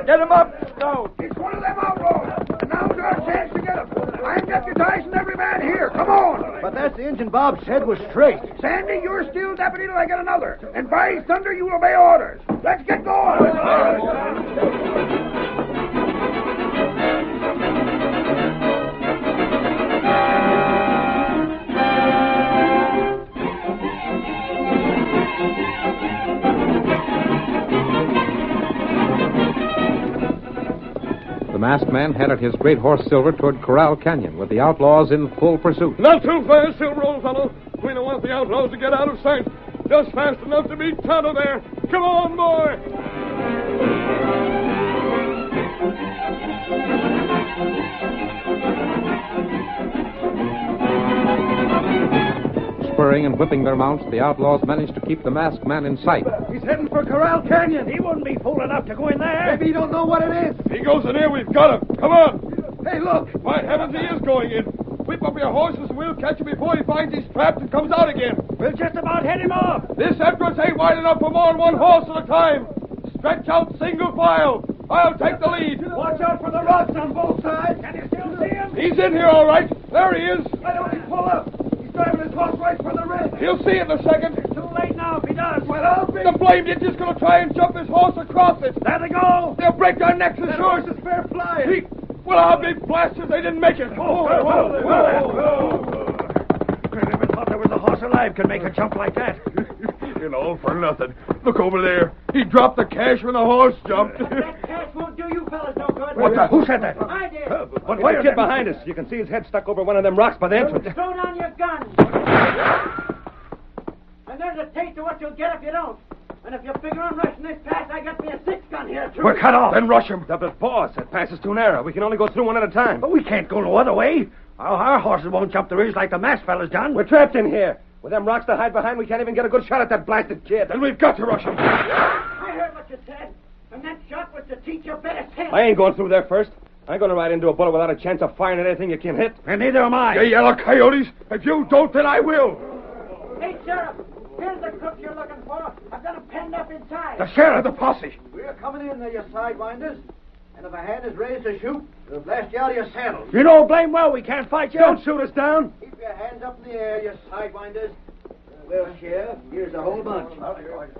Get him up, Scout. It's one of them outlaws. And now's our chance to get him. I'm deputizing every man here. Come on. But that's the engine Bob said was straight. Sandy, you're still deputy till I get another. And by thunder, you'll obey orders. Let's get going. The masked man headed his great horse Silver toward Corral Canyon with the outlaws in full pursuit. Not too fast, Silver, old fellow. We don't want the outlaws to get out of sight. Just fast enough to beat Tonto there. Come on, boy. Spurring and whipping their mounts, the outlaws managed to keep the masked man in sight. He's heading for Corral Canyon. He wouldn't be fool enough to go in there. Maybe he don't know what it is. If he goes in here, we've got him. Come on. Hey, look. By heavens, he is going in. Whip up your horses and we'll catch him before he finds he's trapped and comes out again. We'll just about head him off. This entrance ain't wide enough for more than one horse at a time. Stretch out single file. I'll take the lead. Watch out for the rocks on both sides. Can you still see him? He's in here, all right. There he is. Why don't he pull up? He's driving his horse right for the ridge. He'll see it in a second. It's too late now if he does. Well, I'll be... The blamed idiot's going to try and jump his horse across it. There they go. They'll break their necks as That sure horse is fair flying. Well, I'll be blasted if they didn't make it. I never thought there was a horse alive could make a jump like that. You know, for nothing. Look over there. He dropped the cash when the horse jumped. That cash won't do you fellas no good. What the? Who said that? I did. Why the kid behind us? You can see his head stuck over one of them rocks by the entrance. Throw down your guns. And there's a taste of what you'll get if you don't. And if you figure on rushing this pass, I got me a 6-gun here, too. We're cut off. Then rush him. But boss, that pass is too narrow. We can only go through one at a time. But we can't go no other way. Our horses won't jump the ridge like the masked fellas done. We're trapped in here. With them rocks to hide behind, we can't even get a good shot at that blasted kid. Then we've got to rush him. I heard what you said. And that shot was to teach you better sense. I ain't going through there first. I ain't going to ride into a bullet without a chance of firing at anything you can hit. And neither am I. You yellow coyotes. If you don't, then I will. Hey, Sheriff. Here's the crook you're looking for. I've got him penned up inside. The sheriff, the posse. We're coming in there, you sidewinders. And if a hand is raised to shoot, we'll blast you out of your saddles. You know blame well we can't fight you. Don't shoot us down. Keep your hands up in the air, you sidewinders. Well, Sheriff, here's the whole bunch.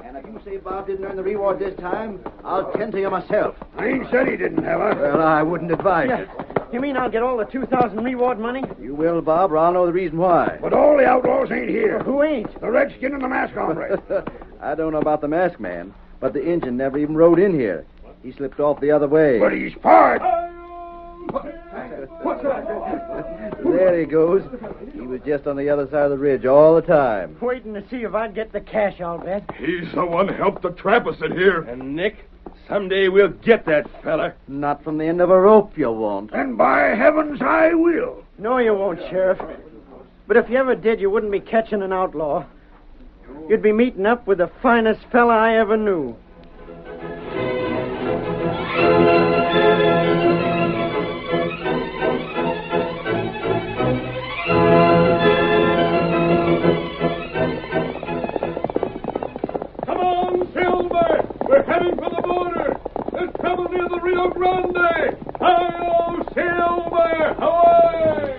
And if you say Bob didn't earn the reward this time, I'll tend to you myself. I ain't said he didn't, have I? Well, I wouldn't advise it. You mean I'll get all the 2,000 reward money? You will, Bob, or I'll know the reason why. But all the outlaws ain't here. Who ain't? The redskin and the mask hombre. I don't know about the masked man, but the engine never even rode in here. He slipped off the other way. But he's part. There he goes. He was just on the other side of the ridge all the time. Waiting to see if I'd get the cash, I'll bet. He's the one helped to trap us in here. And Nick, someday we'll get that fella. Not from the end of a rope, you won't. And by heavens, I will. No, you won't, Sheriff. But if you ever did, you wouldn't be catching an outlaw. You'd be meeting up with the finest fella I ever knew. Come on, Silver. We're heading for the border. There's trouble near the Rio Grande. Hi-yo, Silver. Away!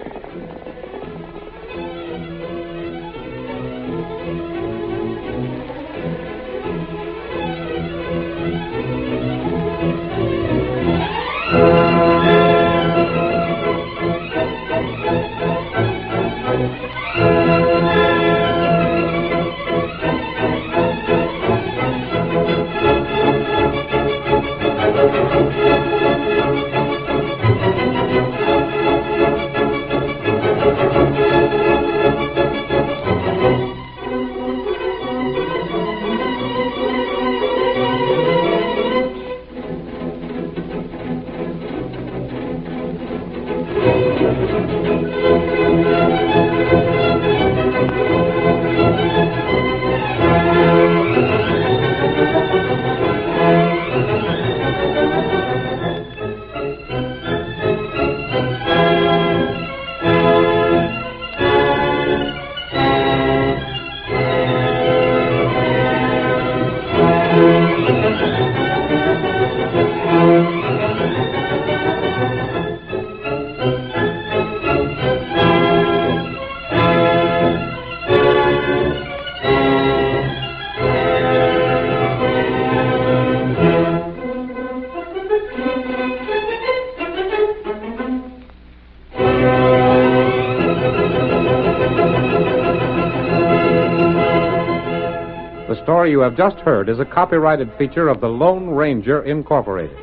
story you have just heard is a copyrighted feature of the Lone Ranger Incorporated.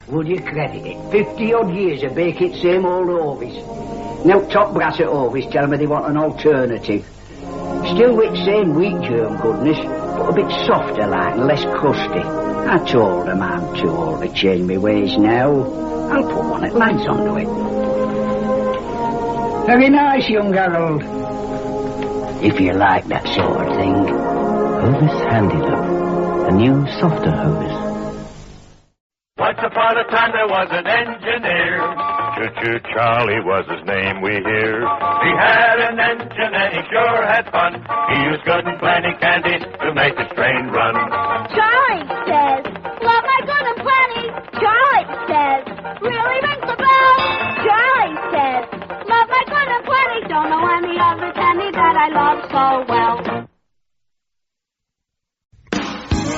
Would you credit it? 50-odd years of baking same old Ovis. Now top brass at Ovis tell me they want an alternative. Still with same wheat germ goodness, but a bit softer like and less crusty. I told them I'm too old to change my ways now. I'll put one at lads onto it. Very nice, young Harold. If you like that sort of thing. Hovis Handy Love. A new, softer Hovis. Once upon a time there was an engineer. Choo-choo Charlie was his name, we hear. He had an engine and he sure had fun. He used good and plenty candy to make the train run. Charlie says, love my good and plenty. Charlie says, really rings the bell. Charlie says, love my good and plenty. Don't know any other candy that I love so well.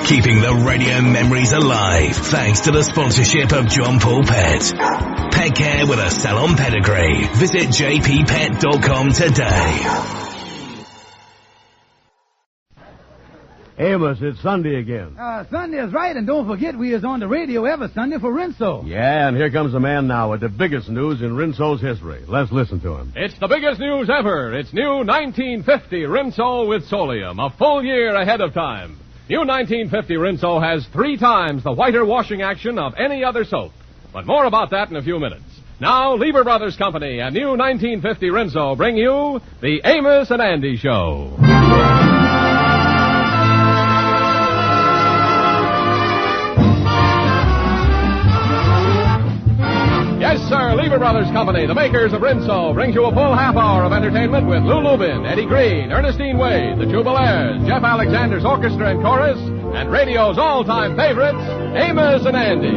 Keeping the radio memories alive thanks to the sponsorship of John Paul Pet. Pet care with a salon pedigree. Visit jppet.com today. Amos, it's Sunday again. Sunday is right, and don't forget we is on the radio every Sunday for Rinso. Yeah, and here comes a man now with the biggest news in Rinso's history. Let's listen to him. It's the biggest news ever. It's new 1950 Rinso with Solium, a full year ahead of time. New 1950 Rinso has 3 times the whiter washing action of any other soap. But more about that in a few minutes. Now, Lever Brothers Company and new 1950 Rinso bring you the Amos and Andy Show. Yes, sir, Lever Brothers Company, the makers of Rinso, brings you a full half hour of entertainment with Lou Lubin, Eddie Green, Ernestine Wade, the Jubilaires, Jeff Alexander's orchestra and chorus, and radio's all-time favorites, Amos and Andy.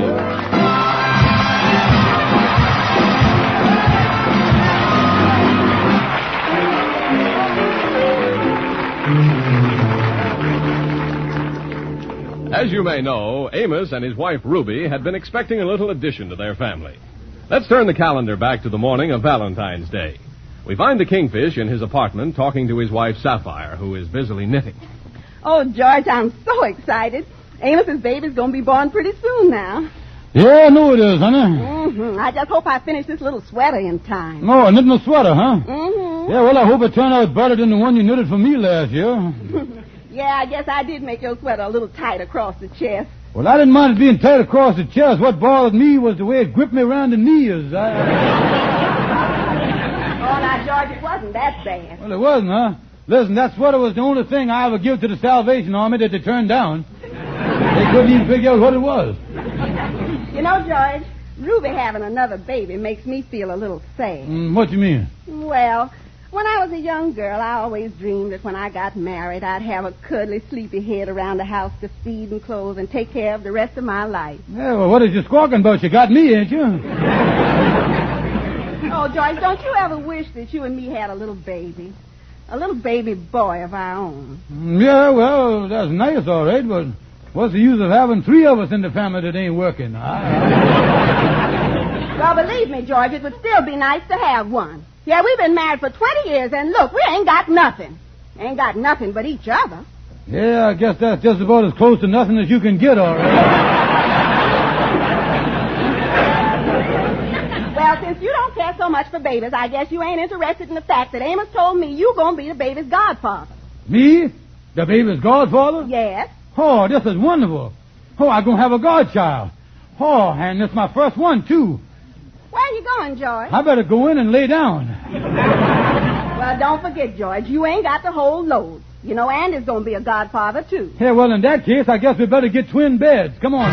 As you may know, Amos and his wife Ruby had been expecting a little addition to their family. Let's turn the calendar back to the morning of Valentine's Day. We find the Kingfish in his apartment talking to his wife Sapphire, who is busily knitting. Oh, George, I'm so excited. Amos's baby's going to be born pretty soon now. Yeah, I know it is, honey. Mm-hmm. I just hope I finish this little sweater in time. Oh, knitting a sweater, huh? Mm-hmm. Yeah, well, I hope it turned out better than the one you knitted for me last year. Yeah, I guess I did make your sweater a little tight across the chest. Well, I didn't mind it being tight across the chest. What bothered me was the way it gripped me around the knees. Oh, now, George, it wasn't that bad. Well, it wasn't, huh? Listen, that sweater was the only thing I ever give to the Salvation Army that they turned down. They couldn't even figure out what it was. You know, George, Ruby having another baby makes me feel a little sad. What you mean? Well, when I was a young girl, I always dreamed that when I got married, I'd have a cuddly, sleepy head around the house to feed and clothe and take care of the rest of my life. Yeah, well, what is you squawking about? You got me, ain't you? Oh, George, don't you ever wish that you and me had a little baby? A little baby boy of our own. Yeah, well, that's nice, all right, but what's the use of having 3 of us in the family that ain't working? Well, believe me, George, it would still be nice to have one. Yeah, we've been married for 20 years, and look, we ain't got nothing. Ain't got nothing but each other. Yeah, I guess that's just about as close to nothing as you can get, all right. Well, since you don't care so much for babies, I guess you ain't interested in the fact that Amos told me you gonna be the baby's godfather. Me? The baby's godfather? Yes. Oh, this is wonderful. Oh, I'm gonna have a godchild. Oh, and it's my first one, too. Where are you going, George? I better go in and lay down. Well, don't forget, George, you ain't got the whole load. You know, Andy's going to be a godfather, too. Yeah, well, in that case, I guess we better get twin beds. Come on,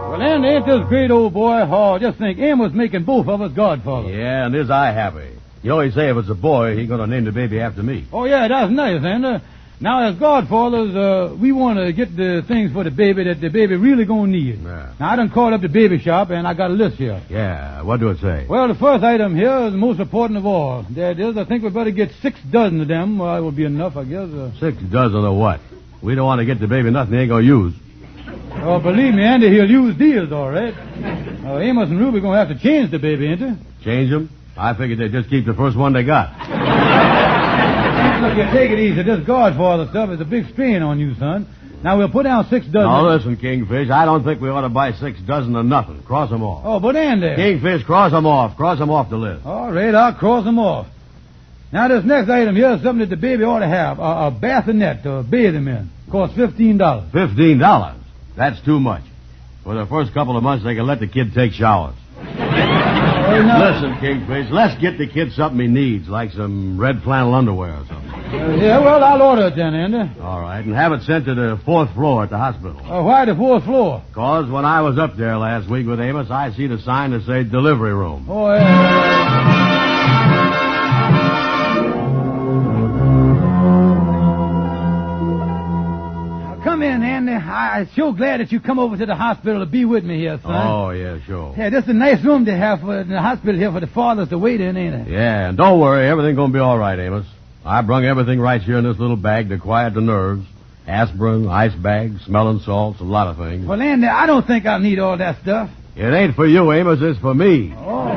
Well, Andy, ain't this great, old boy? Oh, just think, Amos making both of us godfathers. Yeah, and is I happy. You always say if it's a boy, he's going to name the baby after me. Oh, yeah, that's nice, Andy. Now, as godfathers, we want to get the things for the baby that the baby really gonna need. Yeah. Now, I done called up the baby shop, and I got a list here. Yeah, what do it say? Well, the first item here is the most important of all. There it is. I think we better get 6 dozen of them. Well, that would be enough, I guess. 6 dozen of what? We don't want to get the baby nothing he ain't going to use. Oh, believe me, Andy, he'll use deals, all right. Amos and Ruby gonna have to change the baby, ain't they? Change them? I figured they'd just keep the first one they got. Look, you take it easy. This Godfather stuff is a big strain on you, son. Now, we'll put down 6 dozen. Now, listen, Kingfish, I don't think we ought to buy 6 dozen of nothing. Cross them off. Oh, but Andy. Kingfish, cross them off. Cross them off the list. All right, I'll cross them off. Now, this next item here is something that the baby ought to have. A bassinet to bathe him in. Costs $15. $15? That's too much. For the first couple of months, they can let the kid take showers. Listen, Kingfish, let's get the kid something he needs, like some red flannel underwear or something. Yeah, well, I'll order it then, Andy. All right, and have it sent to the 4th floor at the hospital. Why the 4th floor? Because when I was up there last week with Amos, I seen a sign that said delivery room. Oh, yeah. Come in, Andy. I'm so glad that you come over to the hospital to be with me here, son. Oh, yeah, sure. Yeah, this is a nice room to have in the hospital here for the fathers to wait in, ain't it? Yeah, and don't worry, everything's going to be all right, Amos. I brung everything right here in this little bag to quiet the nerves. Aspirin, ice bags, smelling salts, a lot of things. Well, Andy, I don't think I'll need all that stuff. It ain't for you, Amos, it's for me. Oh.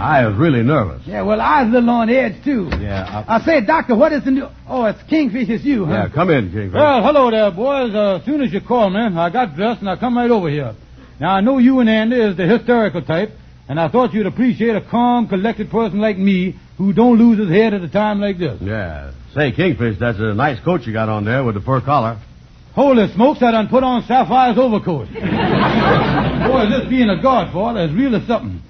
I was really nervous. Yeah, well, I was a little on edge, too. Yeah. I say, Doctor, what is the new... Oh, it's Kingfish, it's you, huh? Yeah, come in, Kingfish. Well, hello there, boys. As soon as you called me, I got dressed and I come right over here. Now, I know you and Andy is the hysterical type, and I thought you'd appreciate a calm, collected person like me who don't lose his head at a time like this. Yeah. Say, Kingfish, that's a nice coat you got on there with the fur collar. Holy smokes, I done put on Sapphire's overcoat. Boy, this being a godfather is really something.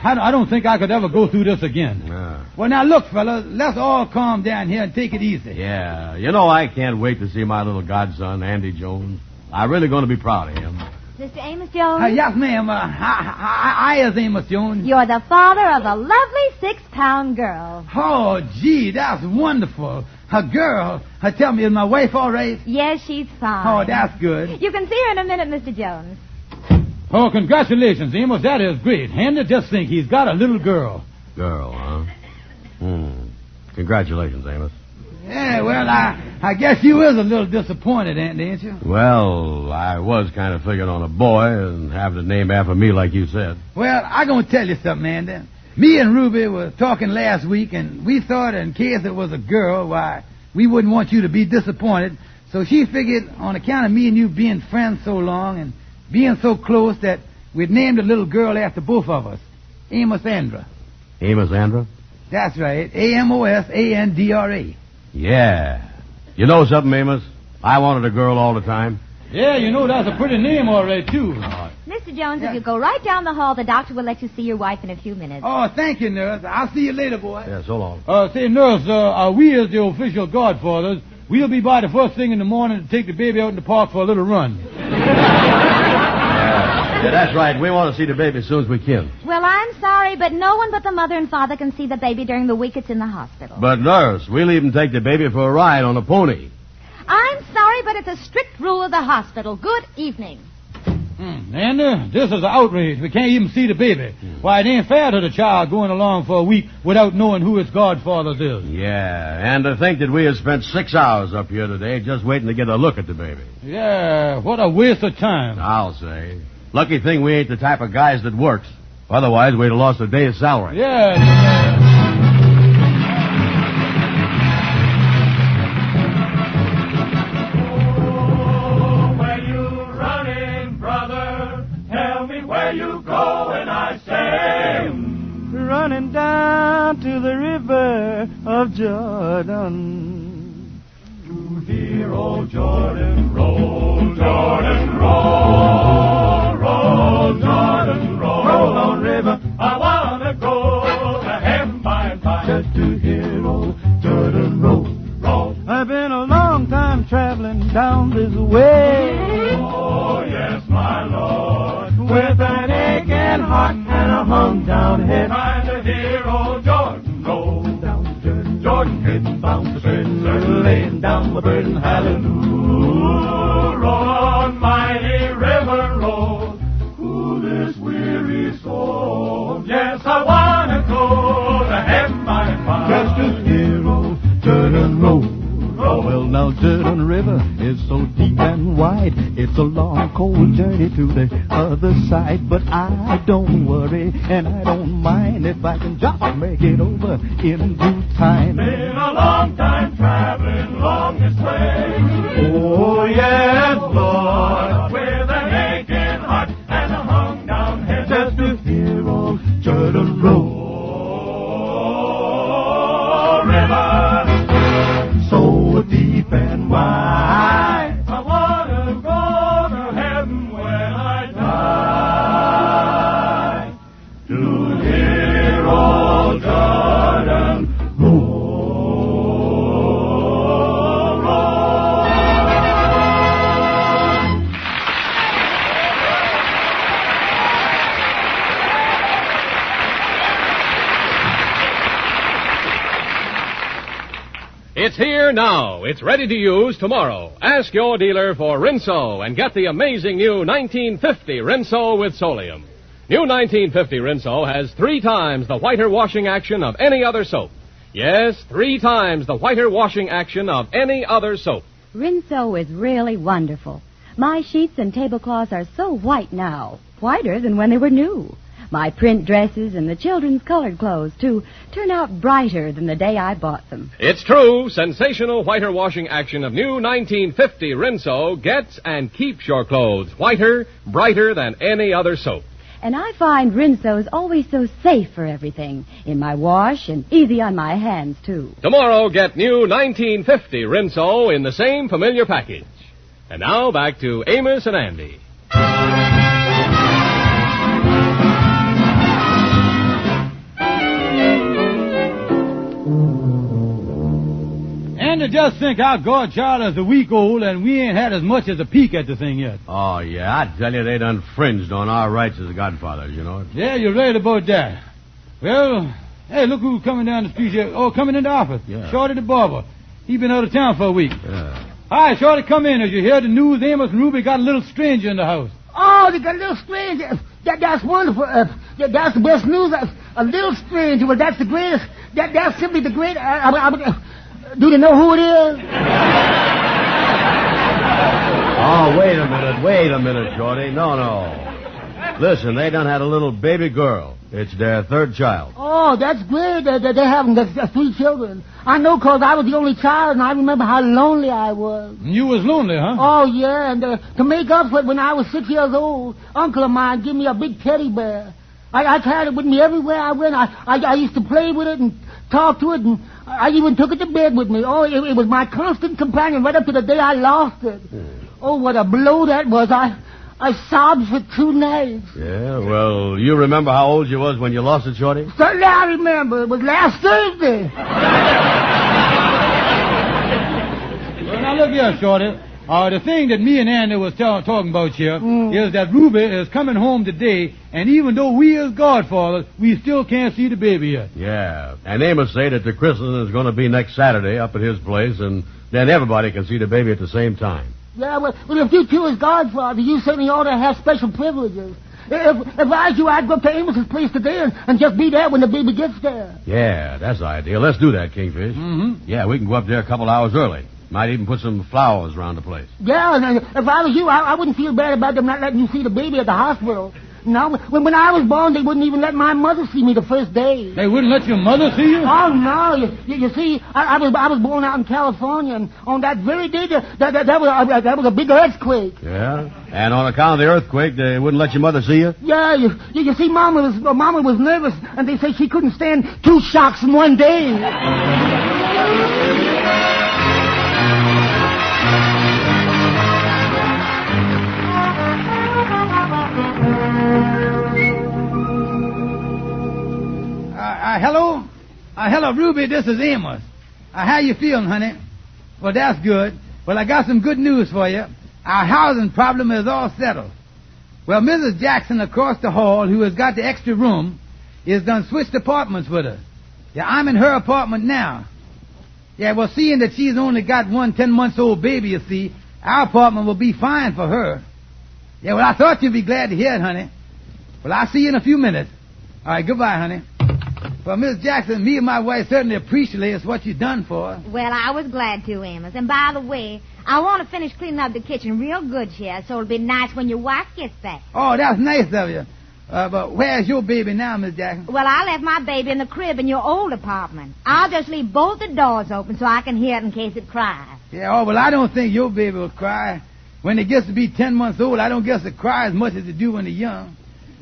I don't think I could ever go through this again. Yeah. Well, now, look, fellas, let's all calm down here and take it easy. Yeah. You know, I can't wait to see my little godson, Andy Jones. I'm really going to be proud of him. Mr. Amos Jones? Yes, ma'am. I is Amos Jones. You're the father of a lovely 6-pound girl. Oh, gee, that's wonderful. A girl. Tell me, is my wife all right? Yes, she's fine. Oh, that's good. You can see her in a minute, Mr. Jones. Oh, congratulations, Amos. That is great. Andy, just think, he's got a little girl. Girl, huh? Congratulations, Amos. Yeah, well, I guess you is a little disappointed, Andy, ain't you? Well, I was kind of figuring on a boy and have the name after me like you said. Well, I'm going to tell you something, Andy. Me and Ruby were talking last week, and we thought in case it was a girl, why, we wouldn't want you to be disappointed. So she figured on account of me and you being friends so long and being so close that we'd named a little girl after both of us. Amos Andra. Amos Andra? That's right. Amosandra. Yeah. You know something, Amos? I wanted a girl all the time. Yeah, you know that's a pretty name all right, too. Mr. Jones, if you go right down the hall, the doctor will let you see your wife in a few minutes. Oh, thank you, nurse. I'll see you later, boy. Yeah, so long. Say, nurse, we as the official godfathers, we'll be by the first thing in the morning to take the baby out in the park for a little run. Yeah, that's right. We want to see the baby as soon as we can. Well, I'm sorry, but no one but the mother and father can see the baby during the week it's in the hospital. But, nurse, we'll even take the baby for a ride on a pony. I'm sorry, but it's a strict rule of the hospital. Good evening. Andy, this is an outrage. We can't even see the baby. Why, it ain't fair to the child going along for a week without knowing who its godfathers is. Yeah, and to think that we have spent 6 hours up here today just waiting to get a look at the baby. Yeah, what a waste of time. I'll say. Lucky thing we ain't the type of guys that works. Otherwise, we'd have lost a day's salary. Yeah. Where you running, brother? Tell me where you going, I say. Running down to the river of Jordan. To hear old Jordan roll, Jordan roll, roll, Jordan roll. Roll on, river. I wanna go to heaven by and by. Just to hear old Jordan roll, roll. I've been a long time traveling down this way. Oh, yes, my Lord. With an aching heart and a hung down head. Trying to hear old Jordan roll. Down Jordan, Jordan heading bound to Switzerland. laying down my burden, hallelujah. Roll on, mighty river, roll. Ooh, this weary soul. Yes, I wanna go to heaven by and by. Just to hear old Jordan roll. Oh, well, now Jordan River is so deep and wide. It's a long, cold journey to the other side, but I don't worry, and I don't mind if I can just make it over in due time. Been a long time traveling along this way. Oh, yes, Lord. With an aching heart and a hung down head. Just to hear old Jordan roll. River, so deep and wide. I want to go to heaven when I die. To hear old Jordan It's here now. It's ready to use tomorrow. Ask your dealer for Rinso and get the amazing new 1950 Rinso with Solium. New 1950 Rinso has 3 times the whiter washing action of any other soap. Yes, 3 times the whiter washing action of any other soap. Rinso is really wonderful. My sheets and tablecloths are so white now, whiter than when they were new. My print dresses and the children's colored clothes, too, turn out brighter than the day I bought them. It's true. Sensational whiter washing action of new 1950 Rinso gets and keeps your clothes whiter, brighter than any other soap. And I find Rinso's always so safe for everything, in my wash and easy on my hands, too. Tomorrow, get new 1950 Rinso in the same familiar package. And now, back to Amos and Andy. And to just think our godchild is a week old and we ain't had as much as a peek at the thing yet. Oh, yeah, I tell you, they done infringed on our rights as godfathers, you know. Yeah, you're right about that. Well, hey, look who's coming down the street here. Oh, coming into office. Yeah. Shorty the barber. He been out of town for a week. Yeah. Hi, Shorty, come in. As you hear the news, Amos and Ruby got a little stranger in the house. Oh, they got a little stranger. That's wonderful. That's the best news. A little stranger. Well, that's the greatest. That's simply the greatest. Do they know who it is? Oh, wait a minute, Shorty. No. Listen, they done had a little baby girl. It's their 3rd child. Oh, that's great. They're having 3 children. I know because I was the only child, and I remember how lonely I was. You was lonely, huh? Oh, yeah, and to make up for it, when I was 6 years old, Uncle of mine gave me a big teddy bear. I carried it with me everywhere I went. I used to play with it and talk to it, and I even took it to bed with me. Oh, it was my constant companion right up to the day I lost it. Oh, what a blow that was. I sobbed for 2 nights. Yeah, well, you remember how old you was when you lost it, Shorty? Certainly I remember. It was last Thursday. Well, now look here, Shorty. The thing that me and Andy was talking about here is that Ruby is coming home today, and even though we is godfathers, we still can't see the baby yet. Yeah, and Amos say that the christening is going to be next Saturday up at his place, and then everybody can see the baby at the same time. Yeah, well, if you two as godfather, you certainly ought to have special privileges. If I was you, I'd go up to Amos's place today and just be there when the baby gets there. Yeah, that's the idea. Let's do that, Kingfish. Mm-hmm. Yeah, we can go up there a couple hours early. Might even put some flowers around the place. Yeah, and if I was you, I wouldn't feel bad about them not letting you see the baby at the hospital. No, when I was born, they wouldn't even let my mother see me the first day. They wouldn't let your mother see you? Oh, no. You see, I was born out in California, and on that very day, that was a big earthquake. Yeah? And on account of the earthquake, they wouldn't let your mother see you? Yeah, you see, Mama was nervous, and they say she couldn't stand 2 shocks in one day. Hello, Ruby, this is Amos. How you feeling, honey? Well, that's good. Well, I got some good news for you. Our housing problem is all settled. Well, Mrs. Jackson across the hall, who has got the extra room, is done switched apartments with us. Yeah, I'm in her apartment now. Yeah, well, seeing that she's only got one 10-month-old baby, you see, our apartment will be fine for her. Yeah, well, I thought you'd be glad to hear it, honey. Well, I'll see you in a few minutes. All right, goodbye, honey. Well, Miss Jackson, me and my wife certainly appreciate what you done for us. Well, I was glad to, Amos. And by the way, I want to finish cleaning up the kitchen real good here, so it'll be nice when your wife gets back. Oh, that's nice of you. But where's your baby now, Miss Jackson? Well, I left my baby in the crib in your old apartment. I'll just leave both the doors open so I can hear it in case it cries. Yeah, oh, well, I don't think your baby will cry. When it gets to be 10 months old, I don't guess it cries as much as it do when they're young.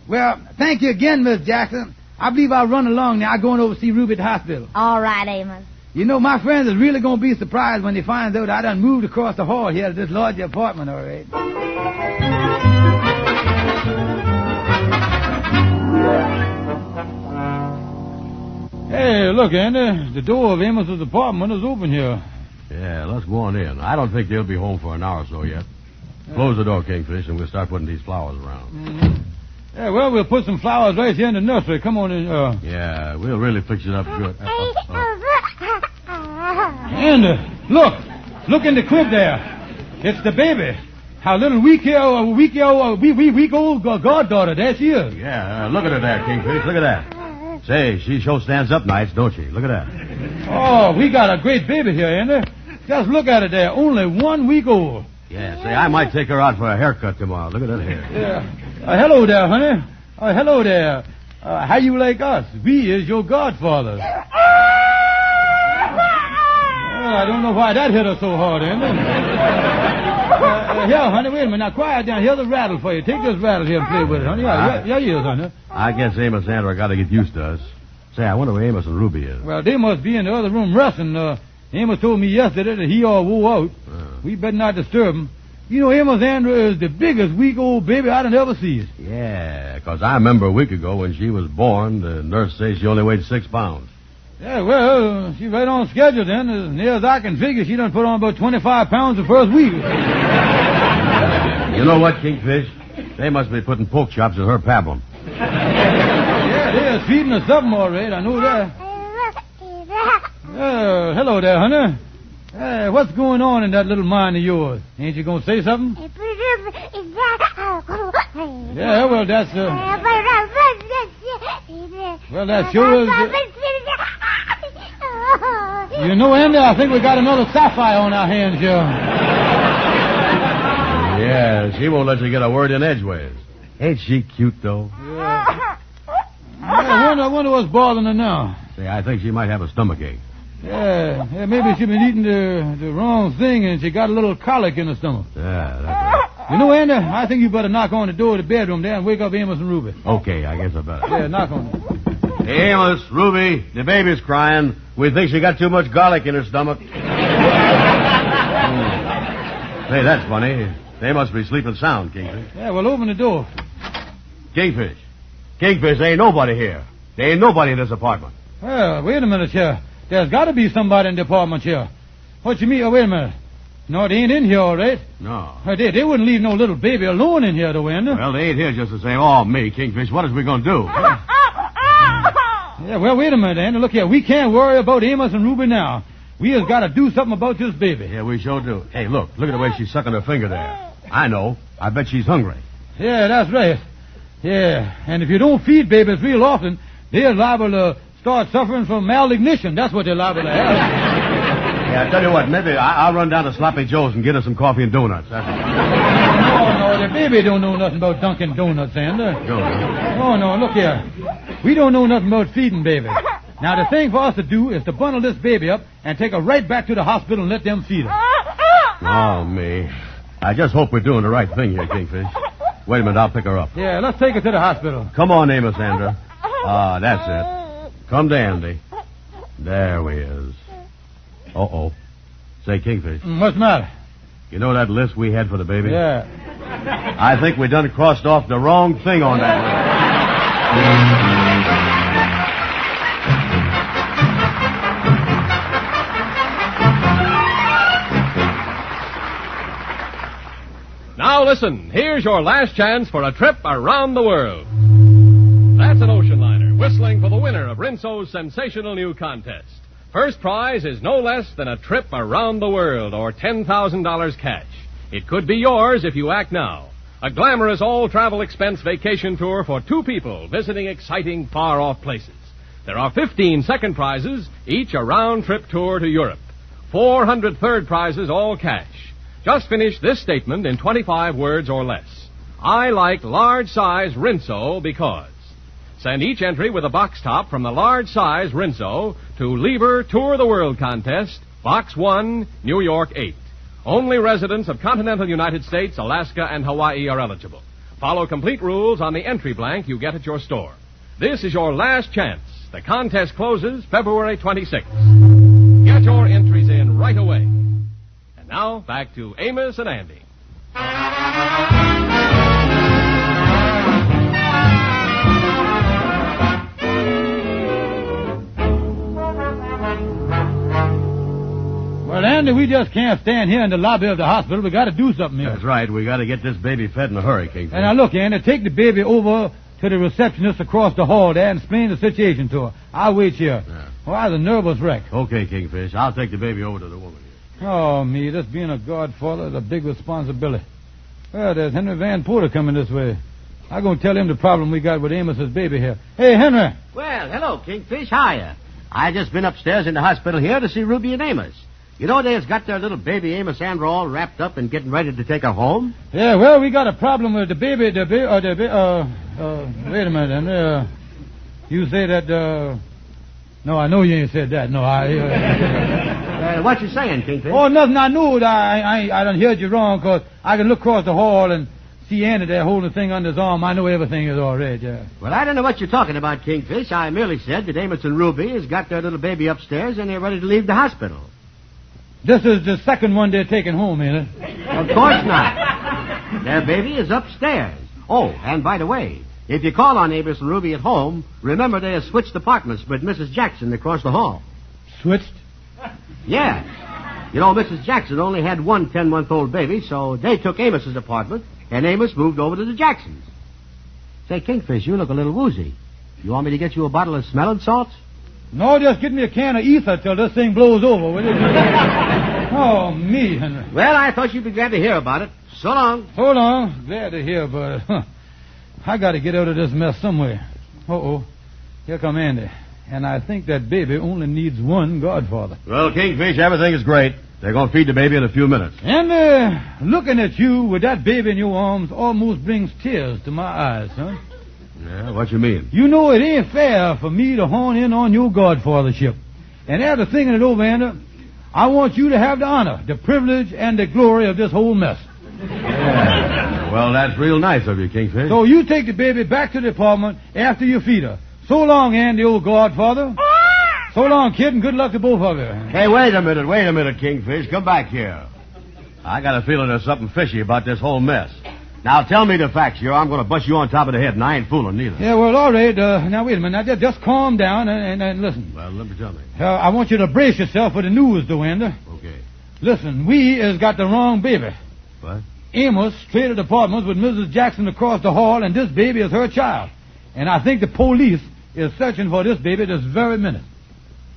Well, thank you again, Miss Jackson. I believe I'll run along now. I'm going over to see Ruby at the hospital. All right, Amos. You know, my friends are really going to be surprised when they find out I done moved across the hall here to this larger apartment, all right. Hey, look, Andy. The door of Amos's apartment is open here. Yeah, let's go on in. I don't think they'll be home for an hour or so yet. Close the door, Kingfish, and we'll start putting these flowers around. Mm-hmm. Yeah, well, we'll put some flowers right here in the nursery. Come on in. Yeah, we'll really fix it up good. Andy, look in the crib there. It's the baby. Our little week-old goddaughter. There she is. Yeah, look at her there, Kingfish. Look at that. Say, she sure stands up nice, don't she? Look at that. Oh, we got a great baby here, Andy. Just look at it there. Only 1 week old. Yeah, say, I might take her out for a haircut tomorrow. Look at that hair. Yeah. Hello there, honey. Hello there. How you like us? We is your godfather. Well, I don't know why that hit her so hard, Andy. Here, honey, wait a minute. Now, quiet down. Here's a rattle for you. Take this rattle here and play with it, honey. Yeah, yes, honey. I guess Amos and Andrew got to get used to us. Say, I wonder where Amos and Ruby is. Well, they must be in the other room resting. Amos told me yesterday that he all wore out. We better not disturb him. You know, Amos Andrew is the biggest week-old baby I'd ever seen. Yeah, because I remember a week ago when she was born, the nurse said she only weighed 6 pounds. Yeah, well, she's right on schedule then. As near as I can figure, she done put on about 25 pounds the first week. You know what, Kingfish? They must be putting pork chops in her pablum. Yeah, they're feeding her something all right. I know that. Hello there, honey. What's going on in that little mind of yours? Ain't you going to say something? Yeah, well, that's... Well, that sure is... You know, Andy, I think we got another sapphire on our hands here. Yeah, she won't let you get a word in edgeways. Ain't she cute, though? Yeah. I wonder what's bothering her now. Say, I think she might have a stomachache. Yeah, maybe she's been eating the wrong thing and she got a little colic in her stomach. Yeah, that's right. You know, Andy, I think you better knock on the door of the bedroom there and wake up Amos and Ruby. Okay, I guess I better. Yeah, knock on it. Hey, Amos, Ruby, the baby's crying. We think she got too much garlic in her stomach. Hey, that's funny. They must be sleeping sound, Kingfish. Yeah, well, open the door. Kingfish, there ain't nobody here. There ain't nobody in this apartment. Well, wait a minute here. There's got to be somebody in the apartment here. What you mean? Oh, wait a minute. No, they ain't in here, all right? No. They wouldn't leave no little baby alone in here, though, Andy. Well, they ain't here just the same. Oh, me, Kingfish, what is we going to do? Yeah, well, wait a minute, Andy. Look here. We can't worry about Amos and Ruby now. We just got to do something about this baby. Yeah, we sure do. Hey, look at the way she's sucking her finger there. I know. I bet she's hungry. Yeah, that's right. Yeah, and if you don't feed babies real often, they're liable to start suffering from malnutrition. That's what they're liable to have. Yeah, I tell you what, maybe I'll run down to Sloppy Joe's and get her some coffee and donuts. No, the baby don't know nothing about Dunkin' Donuts, Andy. No, look here. We don't know nothing about feeding babies. Now, the thing for us to do is to bundle this baby up and take her right back to the hospital and let them feed her. Oh, me. I just hope we're doing the right thing here, Kingfish. Wait a minute, I'll pick her up. Yeah, let's take her to the hospital. Come on, Amos, Andrew. Ah, that's it. Come to Andy. There we is. Uh-oh. Say, Kingfish. What's the matter? You know that list we had for the baby? Yeah. I think we done crossed off the wrong thing on that list. Now listen, here's your last chance for a trip around the world. That's an ocean liner whistling for the winner of Rinso's sensational new contest. First prize is no less than a trip around the world or $10,000 cash. It could be yours if you act now. A glamorous all-travel expense vacation tour for 2 people visiting exciting far-off places. There are 15 second prizes, each a round-trip tour to Europe. 400 third prizes, all cash. Just finish this statement in 25 words or less. I like large-size Rinso because. Send each entry with a box top from the large-size Rinso to Lieber Tour the World Contest, Box 1, New York 8. Only residents of continental United States, Alaska, and Hawaii are eligible. Follow complete rules on the entry blank you get at your store. This is your last chance. The contest closes February 26th. Get your entries in right away. And now, back to Amos and Andy. Well, Andy, we just can't stand here in the lobby of the hospital. We got to do something here. That's right. We got to get this baby fed in a hurry, Kingfish. And now, look, Andy, take the baby over to the receptionist across the hall there and explain the situation to her. I'll wait here. Yeah. Well, I was a nervous wreck. Okay, Kingfish. I'll take the baby over to the woman here. Oh, me, this being a godfather is a big responsibility. Well, there's Henry Van Porter coming this way. I'm going to tell him the problem we got with Amos's baby here. Hey, Henry. Well, hello, Kingfish. Hiya. I just been upstairs in the hospital here to see Ruby and Amos. You know they has got their little baby Amos Andrew all wrapped up and getting ready to take her home? Yeah, well, we got a problem with the baby, wait a minute, and, you say that, no, I know you ain't said that, no, what you saying, Kingfish? Oh, nothing, I knew it, I done heard you wrong, 'cause I can look across the hall and see Andy there holding the thing under his arm. I know everything is all right, yeah. Well, I don't know what you're talking about, Kingfish. I merely said that Amos and Ruby has got their little baby upstairs and they're ready to leave the hospital. This is the second one they're taking home, ain't it? Of course not. Their baby is upstairs. Oh, and by the way, if you call on Amos and Ruby at home, remember they have switched apartments with Mrs. Jackson across the hall. Switched? Yeah. You know, Mrs. Jackson only had one 10-month-old baby, so they took Amos's apartment, and Amos moved over to the Jacksons. Say, Kingfish, you look a little woozy. You want me to get you a bottle of smelling salts? No, just get me a can of ether till this thing blows over, will you? Oh, me, Henry. Well, I thought you'd be glad to hear about it. So long. So long. Glad to hear about it. Huh. I got to get out of this mess somewhere. Uh-oh. Here come Andy. And I think that baby only needs one godfather. Well, Kingfish, everything is great. They're going to feed the baby in a few minutes. And, looking at you with that baby in your arms almost brings tears to my eyes, huh? Yeah, what you mean? You know it ain't fair for me to horn in on your godfathership. And after thinking it over, Andy, I want you to have the honor, the privilege, and the glory of this whole mess. Yeah. Well, that's real nice of you, Kingfish. So you take the baby back to the apartment after you feed her. So long, Andy, old godfather. So long, kid, and good luck to both of you. Hey, wait a minute, Kingfish. Come back here. I got a feeling there's something fishy about this whole mess. Now, tell me the facts here. I'm going to bust you on top of the head, and I ain't fooling neither. Yeah, well, all right. Now, wait a minute. Now, just calm down and listen. Well, let me tell me. I want you to brace yourself for the news, though, Andy. Okay. Listen, we has got the wrong baby. What? Amos traded apartments with Mrs. Jackson across the hall, and this baby is her child. And I think the police is searching for this baby this very minute.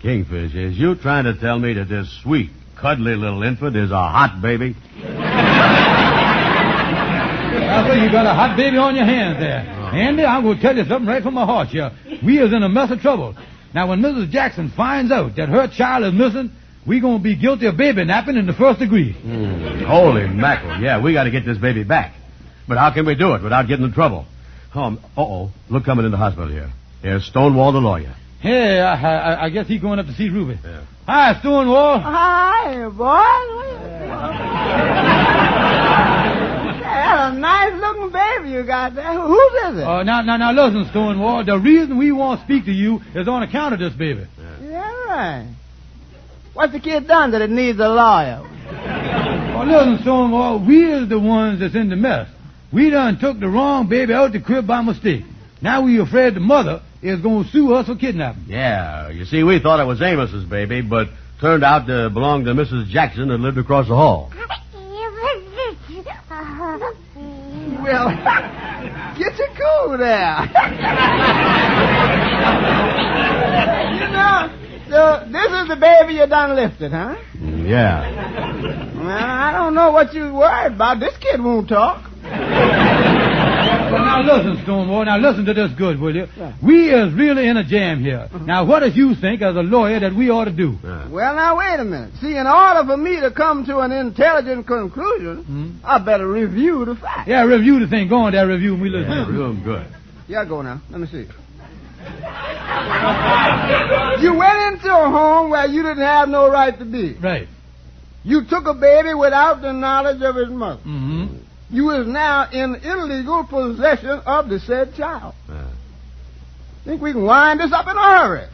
Kingfish, is you trying to tell me that this sweet, cuddly little infant is a hot baby? I say you got a hot baby on your hands there. Oh. Andy, I'm going to tell you something right from my heart here. We is in a mess of trouble. Now, when Mrs. Jackson finds out that her child is missing, we going to be guilty of baby napping in the first degree. Holy mackerel. Yeah, we got to get this baby back. But how can we do it without getting in trouble? Uh-oh. Look coming in the hospital here. Here's Stonewall the lawyer. Hey, I guess he's going up to see Ruby. Yeah. Hi, Stonewall. Hi, boy. That's a nice-looking baby you got there. Whose is it? Now, listen, Stonewall. The reason we want to speak to you is on account of this baby. Yeah, right. What's the kid done that it needs a lawyer? Oh, listen, Stonewall, we is the ones that's in the mess. We done took the wrong baby out the crib by mistake. Now we afraid the mother is going to sue us for kidnapping. Yeah, you see, we thought it was Amos's baby, but turned out to belong to Mrs. Jackson that lived across the hall. Well, get your cool there. You know, so this is the baby you done lifted, huh? Yeah. Well, I don't know what you worried about. This kid won't talk. Well, now Now listen, Stonewall. Now listen to this good, will you? Yeah. We is really in a jam here. Now, what does you think as a lawyer that we ought to do? Well, now, wait a minute. See, in order for me to come to an intelligent conclusion, I better review the facts. Yeah, review the thing. Go on there, review, and we listen. Yeah, real good. Yeah, go now. Let me see. You went into a home where you didn't have no right to be. Right. You took a baby without the knowledge of his mother. Mm-hmm. You is now in illegal possession of the said child. Think we can wind this up in a hurry.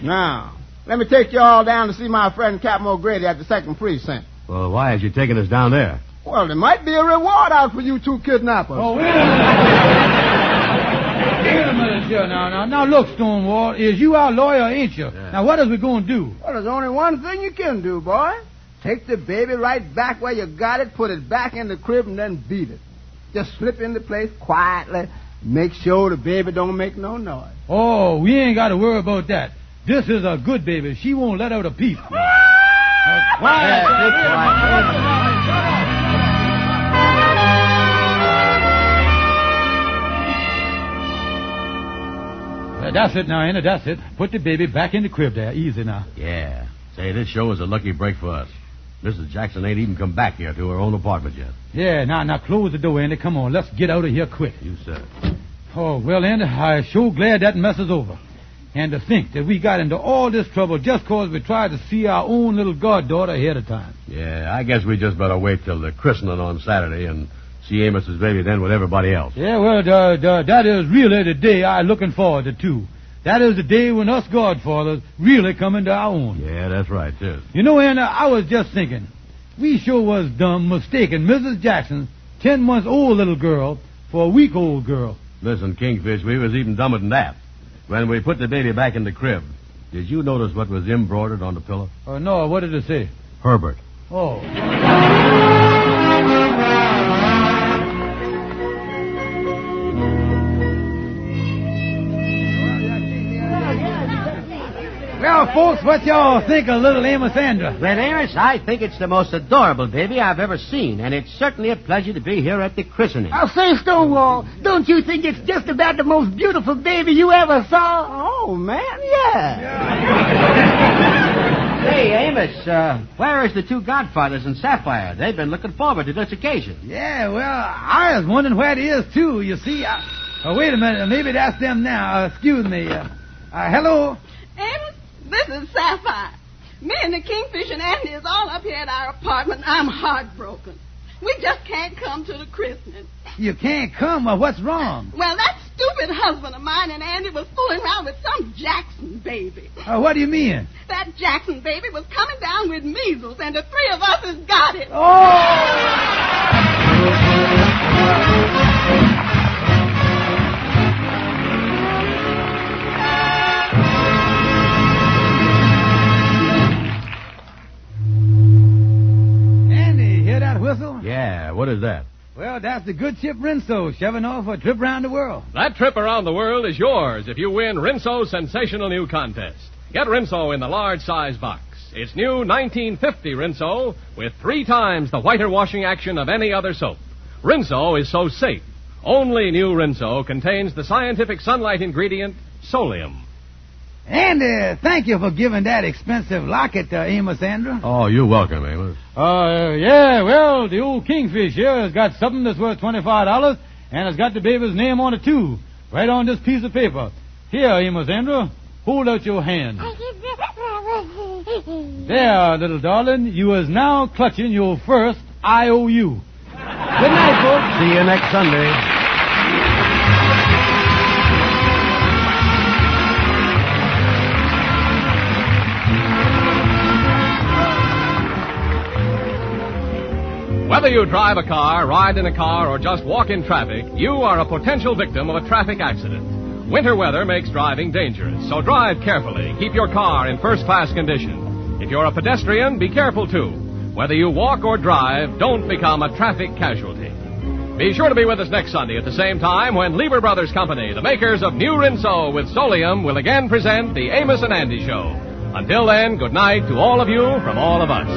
Now, let me take you all down to see my friend Captain O'Grady at the 2nd Precinct. Well, why is you taking us down there? Well, there might be a reward out for you two kidnappers. Oh, wait a minute. Wait a minute here now, look, Stonewall, is you our lawyer, ain't you? Yeah. Now, what is we going to do? Well, there's only one thing you can do, boy. Take the baby right back where you got it, put it back in the crib, and then beat it. Just slip into place quietly. Make sure the baby don't make no noise. Oh, we ain't got to worry about that. This is a good baby. She won't let out a peep. That's it now, Anna, that's it. Put the baby back in the crib there. Easy now. Yeah. Say, this show is a lucky break for us. Mrs. Jackson ain't even come back here to her own apartment yet. Yeah, now close the door, Andy. Come on, let's get out of here quick. You said it. Oh, well, Andy, I'm sure glad that mess is over. And to think that we got into all this trouble just because we tried to see our own little goddaughter ahead of time. Yeah, I guess we just better wait till the christening on Saturday and see Amos's baby then with everybody else. Yeah, well, that is really the day I'm looking forward to, too. That is the day when us godfathers really come into our own. Yeah, that's right, too. You know, Anna, I was just thinking, we sure was dumb mistaking Mrs. Jackson, 10-month-old little girl, for a week-old girl. Listen, Kingfish, we was even dumber than that. When we put the baby back in the crib, did you notice what was embroidered on the pillow? No, what did it say? Herbert. Oh. Well, folks, what y'all think of little Amos Andra? Well, Amos, I think it's the most adorable baby I've ever seen, and it's certainly a pleasure to be here at the christening. I'll say, Stonewall, don't you think it's just about the most beautiful baby you ever saw? Oh, man, yeah. Hey, Amos, where is the two godfathers and Sapphire? They've been looking forward to this occasion. Yeah, well, I was wondering where it is, too. You see, wait a minute. Maybe that's them now. Excuse me. Hello? Amos, this is Sapphire. Me and the Kingfish and Andy is all up here at our apartment. I'm heartbroken. We just can't come to the christening. You can't come? Well, what's wrong? Well, that stupid husband of mine and Andy was fooling around with some Jackson baby. What do you mean? That Jackson baby was coming down with measles, and the three of us has got it. Whistle? Yeah, what is that? Well, that's the good ship Rinso shoving off for a trip around the world. That trip around the world is yours if you win Rinso's sensational new contest. Get Rinso in the large size box. It's new 1950 Rinso with 3 times the whiter washing action of any other soap. Rinso is so safe. Only new Rinso contains the scientific sunlight ingredient, Solium. Andy, thank you for giving that expensive locket to Amos Andra. Oh, you're welcome, Amos. Yeah, well, the old Kingfish here has got something that's worth $25, and has got the baby's name on it, too. Right on this piece of paper. Here, Amos Andra, hold out your hand. There, little darling, you is now clutching your first IOU. Good night, folks. See you next Sunday. Whether you drive a car, ride in a car, or just walk in traffic, you are a potential victim of a traffic accident. Winter weather makes driving dangerous, so drive carefully. Keep your car in first-class condition. If you're a pedestrian, be careful, too. Whether you walk or drive, don't become a traffic casualty. Be sure to be with us next Sunday at the same time when Lieber Brothers Company, the makers of New Rinso with Solium, will again present the Amos and Andy Show. Until then, good night to all of you from all of us.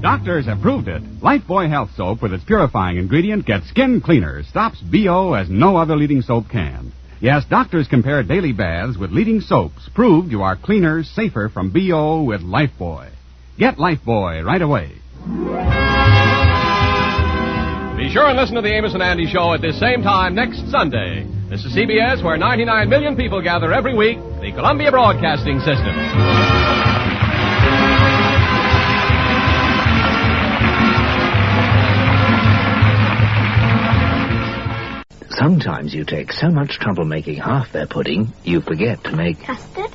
Doctors have proved it. Lifebuoy Health Soap with its purifying ingredient gets skin cleaner, stops BO as no other leading soap can. Yes, doctors compare daily baths with leading soaps, proved you are cleaner, safer from BO with Lifebuoy. Get Lifebuoy right away. Be sure and listen to the Amos and Andy Show at this same time next Sunday. This is CBS, where 99 million people gather every week, the Columbia Broadcasting System. Sometimes you take so much trouble making half their pudding, you forget to make... Custard?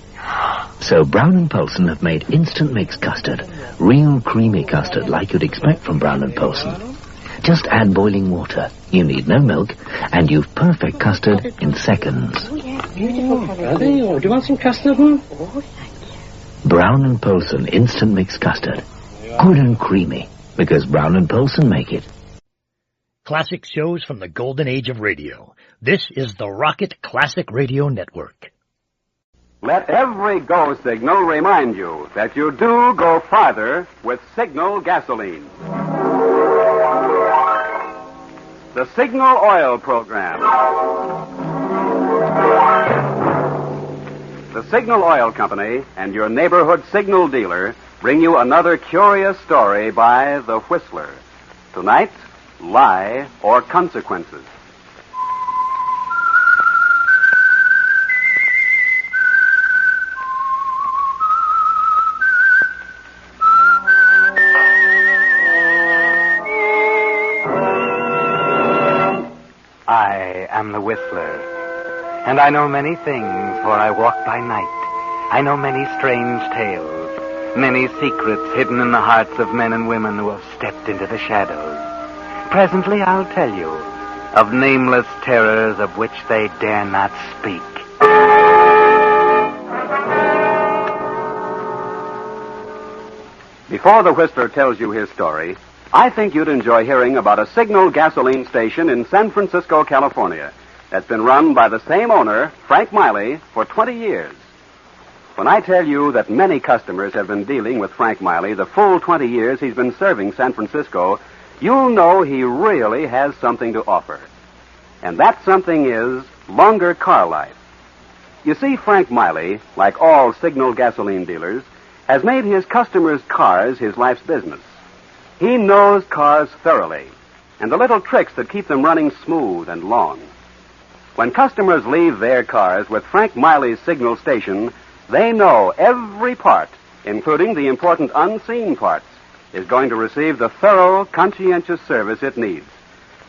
So Brown & Polson have made instant mix custard. Real creamy custard like you'd expect from Brown & Polson. Just add boiling water. You need no milk, and you've perfect custard in seconds. Oh, yeah, beautiful colour. Do you want some custard, Oh, thank you. Brown & Polson instant mix custard. Good and creamy, because Brown & Polson make it. Classic shows from the golden age of radio. This is the Rocket Classic Radio Network. Let every go signal remind you that you do go farther with Signal gasoline. The Signal Oil Program. The Signal Oil Company and your neighborhood signal dealer bring you another curious story by The Whistler. Tonight, Lie or Consequences. I am the Whistler, and I know many things, for I walk by night. I know many strange tales, many secrets hidden in the hearts of men and women who have stepped into the shadows. Presently I'll tell you of nameless terrors of which they dare not speak. Before the Whistler tells you his story, I think you'd enjoy hearing about a Signal gasoline station in San Francisco, California, that's been run by the same owner, Frank Miley, for 20 years. When I tell you that many customers have been dealing with Frank Miley the full 20 years he's been serving San Francisco, you'll know he really has something to offer. And that something is longer car life. You see, Frank Miley, like all Signal gasoline dealers, has made his customers' cars his life's business. He knows cars thoroughly, and the little tricks that keep them running smooth and long. When customers leave their cars with Frank Miley's Signal station, they know every part, including the important unseen parts, is going to receive the thorough, conscientious service it needs.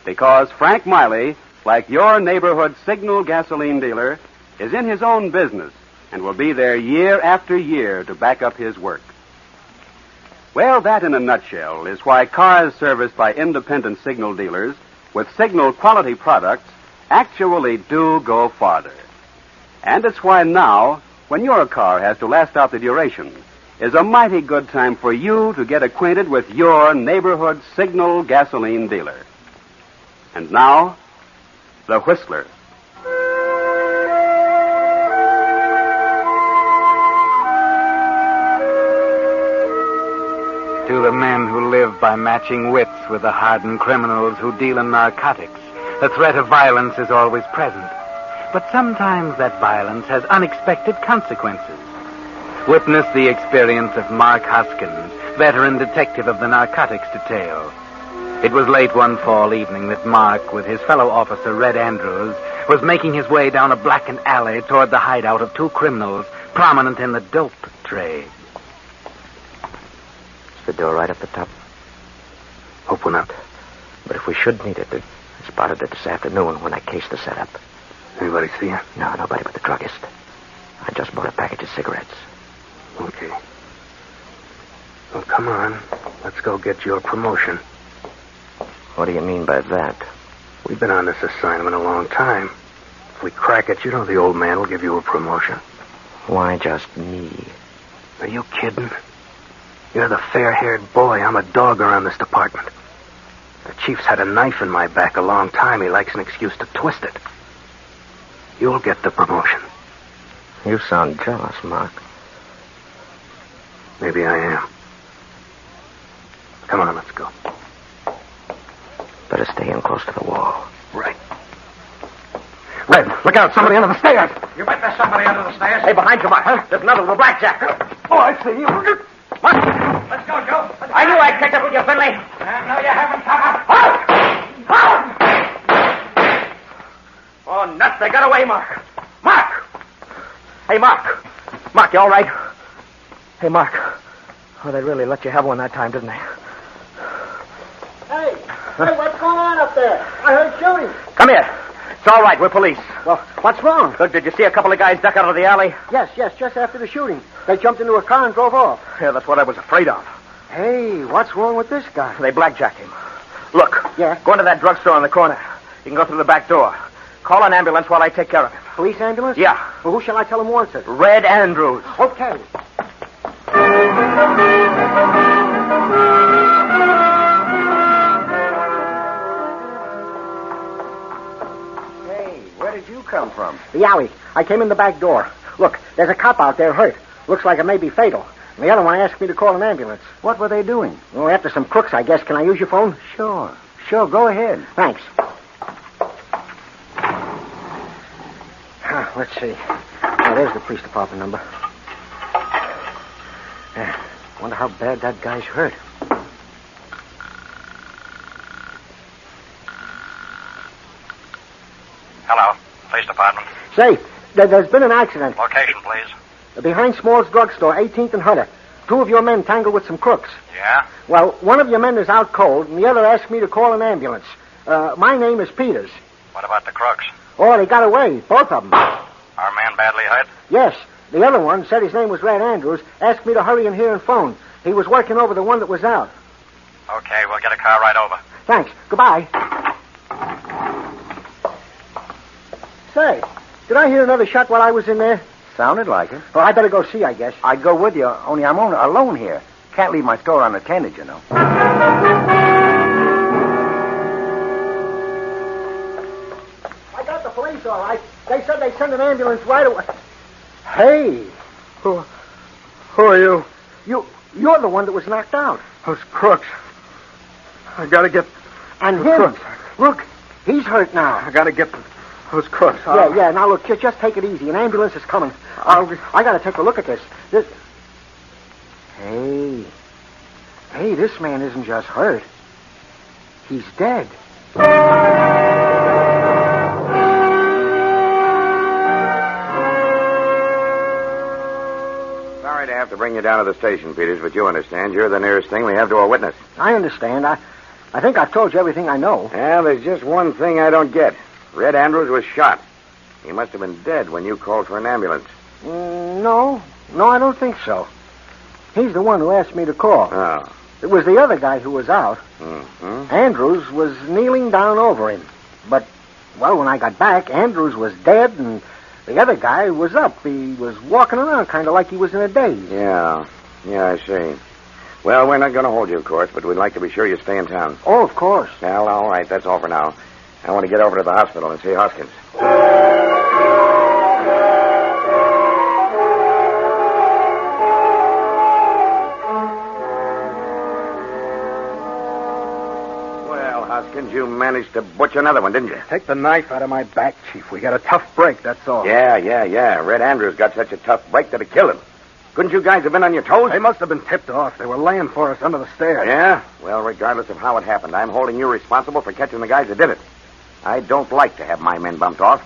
Because Frank Miley, like your neighborhood Signal gasoline dealer, is in his own business and will be there year after year to back up his work. Well, that in a nutshell is why cars serviced by independent Signal dealers with Signal quality products actually do go farther. And it's why now, when your car has to last out the duration, is a mighty good time for you to get acquainted with your neighborhood Signal gasoline dealer. And now, The Whistler. To the men who live by matching wits with the hardened criminals who deal in narcotics, the threat of violence is always present. But sometimes that violence has unexpected consequences. Witness the experience of Mark Hoskins, veteran detective of the narcotics detail. It was late one fall evening that Mark, with his fellow officer Red Andrews, was making his way down a blackened alley toward the hideout of two criminals prominent in the dope trade. The door right up the top. Open up. But if we should need it, I spotted it this afternoon when I cased the setup. Anybody see you? No, nobody but the druggist. I just bought a package of cigarettes. Okay. Well, come on. Let's go get your promotion. What do you mean by that? We've been on this assignment a long time. If we crack it, you know the old man will give you a promotion. Why just me? Are you kidding? You're the fair-haired boy. I'm a dog around this department. The chief's had a knife in my back a long time. He likes an excuse to twist it. You'll get the promotion. You sound jealous, Mark. Maybe I am. Come on, let's go. Better stay in close to the wall. Right. Red, look out. Somebody under the stairs. You bet there's somebody under the stairs. Hey, behind you, Mark. Huh? There's another with a blackjack. Oh, I see you. What? Let's go, Joe. I knew I'd catch up with you, Finley. No, you haven't, Tucker. Oh, nuts. They got away, Mark. Mark! Hey, Mark. Mark, you all right? Hey, Mark. Oh, they really let you have one that time, didn't they? Hey, what's going on up there? I heard shooting. Come here. It's all right. We're police. Well, what's wrong? Look, did you see a couple of guys duck out of the alley? Yes, just after the shooting. They jumped into a car and drove off. Yeah, that's what I was afraid of. Hey, what's wrong with this guy? They blackjacked him. Look. Yeah? Go into that drugstore in the corner. You can go through the back door. Call an ambulance while I take care of him. Police ambulance? Yeah. Well, who shall I tell him wants it? Red Andrews. Okay. Where did you come from? The alley. I came in the back door. Look, there's a cop out there hurt. Looks like it may be fatal. And the other one asked me to call an ambulance. What were they doing? Well, after some crooks, I guess. Can I use your phone? Sure, go ahead. Thanks. Let's see. Oh, there's the police department number. Wonder how bad that guy's hurt. Hello, police department. Say, there's been an accident. Location, please. Behind Small's drugstore, 18th and Hunter. 2 of your men tangled with some crooks. Yeah? Well, one of your men is out cold, and the other asked me to call an ambulance. My name is Peters. What about the crooks? Oh, they got away, both of them. Our man badly hurt? Yes. The other one said his name was Red Andrews, asked me to hurry in here and phone. He was working over the one that was out. Okay, we'll get a car right over. Thanks. Goodbye. Say, did I hear another shot while I was in there? Sounded like it. Well, I better go see, I guess. I'd go with you, only I'm alone here. Can't leave my store unattended, you know. I got the police, all right. They said they'd send an ambulance right away. Hey. Who are you? You're the one that was knocked out. Those crooks. I gotta get... And the him. crooks. Look, he's hurt now. I gotta get those crooks. Yeah. Now, look, just take it easy. An ambulance is coming. I gotta take a look at this. Hey, this man isn't just hurt. He's dead. Sorry to have to bring you down to the station, Peters, but you understand. You're the nearest thing we have to a witness. I understand. I think I've told you everything I know. Yeah, there's just one thing I don't get. Red Andrews was shot. He must have been dead when you called for an ambulance. No, I don't think so. He's the one who asked me to call. Oh. It was the other guy who was out. Mm-hmm. Andrews was kneeling down over him. But, well, when I got back, Andrews was dead and the other guy was up. He was walking around kind of like he was in a daze. Yeah, I see. Well, we're not going to hold you, of course, but we'd like to be sure you stay in town. Oh, of course. Well, all right, that's all for now. I want to get over to the hospital and see Hoskins. Well, Hoskins, you managed to butcher another one, didn't you? Take the knife out of my back, Chief. We got a tough break, that's all. Yeah. Red Andrews got such a tough break that it killed him. Couldn't you guys have been on your toes? They must have been tipped off. They were laying for us under the stairs. Yeah? Well, regardless of how it happened, I'm holding you responsible for catching the guys that did it. I don't like to have my men bumped off,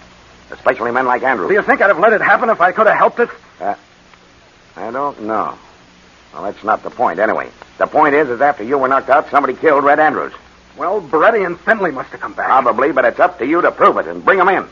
especially men like Andrews. Do you think I'd have let it happen if I could have helped it? I don't know. Well, that's not the point, anyway. The point is after you were knocked out, somebody killed Red Andrews. Well, Beretti and Finley must have come back. Probably, but it's up to you to prove it and bring them in.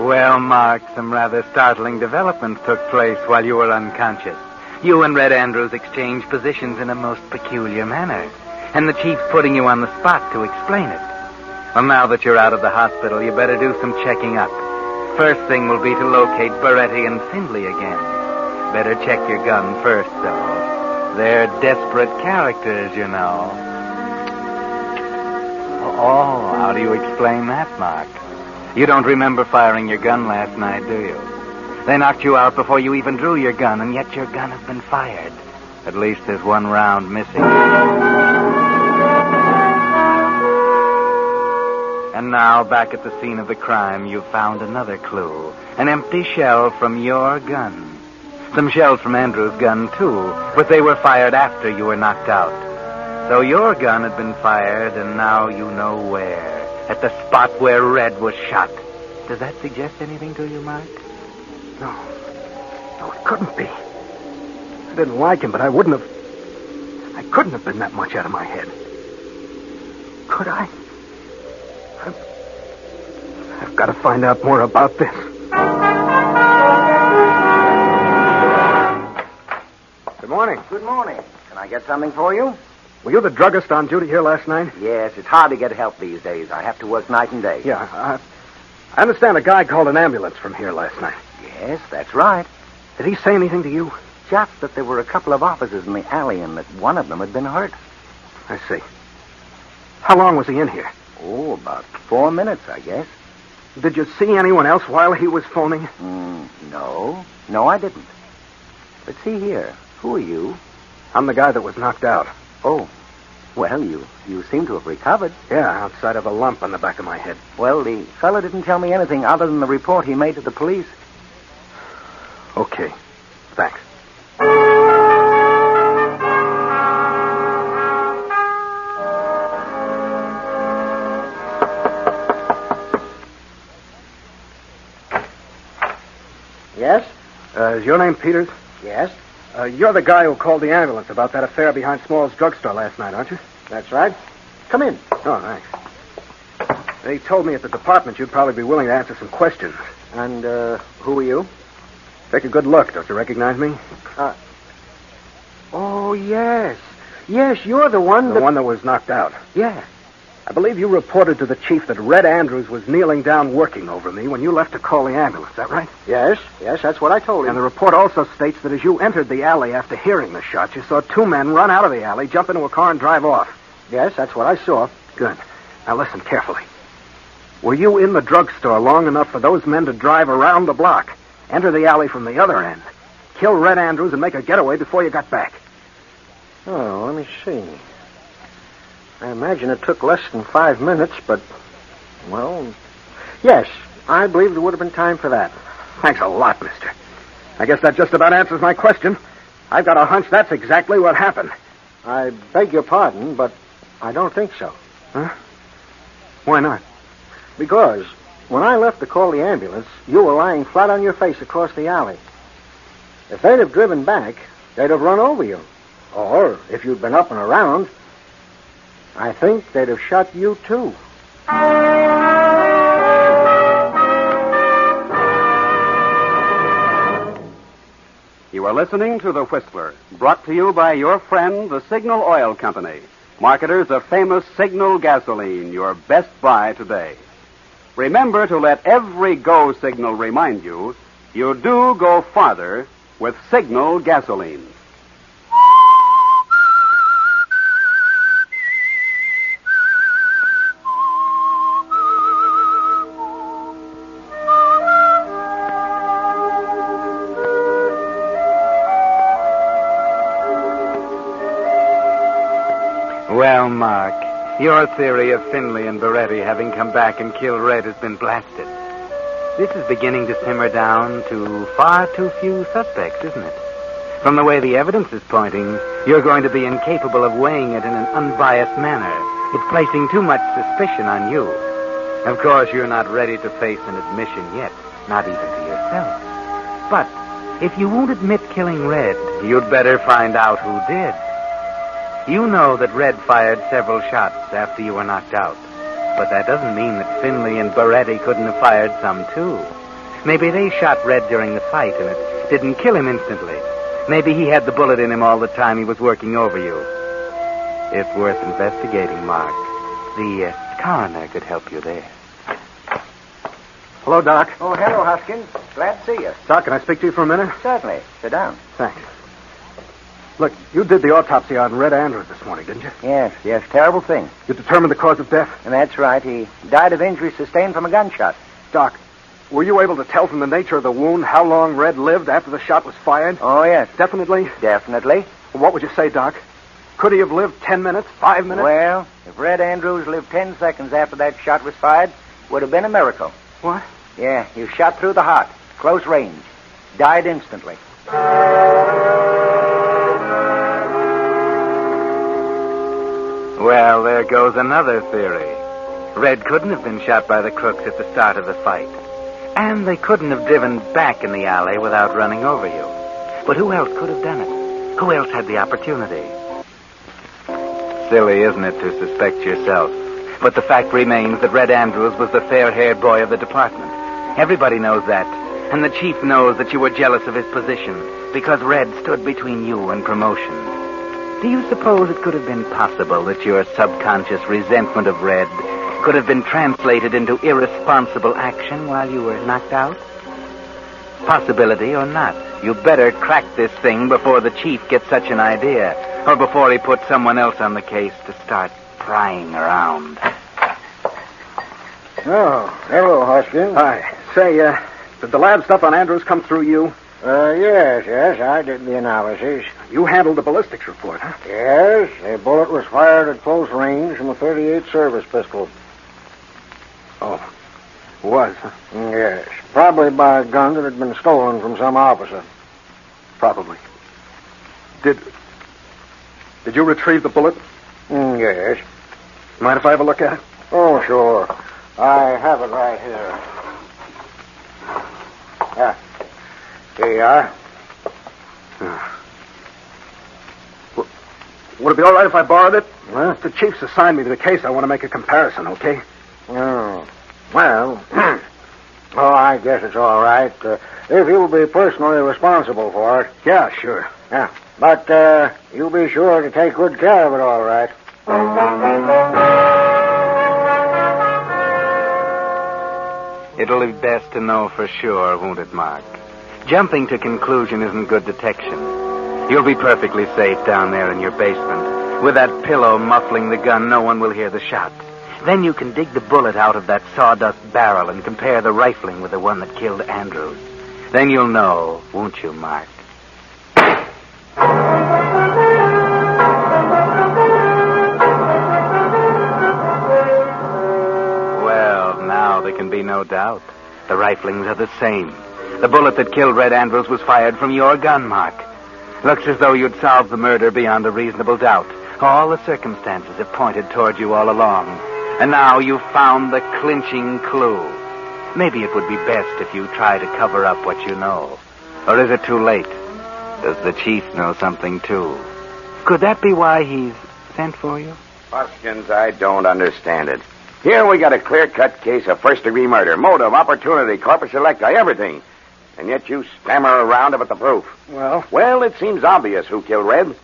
Well, Mark, some rather startling developments took place while you were unconscious. You and Red Andrews exchanged positions in a most peculiar manner, and the chief's putting you on the spot to explain it. Well, now that you're out of the hospital, you better do some checking up. First thing will be to locate Beretti and Findlay again. Better check your gun first, though. They're desperate characters, you know. Oh, how do you explain that, Mark? You don't remember firing your gun last night, do you? They knocked you out before you even drew your gun, and yet your gun has been fired. At least there's one round missing. And now, back at the scene of the crime, you've found another clue. An empty shell from your gun. Some shells from Andrew's gun, too, but they were fired after you were knocked out. So your gun had been fired, and now you know where. At the spot where Red was shot. Does that suggest anything to you, Mark? No, it couldn't be. I didn't like him, but I couldn't have been that much out of my head. Could I? I've got to find out more about this. Good morning. Good morning. Can I get something for you? Were you the druggist on duty here last night? Yes, it's hard to get help these days. I have to work night and day. Yeah, I understand a guy called an ambulance from here last night. Yes, that's right. Did he say anything to you? Just that there were a couple of officers in the alley and that one of them had been hurt. I see. How long was he in here? Oh, about 4 minutes, I guess. Did you see anyone else while he was phoning? No. No, I didn't. But see here. Who are you? I'm the guy that was knocked out. Oh. Well, you seem to have recovered. Yeah, outside of a lump on the back of my head. Well, the fellow didn't tell me anything other than the report he made to the police. Okay. Thanks. Yes? Is your name Peters? Yes. You're the guy who called the ambulance about that affair behind Small's drugstore last night, aren't you? That's right. Come in. Oh, thanks. They told me at the department you'd probably be willing to answer some questions. And, who are you? Take a good look. Don't you recognize me? Oh, yes. Yes, you're the one The one that was knocked out. Yeah. I believe you reported to the chief that Red Andrews was kneeling down working over me when you left to call the ambulance. Is that right? Yes, that's what I told him. And the report also states that as you entered the alley after hearing the shot, you saw two men run out of the alley, jump into a car, and drive off. Yes, that's what I saw. Good. Now listen carefully. Were you in the drugstore long enough for those men to drive around the block, enter the alley from the other end, kill Red Andrews, and make a getaway before you got back? Oh, let me see. I imagine it took less than 5 minutes, but, well, yes, I believe there would have been time for that. Thanks a lot, mister. I guess that just about answers my question. I've got a hunch that's exactly what happened. I beg your pardon, but I don't think so. Huh? Why not? Because when I left to call the ambulance, you were lying flat on your face across the alley. If they'd have driven back, they'd have run over you. Or, if you'd been up and around, I think they'd have shot you, too. You are listening to The Whistler, brought to you by your friend, the Signal Oil Company, marketers of famous Signal gasoline, your best buy today. Remember to let every go signal remind you, you do go farther with Signal gasoline. Well, Mark, your theory of Finley and Beretti having come back and killed Red has been blasted. This is beginning to simmer down to far too few suspects, isn't it? From the way the evidence is pointing, you're going to be incapable of weighing it in an unbiased manner. It's placing too much suspicion on you. Of course, you're not ready to face an admission yet, not even to yourself. But if you won't admit killing Red, you'd better find out who did. You know that Red fired several shots after you were knocked out. But that doesn't mean that Finley and Beretti couldn't have fired some, too. Maybe they shot Red during the fight, and it didn't kill him instantly. Maybe he had the bullet in him all the time he was working over you. It's worth investigating, Mark. The coroner could help you there. Hello, Doc. Oh, hello, Hoskins. Glad to see you. Doc, can I speak to you for a minute? Certainly. Sit down. Thanks. Look, you did the autopsy on Red Andrews this morning, didn't you? Yes. Terrible thing. You determined the cause of death? And that's right. He died of injuries sustained from a gunshot. Doc, Were you able to tell from the nature of the wound how long Red lived after the shot was fired? Oh, yes. Definitely? Definitely. What would you say, Doc? Could he have lived 10 minutes, 5 minutes? Well, if Red Andrews lived 10 seconds after that shot was fired, would have been a miracle. What? Yeah, he was shot through the heart, close range. Died instantly. Well, there goes another theory. Red couldn't have been shot by the crooks at the start of the fight. And they couldn't have driven back in the alley without running over you. But who else could have done it? Who else had the opportunity? Silly, isn't it, to suspect yourself? But the fact remains that Red Andrews was the fair-haired boy of the department. Everybody knows that. And the chief knows that you were jealous of his position because Red stood between you and promotion. Do you suppose it could have been possible that your subconscious resentment of Red could have been translated into irresponsible action while you were knocked out? Possibility or not, you better crack this thing before the chief gets such an idea, or before he puts someone else on the case to start prying around. Oh, hello, Hoskins. Hi. Say, did the lab stuff on Andrews come through you? Yes, I did the analysis. You handled the ballistics report, huh? Yes, a bullet was fired at close range from a .38 service pistol. Oh, was, huh? Yes, probably by a gun that had been stolen from some officer. Probably. Did you retrieve the bullet? Yes. Mind if I have a look at it? Oh, sure. I have it right here. Yeah. Here you are. Would it be all right if I borrowed it? Well, the chief's assigned me to the case. I want to make a comparison, okay? Oh. Well, I guess it's all right. If you'll be personally responsible for it. Yeah, sure. Yeah. But you'll be sure to take good care of it, all right. It'll be best to know for sure, won't it, Mark? Jumping to conclusion isn't good detection. You'll be perfectly safe down there in your basement. With that pillow muffling the gun, no one will hear the shot. Then you can dig the bullet out of that sawdust barrel and compare the rifling with the one that killed Andrews. Then you'll know, won't you, Mark? Well, now there can be no doubt. The riflings are the same. The bullet that killed Red Andrews was fired from your gun, Mark. Looks as though you'd solved the murder beyond a reasonable doubt. All the circumstances have pointed toward you all along. And now you've found the clinching clue. Maybe it would be best if you try to cover up what you know. Or is it too late? Does the chief know something, too? Could that be why he's sent for you? Hoskins, I don't understand it. Here we got a clear-cut case of first-degree murder. Motive, opportunity, corpus electi, everything. And yet you stammer around about the proof. Well, it seems obvious who killed Red.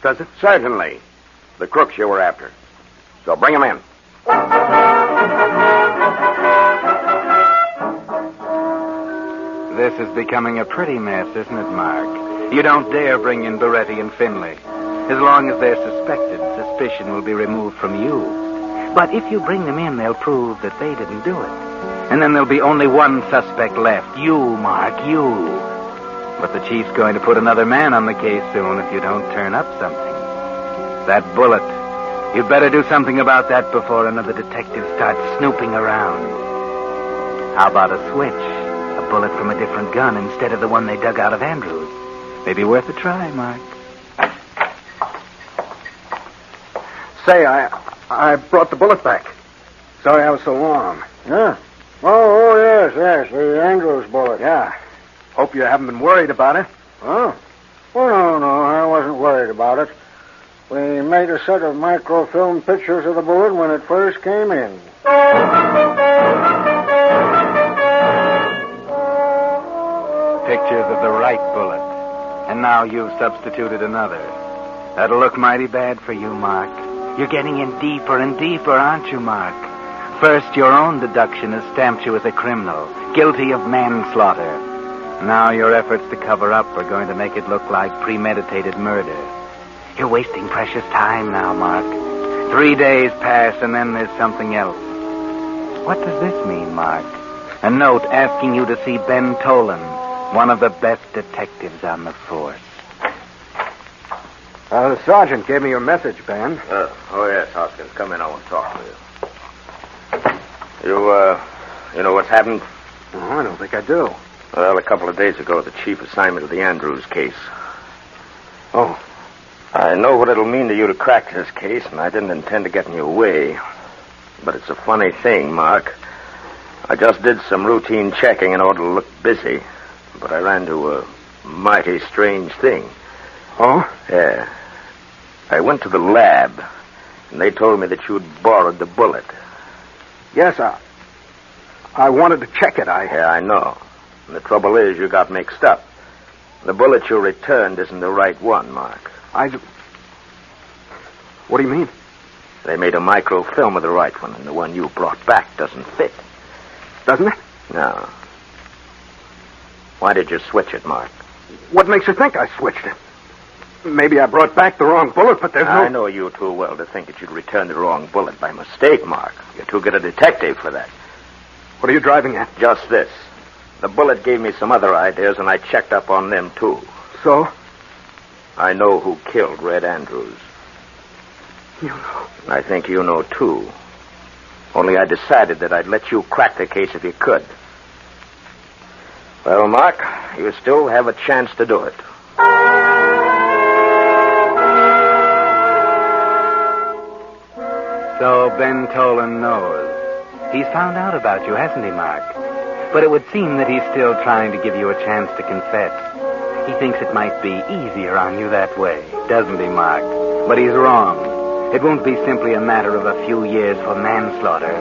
Does it? Certainly. The crooks you were after. So bring him in. This is becoming a pretty mess, isn't it, Mark? You don't dare bring in Beretti and Finley. As long as they're suspected, suspicion will be removed from you. But if you bring them in, they'll prove that they didn't do it. And then there'll be only one suspect left. You, Mark, you. But the chief's going to put another man on the case soon if you don't turn up something. That bullet. You'd better do something about that before another detective starts snooping around. How about a switch? A bullet from a different gun instead of the one they dug out of Andrews. Maybe worth a try, Mark. Say, I brought the bullet back. Sorry I was so long. Yeah. Oh, yes, the Andrews bullet. Yeah. Hope you haven't been worried about it. Huh? Well, no, I wasn't worried about it. We made a set of microfilm pictures of the bullet when it first came in. Pictures of the right bullet. And now you've substituted another. That'll look mighty bad for you, Mark. You're getting in deeper and deeper, aren't you, Mark? First, your own deduction has stamped you as a criminal, guilty of manslaughter. Now your efforts to cover up are going to make it look like premeditated murder. You're wasting precious time now, Mark. 3 days pass, and then there's something else. What does this mean, Mark? A note asking you to see Ben Tolan, one of the best detectives on the force. The sergeant gave me your message, Ben. Oh, yes, Hoskins. Come in. I want to talk to you. You know what's happened? Oh, I don't think I do. Well, a couple of days ago, the chief assigned me to the Andrews case. Oh. I know what it'll mean to you to crack this case, and I didn't intend to get in your way. But it's a funny thing, Mark. I just did some routine checking in order to look busy, but I ran into a mighty strange thing. Oh? Yeah. I went to the lab, and they told me that you'd borrowed the bullet. Yes, I wanted to check it. Yeah, I know. And the trouble is, you got mixed up. The bullet you returned isn't the right one, Mark. What do you mean? They made a microfilm of the right one, and the one you brought back doesn't fit. Doesn't it? No. Why did you switch it, Mark? What makes you think I switched it? Maybe I brought back the wrong bullet, but there's no... I know you too well to think that you'd return the wrong bullet by mistake, Mark. You're too good a detective for that. What are you driving at? Just this. The bullet gave me some other ideas, and I checked up on them, too. So? I know who killed Red Andrews. You know? I think you know, too. Only I decided that I'd let you crack the case if you could. Well, Mark, you still have a chance to do it. So Ben Tolan knows. He's found out about you, hasn't he, Mark? But it would seem that he's still trying to give you a chance to confess. He thinks it might be easier on you that way, doesn't he, Mark? But he's wrong. It won't be simply a matter of a few years for manslaughter.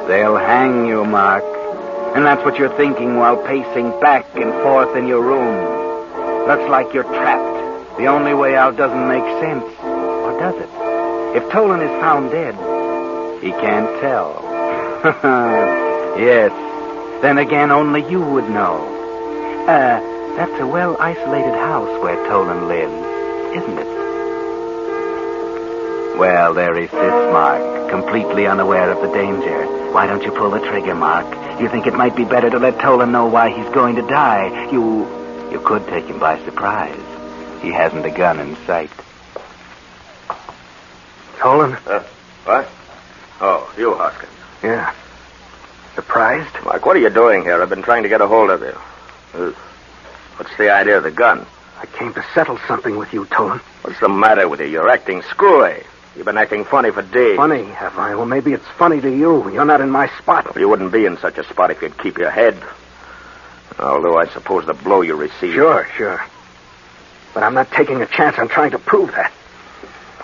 They'll hang you, Mark. And that's what you're thinking while pacing back and forth in your room. Looks like you're trapped. The only way out doesn't make sense. Or does it? If Tolan is found dead, he can't tell. Yes. Then again, only you would know. That's a well-isolated house where Tolan lives, isn't it? Well, there he sits, Mark, completely unaware of the danger. Why don't you pull the trigger, Mark? You think it might be better to let Tolan know why he's going to die. You could take him by surprise. He hasn't a gun in sight. Tolan? What? Oh, you, Hoskins. Yeah. Surprised? Mark, what are you doing here? I've been trying to get a hold of you. What's the idea of the gun? I came to settle something with you, Tolan. What's the matter with you? You're acting screwy. You've been acting funny for days. Funny, have I? Well, maybe it's funny to you. You're not in my spot. Well, you wouldn't be in such a spot if you'd keep your head. Although I suppose the blow you received... Sure. But I'm not taking a chance on trying to prove that.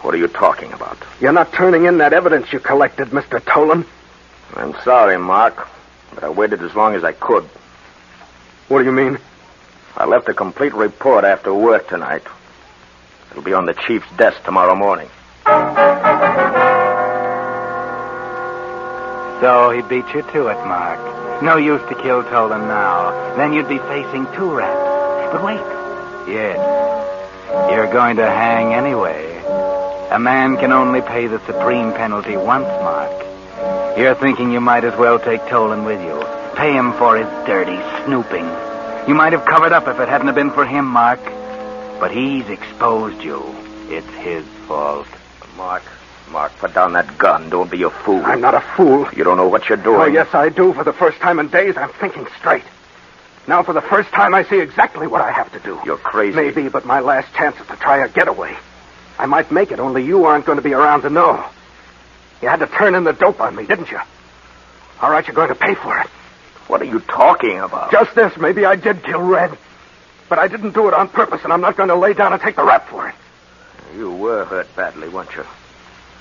What are you talking about? You're not turning in that evidence you collected, Mr. Tolan. I'm sorry, Mark, but I waited as long as I could. What do you mean? I left a complete report after work tonight. It'll be on the chief's desk tomorrow morning. So he beat you to it, Mark. No use to kill Tolan now. Then you'd be facing 2 raps. But wait. Yes. You're going to hang anyway. A man can only pay the supreme penalty once, Mark. You're thinking you might as well take Tolan with you. Pay him for his dirty snooping. You might have covered up if it hadn't been for him, Mark. But he's exposed you. It's his fault. Mark, put down that gun. Don't be a fool. I'm not a fool. You don't know what you're doing. Oh, yes, I do. For the first time in days, I'm thinking straight. Now, for the first time, I see exactly what I have to do. You're crazy. Maybe, but my last chance is to try a getaway. I might make it, only you aren't going to be around to know. You had to turn in the dope on me, didn't you? All right, you're going to pay for it. What are you talking about? Just this. Maybe I did kill Red. But I didn't do it on purpose, and I'm not going to lay down and take the rap for it. You were hurt badly, weren't you?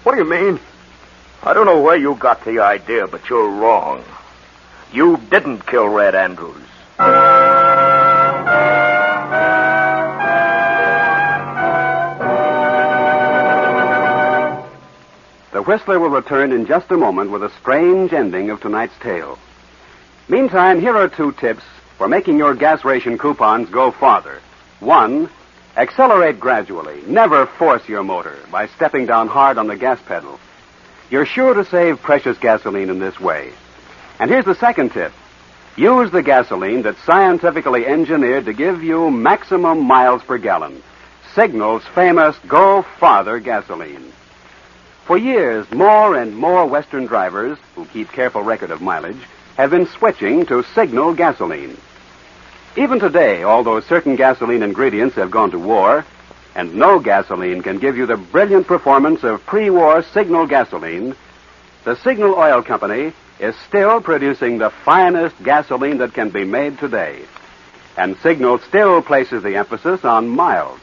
What do you mean? I don't know where you got the idea, but you're wrong. You didn't kill Red Andrews. The Whistler will return in just a moment with a strange ending of tonight's tale. Meantime, here are 2 tips for making your gas ration coupons go farther. 1, accelerate gradually. Never force your motor by stepping down hard on the gas pedal. You're sure to save precious gasoline in this way. And here's the second tip. Use the gasoline that's scientifically engineered to give you maximum miles per gallon. Signal's famous Go Farther gasoline. For years, more and more Western drivers who keep careful record of mileage have been switching to Signal gasoline. Even today, although certain gasoline ingredients have gone to war, and no gasoline can give you the brilliant performance of pre-war Signal gasoline, the Signal Oil Company is still producing the finest gasoline that can be made today. And Signal still places the emphasis on miles.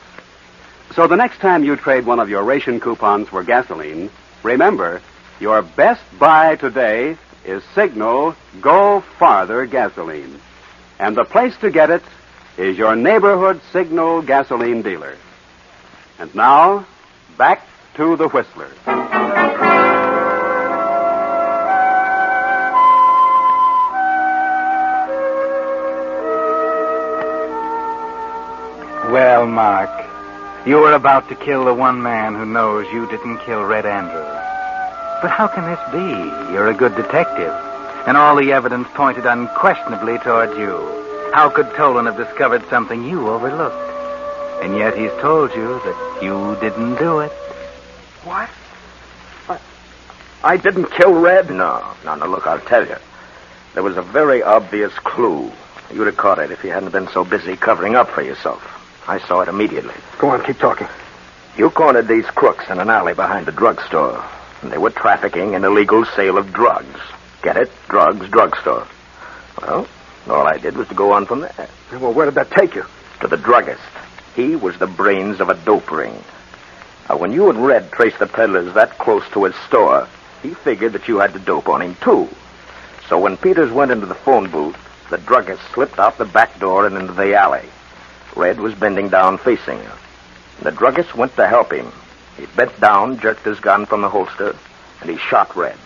So the next time you trade one of your ration coupons for gasoline, remember, your best buy today is Signal Go Farther gasoline. And the place to get it is your neighborhood Signal gasoline dealer. And now, back to the Whistler. Well, Mark, you were about to kill the one man who knows you didn't kill Red Andrews. But how can this be? You're a good detective, and all the evidence pointed unquestionably toward you. How could Tolan have discovered something you overlooked? And yet he's told you that you didn't do it. What? I didn't kill Red? No, look, I'll tell you. There was a very obvious clue. You'd have caught it if you hadn't been so busy covering up for yourself. I saw it immediately. Go on, keep talking. You cornered these crooks in an alley behind the drugstore. And they were trafficking in illegal sale of drugs. Get it? Drugs, drugstore. Well, all I did was to go on from there. Well, where did that take you? To the druggist. He was the brains of a dope ring. Now, when you and Red traced the peddlers that close to his store, he figured that you had the dope on him, too. So when Peters went into the phone booth, the druggist slipped out the back door and into the alley. Red was bending down facing her. The druggist went to help him. He bent down, jerked his gun from the holster, and he shot Red.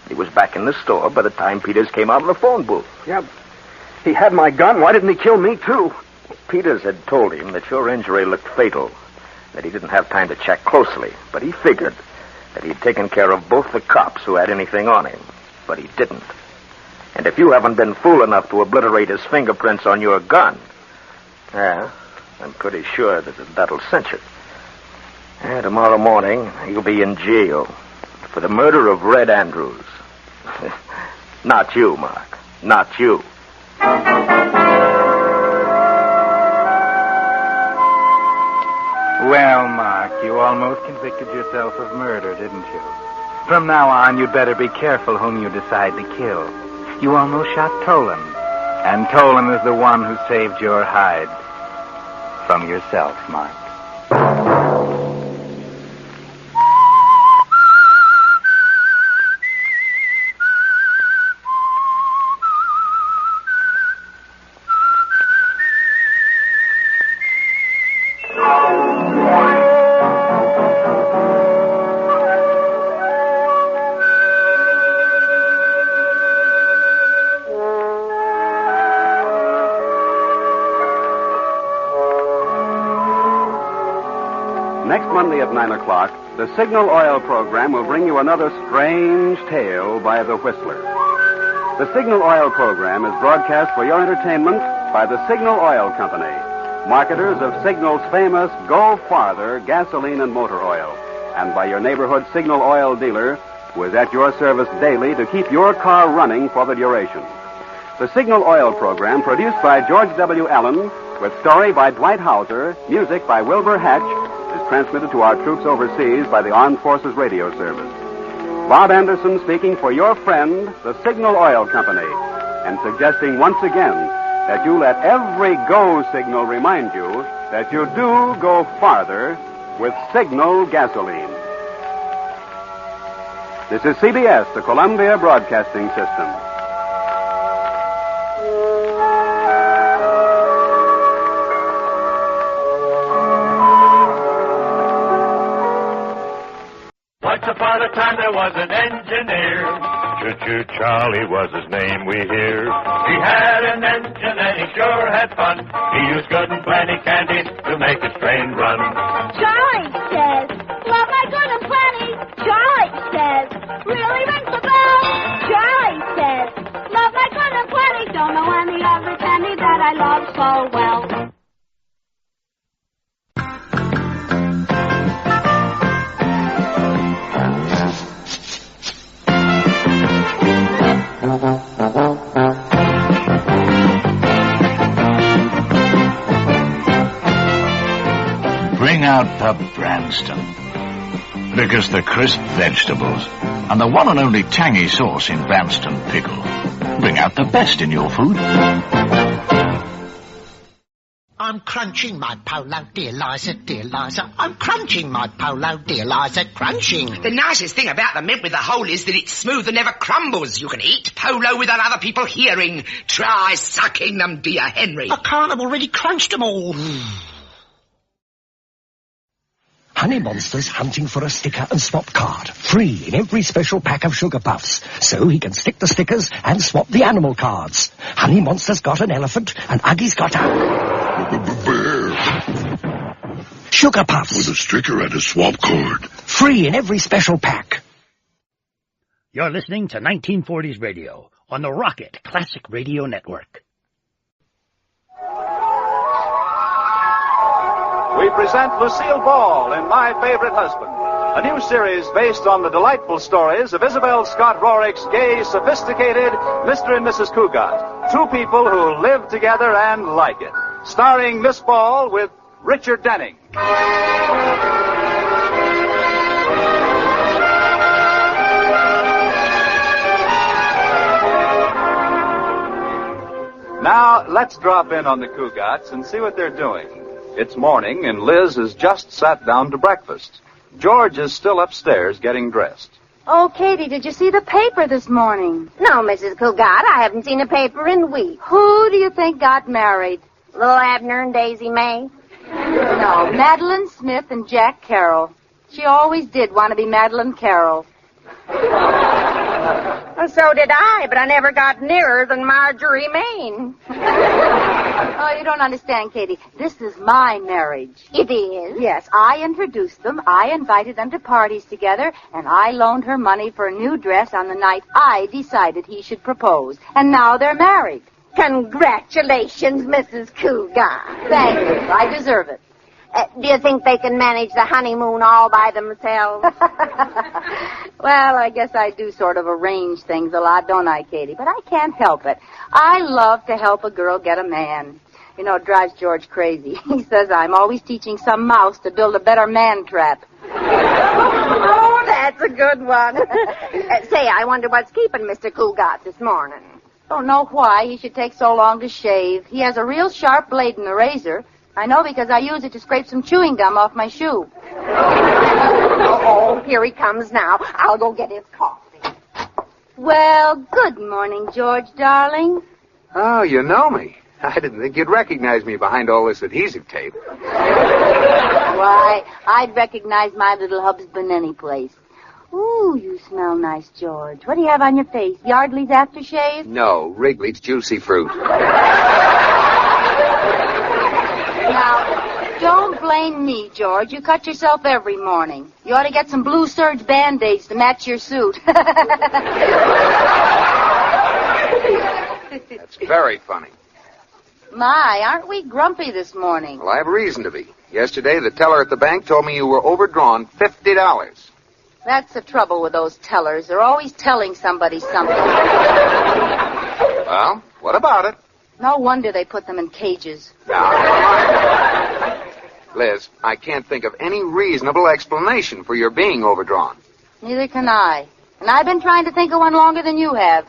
He was back in the store by the time Peters came out of the phone booth. Yeah, he had my gun. Why didn't he kill me, too? Peters had told him that your injury looked fatal, that he didn't have time to check closely, but he figured that he'd taken care of both the cops who had anything on him, but he didn't. And if you haven't been fool enough to obliterate his fingerprints on your gun, yeah, I'm pretty sure that that'll cinch it. Yeah, tomorrow morning, you'll be in jail for the murder of Red Andrews. Not you, Mark. Not you. Well, Mark, you almost convicted yourself of murder, didn't you? From now on, you'd better be careful whom you decide to kill. You almost shot Tolan. And Tolan is the one who saved your hide. From yourself, Mark. Next Monday at 9 o'clock, the Signal Oil program will bring you another strange tale by the Whistler. The Signal Oil program is broadcast for your entertainment by the Signal Oil Company, marketers of Signal's famous Go Farther gasoline and motor oil, and by your neighborhood Signal Oil dealer, who is at your service daily to keep your car running for the duration. The Signal Oil program, produced by George W. Allen, with story by Dwight Hauser, music by Wilbur Hatch, is transmitted to our troops overseas by the Armed Forces Radio Service. Bob Anderson speaking for your friend, the Signal Oil Company, and suggesting once again that you let every go signal remind you that you do go farther with Signal gasoline. This is CBS, the Columbia Broadcasting System. Once upon a time there was an engineer. Choo-choo Charlie was his name, we hear. He had an engine and he sure had fun. He used good and plenty candies to make his train run. Charlie says, love my good and plenty. Charlie says, really rings the bell. Charlie says, love my good and plenty. Don't know to Branston. Because the crisp vegetables and the one and only tangy sauce in Branston pickle bring out the best in your food. I'm crunching my polo, dear Liza, dear Liza. I'm crunching my polo, dear Liza, crunching. The nicest thing about the mint with the hole is that it's smooth and never crumbles. You can eat polo without other people hearing. Try sucking them, dear Henry. I can't, I've already crunched them all. Honey Monster's hunting for a sticker and swap card. Free in every special pack of Sugar Puffs. So he can stick the stickers and swap the animal cards. Honey Monster's got an elephant and Uggy's got a... bear. Sugar Puffs. With a sticker and a swap card. Free in every special pack. You're listening to 1940s Radio on the Rocket Classic Radio Network. We present Lucille Ball in My Favorite Husband, a new series based on the delightful stories of Isabel Scott Rorick's gay, sophisticated Mr. and Mrs. Cougat, two people who live together and like it. Starring Miss Ball with Richard Denning. Now, let's drop in on the Cougats and see what they're doing. It's morning, and Liz has just sat down to breakfast. George is still upstairs getting dressed. Oh, Katie, did you see the paper this morning? No, Mrs. Cougat, I haven't seen a paper in weeks. Who do you think got married? Little Abner and Daisy May? No, Madeline Smith and Jack Carroll. She always did want to be Madeline Carroll. And so did I, but I never got nearer than Marjorie Main. Oh, you don't understand, Katie. This is my marriage. It is? Yes, I introduced them, I invited them to parties together, and I loaned her money for a new dress on the night I decided he should propose. And now they're married. Congratulations, Mrs. Cougat. Thank you. I deserve it. Do you think they can manage the honeymoon all by themselves? Well, I guess I do sort of arrange things a lot, don't I, Katie? But I can't help it. I love to help a girl get a man. You know, it drives George crazy. He says I'm always teaching some mouse to build a better man trap. Oh, that's a good one. Say, I wonder what's keeping Mr. Cougat this morning. Don't know why he should take so long to shave. He has a real sharp blade in the razor. I know because I use it to scrape some chewing gum off my shoe. Oh, here he comes now. I'll go get his coffee. Well, good morning, George, darling. Oh, you know me. I didn't think you'd recognize me behind all this adhesive tape. Why, I'd recognize my little husband any place. Ooh, you smell nice, George. What do you have on your face? Yardley's aftershave? No, Wrigley's Juicy Fruit. Now, don't blame me, George. You cut yourself every morning. You ought to get some blue serge Band-Aids to match your suit. That's very funny. My, aren't we grumpy this morning? Well, I have reason to be. Yesterday, the teller at the bank told me you were overdrawn $50. That's the trouble with those tellers. They're always telling somebody something. Well, what about it? No wonder they put them in cages. Now, Liz, I can't think of any reasonable explanation for your being overdrawn. Neither can I. And I've been trying to think of one longer than you have.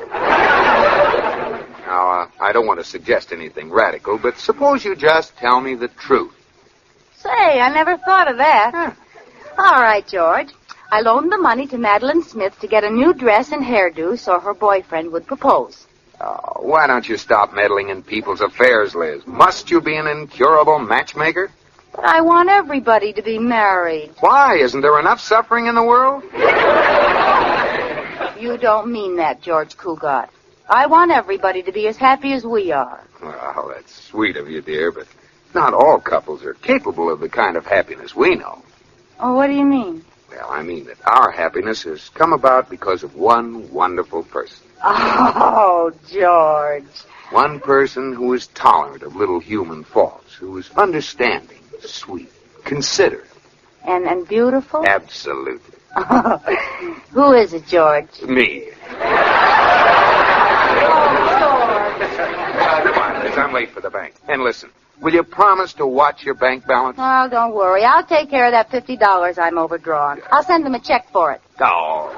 Now, I don't want to suggest anything radical, but suppose you just tell me the truth. Say, I never thought of that. All right, George. I loaned the money to Madeline Smith to get a new dress and hairdo so her boyfriend would propose. Oh, why don't you stop meddling in people's affairs, Liz? Must you be an incurable matchmaker? But I want everybody to be married. Why? Isn't there enough suffering in the world? You don't mean that, George Cougat. I want everybody to be as happy as we are. Well, that's sweet of you, dear, but not all couples are capable of the kind of happiness we know. Oh, what do you mean? Well, I mean that our happiness has come about because of one wonderful person. Oh, George. One person who is tolerant of little human faults, who is understanding, sweet, considerate. And beautiful? Absolutely. Who is it, George? Me. Oh, George. Come on, Liz, I'm late for the bank. And listen, will you promise to watch your bank balance? Oh, don't worry. I'll take care of that $50 I'm overdrawn. I'll send them a check for it. Oh.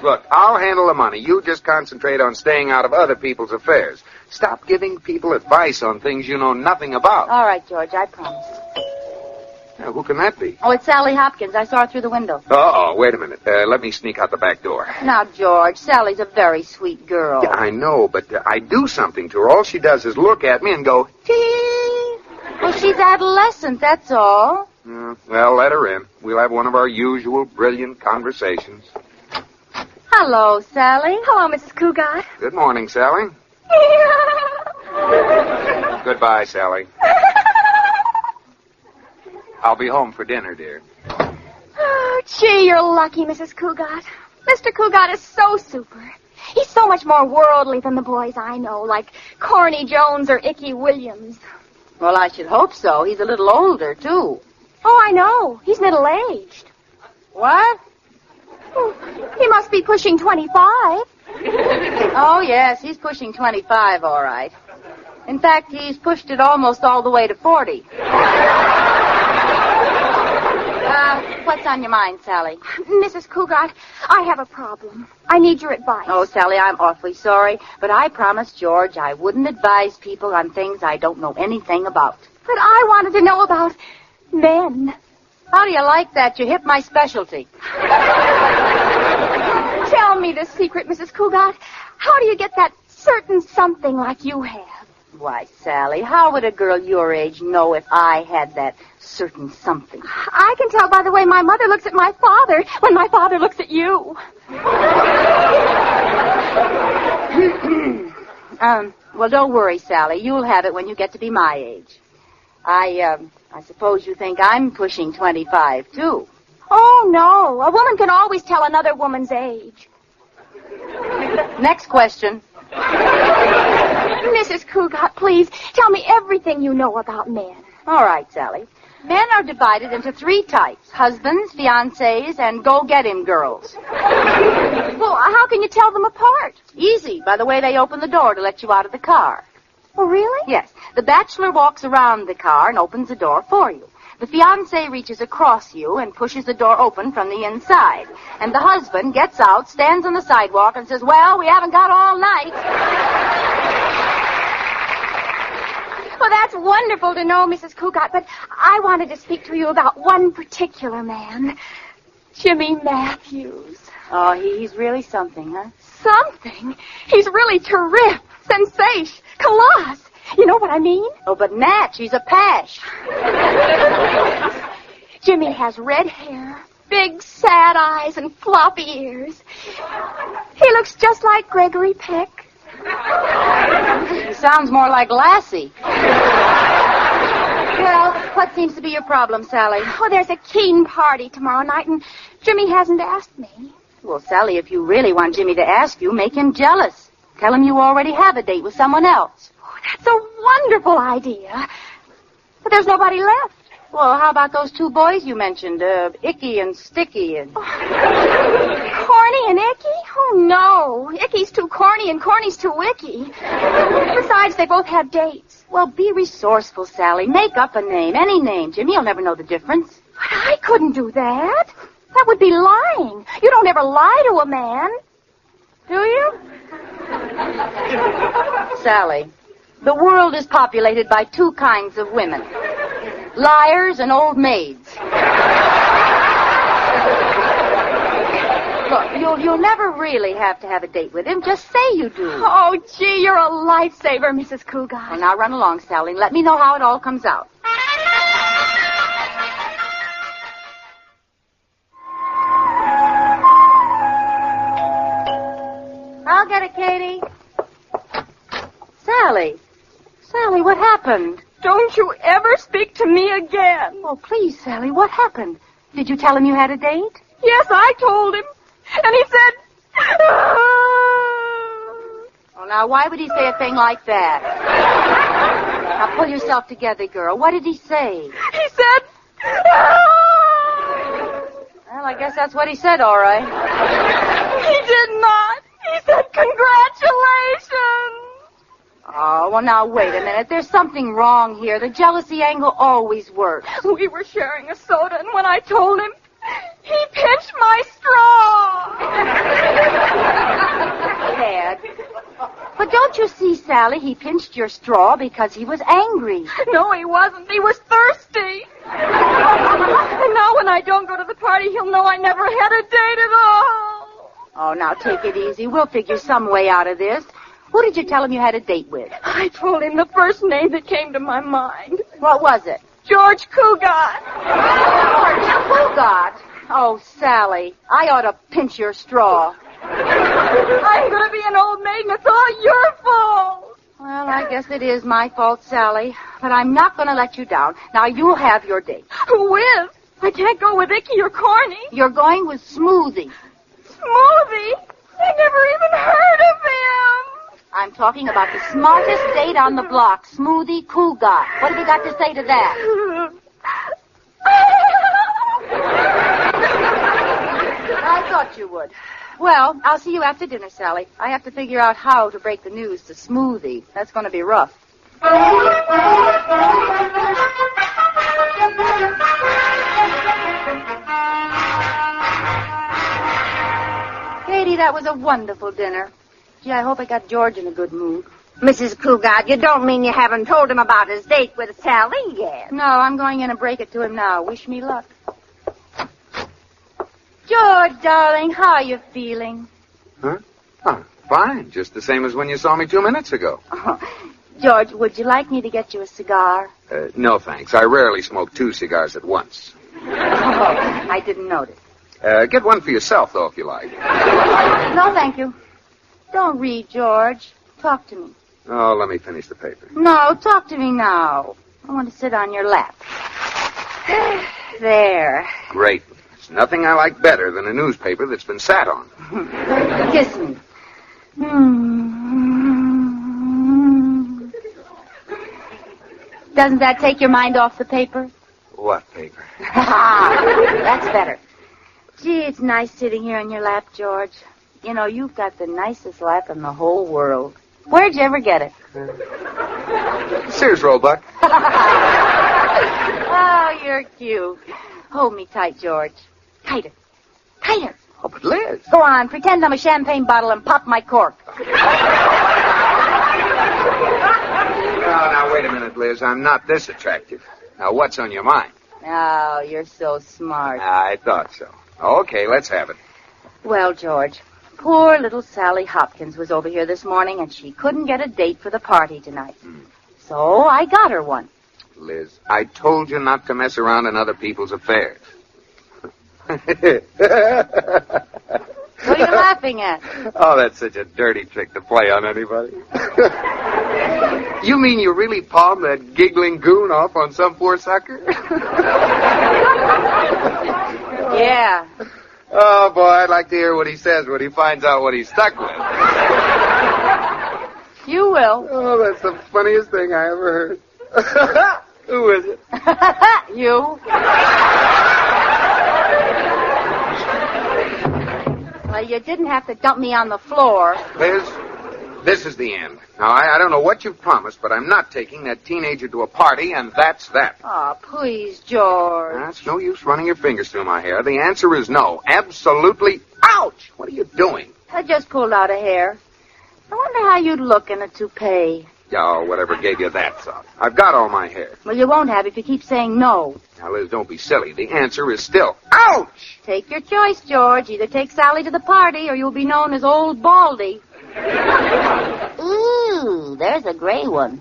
Look, I'll handle the money. You just concentrate on staying out of other people's affairs. Stop giving people advice on things you know nothing about. All right, George, I promise. Now, who can that be? Oh, it's Sally Hopkins. I saw her through the window. Uh-oh, wait a minute. Let me sneak out the back door. Now, George, Sally's a very sweet girl. Yeah, I know, but I do something to her. All she does is look at me and go, tee. Well, she's adolescent, that's all. Well, let her in. We'll have one of our usual brilliant conversations. Hello, Sally. Hello, Mrs. Cougat. Good morning, Sally. Goodbye, Sally. I'll be home for dinner, dear. Oh, gee, you're lucky, Mrs. Cougat. Mr. Cougat is so super. He's so much more worldly than the boys I know, like Corny Jones or Icky Williams. Well, I should hope so. He's a little older, too. Oh, I know. He's middle-aged. What? He must be pushing 25. Oh, yes, he's pushing 25, all right. In fact, he's pushed it almost all the way to 40. What's on your mind, Sally? Mrs. Cougat, I have a problem. I need your advice. Oh, Sally, I'm awfully sorry, but I promised George I wouldn't advise people on things I don't know anything about. But I wanted to know about men. How do you like that? You hit my specialty. Tell me the secret, Mrs. Cougat. How do you get that certain something like you have? Why, Sally, how would a girl your age know if I had that certain something? I can tell by the way my mother looks at my father when my father looks at you. Well, don't worry, Sally. You'll have it when you get to be my age. I suppose you think I'm pushing 25, too. Oh, no. A woman can always tell another woman's age. Next question. Mrs. Cougat, please, tell me everything you know about men. All right, Sally. Men are divided into 3 types: husbands, fiancés, and go-get-him girls. Well, how can you tell them apart? Easy, by the way they open the door to let you out of the car. Oh, really? Yes. The bachelor walks around the car and opens the door for you. The fiancé reaches across you and pushes the door open from the inside. And the husband gets out, stands on the sidewalk, and says, "Well, we haven't got all night." Well, that's wonderful to know, Mrs. Cougat, but I wanted to speak to you about one particular man. Jimmy Matthews. Oh, he's really something, huh? Something? He's really terrific, sensation, coloss. You know what I mean? Oh, but Nat, she's a pash. Jimmy has red hair, big sad eyes, and floppy ears. He looks just like Gregory Peck. He sounds more like Lassie. Well, what seems to be your problem, Sally? Oh, there's a keen party tomorrow night, and Jimmy hasn't asked me. Well, Sally, if you really want Jimmy to ask you, make him jealous. Tell him you already have a date with someone else. Oh, that's a wonderful idea. But there's nobody left. Well, how about those 2 boys you mentioned, Icky and Sticky and... Corny and Icky? Oh, no. Icky's too corny and Corny's too icky. Besides, they both have dates. Well, be resourceful, Sally. Make up a name, any name. Jimmy'll never know the difference. But I couldn't do that. That would be lying. You don't ever lie to a man. Do you? Sally, the world is populated by 2 kinds of women. Liars and old maids. Look, you'll never really have to have a date with him. Just say you do. Oh, gee, you're a lifesaver, Mrs. Cougat. Well, now run along, Sally, and let me know how it all comes out. I'll get it, Katie. Sally, what happened? Don't you ever speak to me again. Oh, please, Sally, what happened? Did you tell him you had a date? Yes, I told him. And he said... Oh, now, why would he say a thing like that? Now, pull yourself together, girl. What did he say? He said... Well, I guess that's what he said, all right. He did not. He said, congratulations. Oh, well, now, wait a minute. There's something wrong here. The jealousy angle always works. We were sharing a soda, and when I told him, he pinched my straw. Dad. But don't you see, Sally, he pinched your straw because he was angry. No, he wasn't. He was thirsty. And now when I don't go to the party, he'll know I never had a date at all. Oh, now take it easy. We'll figure some way out of this. Who did you tell him you had a date with? I told him the first name that came to my mind. What was it? George Cugat. George Cugat? Oh, Sally, I ought to pinch your straw. I'm going to be an old maid, and it's all your fault. Well, I guess it is my fault, Sally. But I'm not going to let you down. Now, you'll have your date. With? I can't go with Icky or Corny. You're going with Smoothie. Smoothie? I never even heard of him. I'm talking about the smartest date on the block, Smoothie Cugat. What have you got to say to that? I thought you would. Well, I'll see you after dinner, Sally. I have to figure out how to break the news to Smoothie. That's going to be rough. Katie, that was a wonderful dinner. Gee, I hope I got George in a good mood. Mrs. Cugat, you don't mean you haven't told him about his date with Sally yet? No, I'm going in and break it to him now. Wish me luck. George, darling, how are you feeling? Huh? Oh, fine. Just the same as when you saw me 2 minutes ago. Oh, George, would you like me to get you a cigar? No, thanks. I rarely smoke 2 cigars at once. Oh, I didn't notice. Get one for yourself, though, if you like. No, thank you. Don't read, George. Talk to me. Oh, let me finish the paper. No, talk to me now. I want to sit on your lap. There. Great. There's nothing I like better than a newspaper that's been sat on. Kiss me. Doesn't that take your mind off the paper? What paper? That's better. Gee, it's nice sitting here on your lap, George. You know, you've got the nicest lap in the whole world. Where'd you ever get it? Sears Roebuck. Oh, you're cute. Hold me tight, George. Tighter. Tighter. Oh, but Liz. Go on, pretend I'm a champagne bottle and pop my cork. Now, wait a minute, Liz. I'm not this attractive. Now, what's on your mind? Oh, you're so smart. I thought so. Okay, let's have it. Well, George, poor little Sally Hopkins was over here this morning, and she couldn't get a date for the party tonight. So I got her one. Liz, I told you not to mess around in other people's affairs. What are you laughing at? Oh, that's such a dirty trick to play on anybody. You mean you really palmed that giggling goon off on some poor sucker? Yeah. Oh, boy, I'd like to hear what he says when he finds out what he's stuck with. You will. Oh, that's the funniest thing I ever heard. Who is it? You. Well, you didn't have to dump me on the floor. Liz, this is the end. Now, I don't know what you've promised, but I'm not taking that teenager to a party, and that's that. Oh, please, George. It's no use running your fingers through my hair. The answer is no. Absolutely. Ouch! What are you doing? I just pulled out a hair. I wonder how you'd look in a toupee. Oh, whatever gave you that thought. I've got all my hair. Well, you won't have if you keep saying no. Now, Liz, don't be silly. The answer is still, ouch! Take your choice, George. Either take Sally to the party or you'll be known as Old Baldy. Ooh, there's a gray one.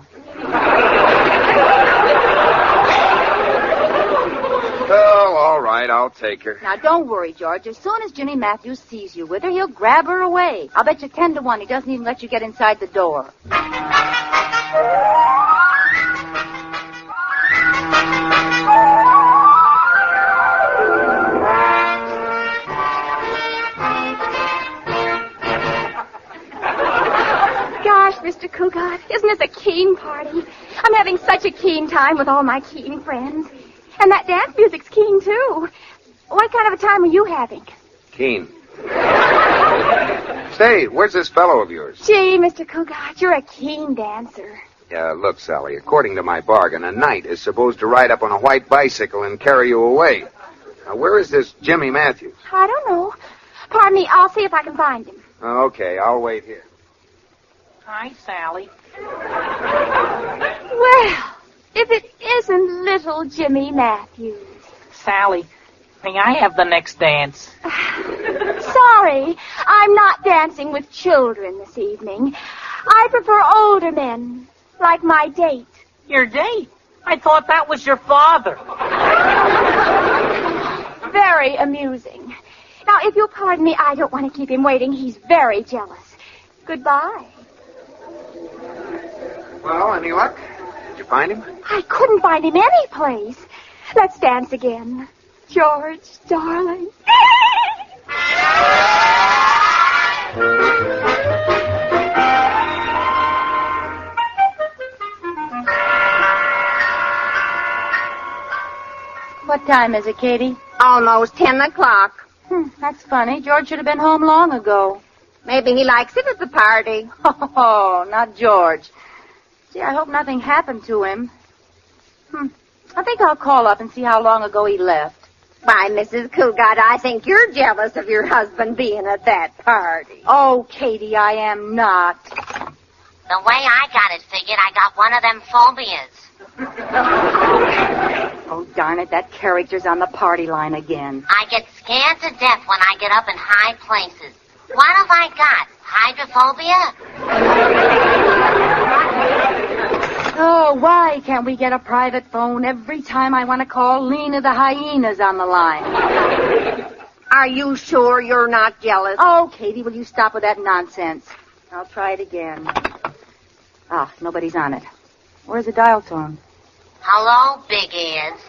Oh, all right, I'll take her. Now, don't worry, George. As soon as Jimmy Matthews sees you with her, he'll grab her away. I'll bet you 10 to 1 he doesn't even let you get inside the door. Gosh, Mr. Cugat, isn't this a keen party? I'm having such a keen time with all my keen friends. And that dance music's keen, too. What kind of a time are you having? Keen. Say, where's this fellow of yours? Gee, Mr. Cougat, you're a keen dancer. Look, Sally, according to my bargain, a knight is supposed to ride up on a white bicycle and carry you away. Now, where is this Jimmy Matthews? I don't know. Pardon me, I'll see if I can find him. Okay, I'll wait here. Hi, Sally. Well, if it isn't little Jimmy Matthews. Sally, may I have the next dance? Sorry, I'm not dancing with children this evening. I prefer older men, like my date. Your date? I thought that was your father. Very amusing. Now, if you'll pardon me, I don't want to keep him waiting. He's very jealous. Goodbye. Well, any luck? Did you find him? I couldn't find him any place. Let's dance again. George, darling. What time is it, Katie? Almost 10 o'clock. That's funny. George should have been home long ago. Maybe he likes it at the party. Oh, not George. Gee, I hope nothing happened to him. I think I'll call up and see how long ago he left. Why, Mrs. Cougat, I think you're jealous of your husband being at that party. Oh, Katie, I am not. The way I got it figured, I got one of them phobias. Oh, darn it, that character's on the party line again. I get scared to death when I get up in high places. What have I got? Hydrophobia? Oh, why can't we get a private phone every time I want to call Lena the hyena's on the line? Are you sure you're not jealous? Oh, Katie, will you stop with that nonsense? I'll try it again. Ah, nobody's on it. Where's the dial tone? Hello, big ears.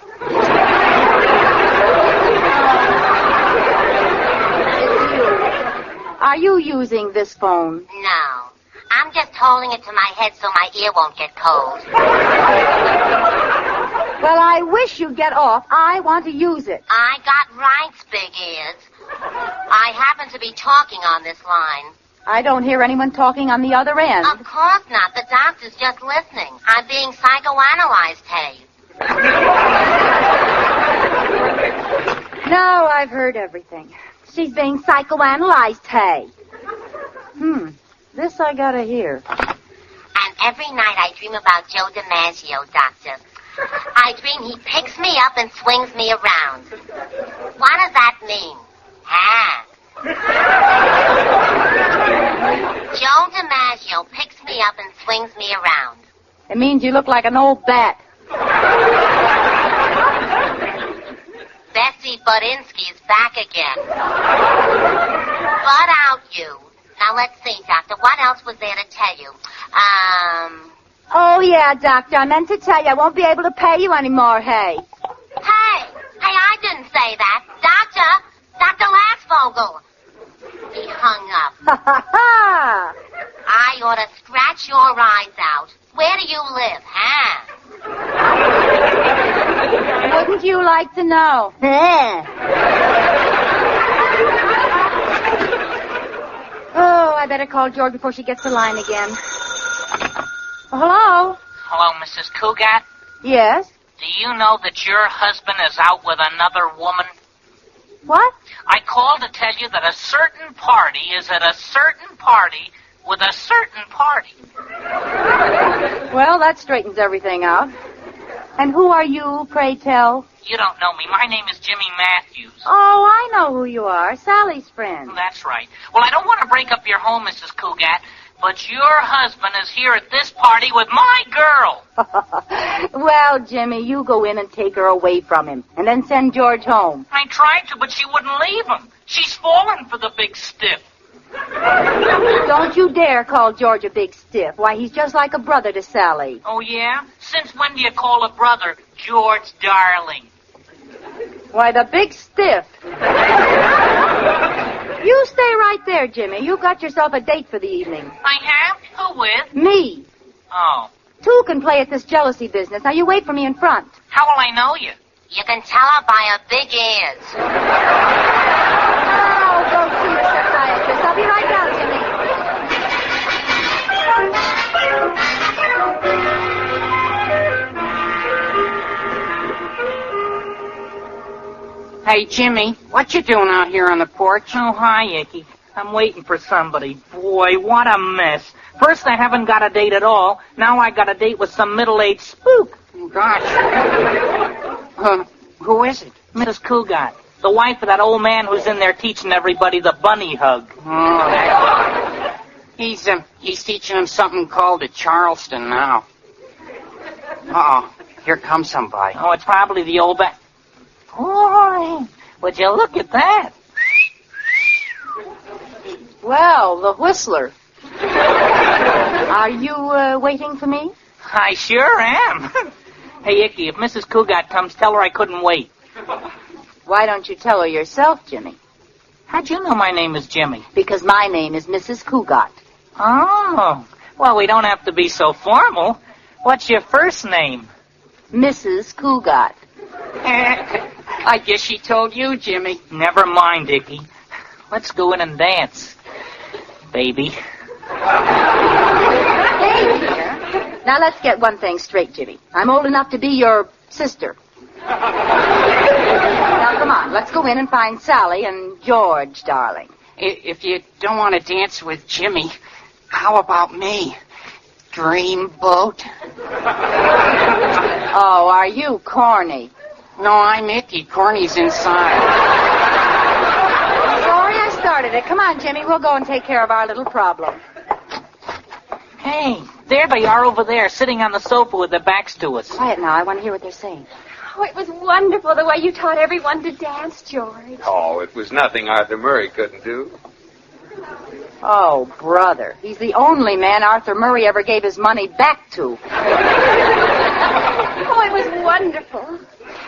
Are you using this phone? No. I'm just holding it to my head so my ear won't get cold. Well, I wish you'd get off. I want to use it. I got rights, big ears. I happen to be talking on this line. I don't hear anyone talking on the other end. Of course not. The doctor's just listening. I'm being psychoanalyzed, hey. No, I've heard everything. She's being psychoanalyzed, hey. This I gotta hear. And every night I dream about Joe DiMaggio, Doctor. I dream he picks me up and swings me around. What does that mean? Joe DiMaggio picks me up and swings me around. It means you look like an old bat. Bessie Budinsky's back again. Butt out, you. Now, let's see, Doctor. What else was there to tell you? Oh, yeah, Doctor. I meant to tell you I won't be able to pay you anymore, hey. Hey, I didn't say that. Dr. Lassvogel. He hung up. I ought to scratch your eyes out. Where do you live, Wouldn't you like to know? Oh, I better call George before she gets the line again. Hello? Hello, Mrs. Cougat? Yes? Do you know that your husband is out with another woman? What? I called to tell you that a certain party is at a certain party with a certain party. Well, that straightens everything out. And who are you, pray tell? You don't know me. My name is Jimmy Matthews. Oh, I know who you are. Sally's friend. That's right. Well, I don't want to break up your home, Mrs. Cougat, but your husband is here at this party with my girl. Well, Jimmy, you go in and take her away from him, and then send George home. I tried to, but she wouldn't leave him. She's fallen for the big stiff. Don't you dare call George a big stiff. Why, he's just like a brother to Sally. Oh, yeah? Since when do you call a brother George Darling? Why, the big stiff. You stay right there, Jimmy. You got yourself a date for the evening. I have? Who with? Me. Oh. Two can play at this jealousy business. Now, you wait for me in front. How will I know you? You can tell her by her big ears. Oh, go see the psychiatrist. I'll be right down, Jimmy. Hey, Jimmy, what you doing out here on the porch? Oh, hi, Icky. I'm waiting for somebody. Boy, what a mess. First, I haven't got a date at all. Now I got a date with some middle-aged spook. Gosh. Who is it? Mrs. Cougat, the wife of that old man who's in there teaching everybody the bunny hug. Oh, he's teaching them something called a Charleston now. Uh-oh, here comes somebody. Oh, it's probably the old man. Boy, would you look at that? Well, the Whistler. Are you waiting for me? I sure am. Hey, Icky, if Mrs. Cougat comes, tell her I couldn't wait. Why don't you tell her yourself, Jimmy? How'd you know my name is Jimmy? Because my name is Mrs. Cougat. Oh, well, we don't have to be so formal. What's your first name? Mrs. Cougat. I guess she told you, Jimmy. Never mind, Icky. Let's go in and dance, baby. Hey, dear. Now let's get one thing straight, Jimmy. I'm old enough to be your sister. Now, come on. Let's go in and find Sally and George, darling. If you don't want to dance with Jimmy, how about me? Dreamboat? Oh, are you corny? No, I'm Icky. Corny's inside. Sorry I started it. Come on, Jimmy. We'll go and take care of our little problem. Hey, there they are over there, sitting on the sofa with their backs to us. Quiet now. I want to hear what they're saying. Oh, it was wonderful the way you taught everyone to dance, George. Oh, it was nothing Arthur Murray couldn't do. Oh, brother. He's the only man Arthur Murray ever gave his money back to. Oh, it was wonderful.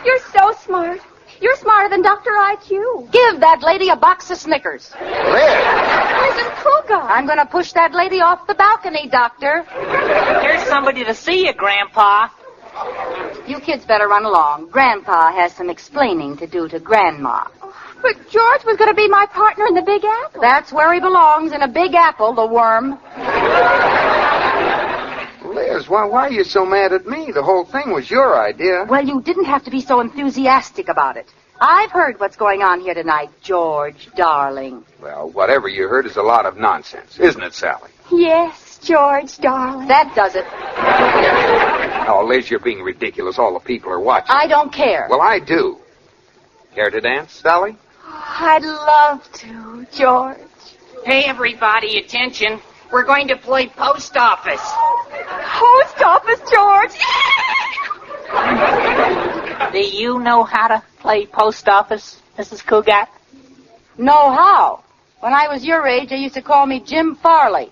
You're so smart. You're smarter than Dr. IQ. Give that lady a box of Snickers. Mrs. Cougat. I'm going to push that lady off the balcony, Doctor. Here's somebody to see you, Grandpa. You kids better run along. Grandpa has some explaining to do to Grandma. But George was going to be my partner in the Big Apple. That's where he belongs, in a big apple, the worm. Liz, why are you so mad at me? The whole thing was your idea. Well, you didn't have to be so enthusiastic about it. I've heard what's going on here tonight, George, darling. Well, whatever you heard is a lot of nonsense, isn't it, Sally? Yes, George, darling. That does it. Oh, Liz, you're being ridiculous. All the people are watching. I don't care. Well, I do. Care to dance, Sally? Oh, I'd love to, George. Hey, everybody, attention. We're going to play post office. Post office, George. Do you know how to play post office, Mrs. Cougat? Know how? When I was your age, they used to call me Jim Farley.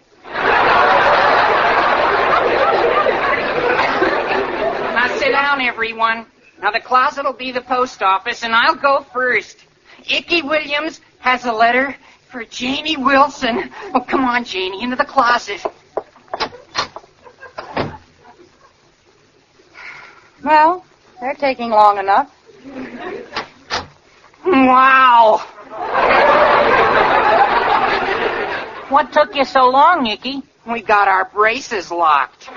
Now sit down, everyone. Now the closet will be the post office, and I'll go first. Icky Williams has a letter for Janie Wilson. Oh, come on, Janie, into the closet. Well, they're taking long enough. Wow. What took you so long, Icky? We got our braces locked.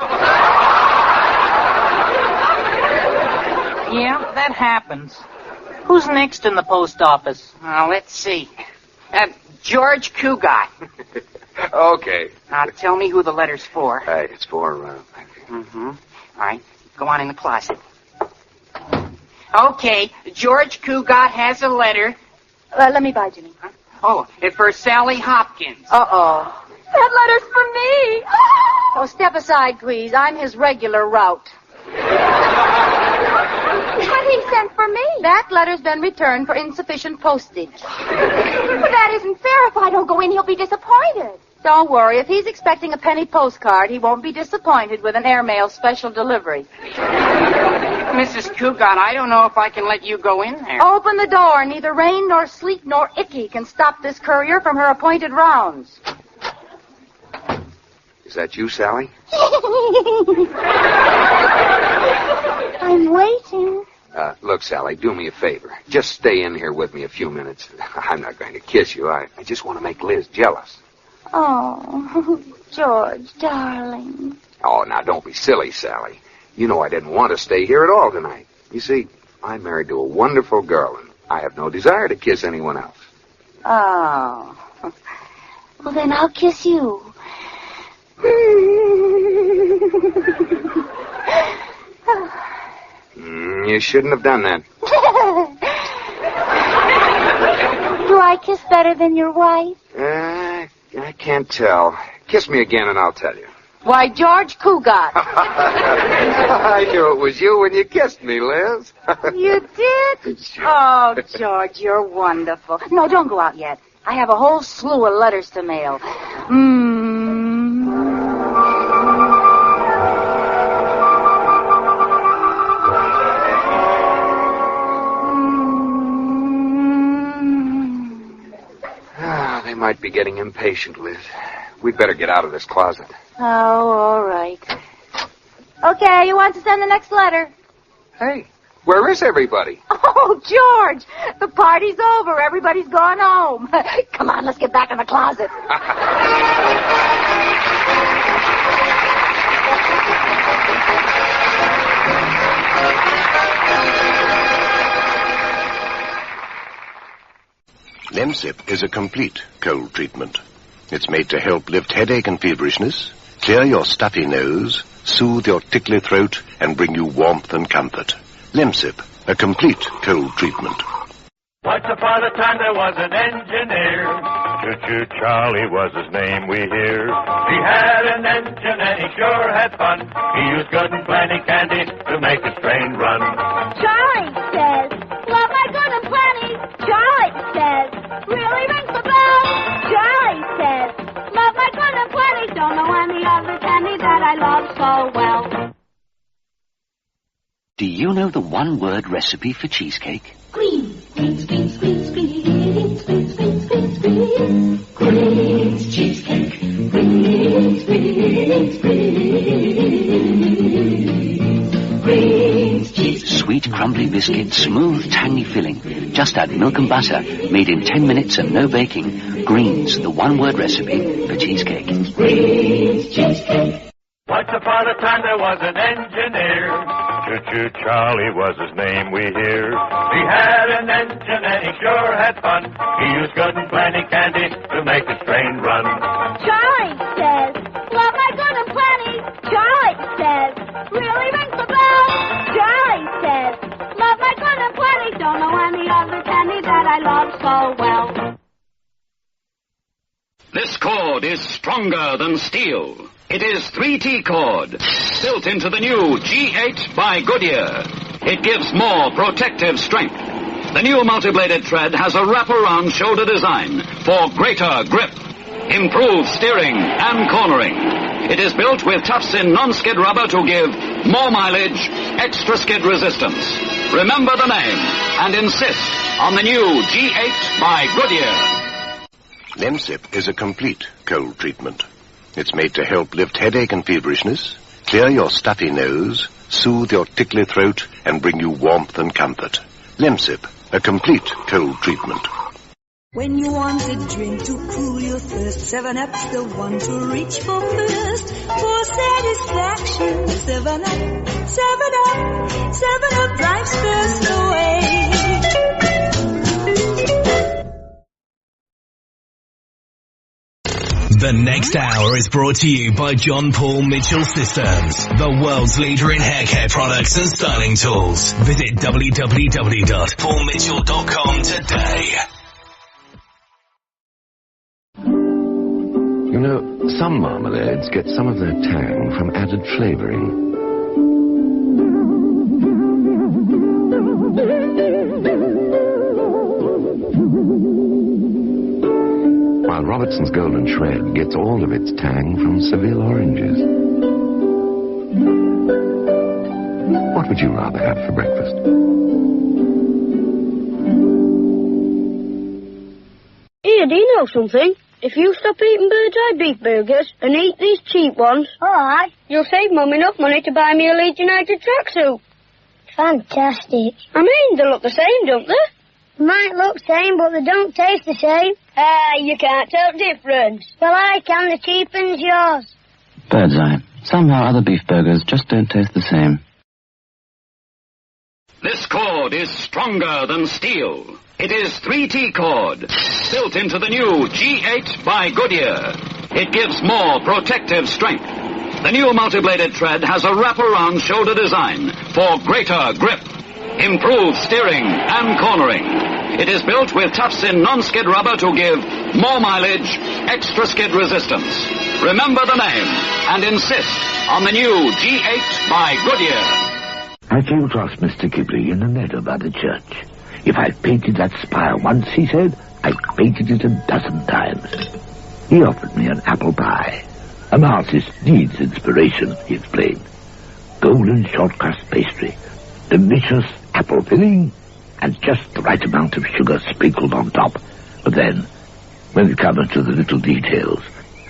Yeah, that happens. Who's next in the post office? Let's see. George Cougat. Okay. Now, tell me who the letter's for. It's for, Mm-hmm. All right, go on in the closet. Okay, George Cougat has a letter. Let me buy Jimmy. Oh, it's for Sally Hopkins. Uh-oh. That letter's for me. Oh, step aside, please. I'm his regular route. What he sent for me? That letter's been returned for insufficient postage. But that isn't fair. If I don't go in, he'll be disappointed. Don't worry. If he's expecting a penny postcard, he won't be disappointed with an airmail special delivery. Mrs. Cougat, I don't know if I can let you go in there. Open the door. Neither rain nor sleet nor Icky can stop this courier from her appointed rounds. Is that you, Sally? I'm waiting. Look, Sally, do me a favor. Just stay in here with me a few minutes. I'm not going to kiss you. I just want to make Liz jealous. Oh, George, darling. Oh, now don't be silly, Sally. You know I didn't want to stay here at all tonight. You see, I'm married to a wonderful girl, and I have no desire to kiss anyone else. Oh. Well, then I'll kiss you. You shouldn't have done that. Do I kiss better than your wife? I can't tell. Kiss me again and I'll tell you. Why, George Cugat. I knew it was you when you kissed me, Liz. You did? Oh, George, you're wonderful. No, don't go out yet. I have a whole slew of letters to mail. They might be getting impatient, Liz. We'd better get out of this closet. Oh, all right. Okay, you want to send the next letter? Hey, where is everybody? Oh, George, the party's over. Everybody's gone home. Come on, let's get back in the closet. Lemsip is a complete cold treatment. It's made to help lift headache and feverishness, clear your stuffy nose, soothe your tickly throat, and bring you warmth and comfort. Lemsip, a complete cold treatment. Once upon a time there was an engineer. Choo-choo Charlie was his name, we hear. He had an engine and he sure had fun. He used good and plenty candy to make his train run. Charlie says, love my good and plenty. Charlie says, really rings the bell. Charlie says, love my good and plenty. Don't know any other candy that I love so well. Do you know the one-word recipe for cheesecake? Greens, greens, greens, greens, greens, greens, greens, greens, greens. Greens cheesecake. Greens, greens, greens. Greens cheesecake. Sweet crumbly biscuit, smooth tangy filling. Just add milk and butter, made in 10 minutes and no baking. Greens, the one-word recipe for cheesecake. Greens cheesecake. Once upon a time there was an engineer. Choo-choo Charlie was his name, we hear. He had an engine and he sure had fun. He used good and plenty candy to make his train run. Charlie says, love my good and plenty. Charlie says, really rings the bell. Charlie says, love my good and plenty. Don't know any other candy that I love so well. This cord is stronger than steel. It is 3T cord, built into the new G8 by Goodyear. It gives more protective strength. The new multi-bladed thread has a wraparound shoulder design for greater grip, improved steering and cornering. It is built with tough-in non-skid rubber to give more mileage, extra skid resistance. Remember the name and insist on the new G8 by Goodyear. Lemsip is a complete cold treatment. It's made to help lift headache and feverishness, clear your stuffy nose, soothe your tickly throat, and bring you warmth and comfort. Lemsip, a complete cold treatment. When you want a drink to cool your thirst, 7-Up's the one to reach for first. For satisfaction, 7-Up, 7-Up, 7-Up drives thirst away. The next hour is brought to you by John Paul Mitchell Systems, the world's leader in hair care products and styling tools. Visit www.paulmitchell.com today. You know, some marmalades get some of their tang from added flavoring. While Robertson's Golden Shred gets all of its tang from Seville oranges. What would you rather have for breakfast? Here, do you know something? If you stop eating Bird's Eye beef burgers and eat these cheap ones, Alright. you'll save Mum enough money to buy me a Leeds United tracksuit. Fantastic. I mean, they look the same, don't they? Might look same, but they don't taste the same. You can't tell difference. Well, I can. The cheap one's yours. Bird's Eye. Somehow other beef burgers just don't taste the same. This cord is stronger than steel. It is 3T cord, built into the new G8 by Goodyear. It gives more protective strength. The new multi-bladed tread has a wraparound shoulder design for greater grip, improved steering and cornering. It is built with tufts-in non-skid rubber to give more mileage, extra skid resistance. Remember the name and insist on the new G8 by Goodyear. I came across Mr. Ghibli in the meadow by the church. If I painted that spire once, he said, I painted it a dozen times. He offered me an apple pie. An artist needs inspiration, he explained. Golden short crust pastry, delicious apple filling, and just the right amount of sugar sprinkled on top. But then, when it comes to the little details,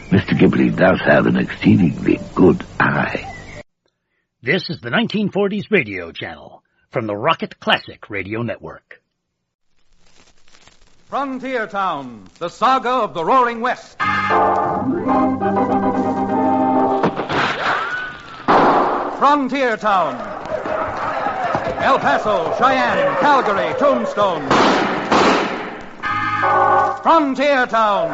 Mr. Ghibli does have an exceedingly good eye. This is the 1940s radio channel from the Rocket Classic Radio Network. Frontier Town, the saga of the Roaring West. Frontier Town. El Paso, Cheyenne, Calgary, Tombstone. Frontier Town.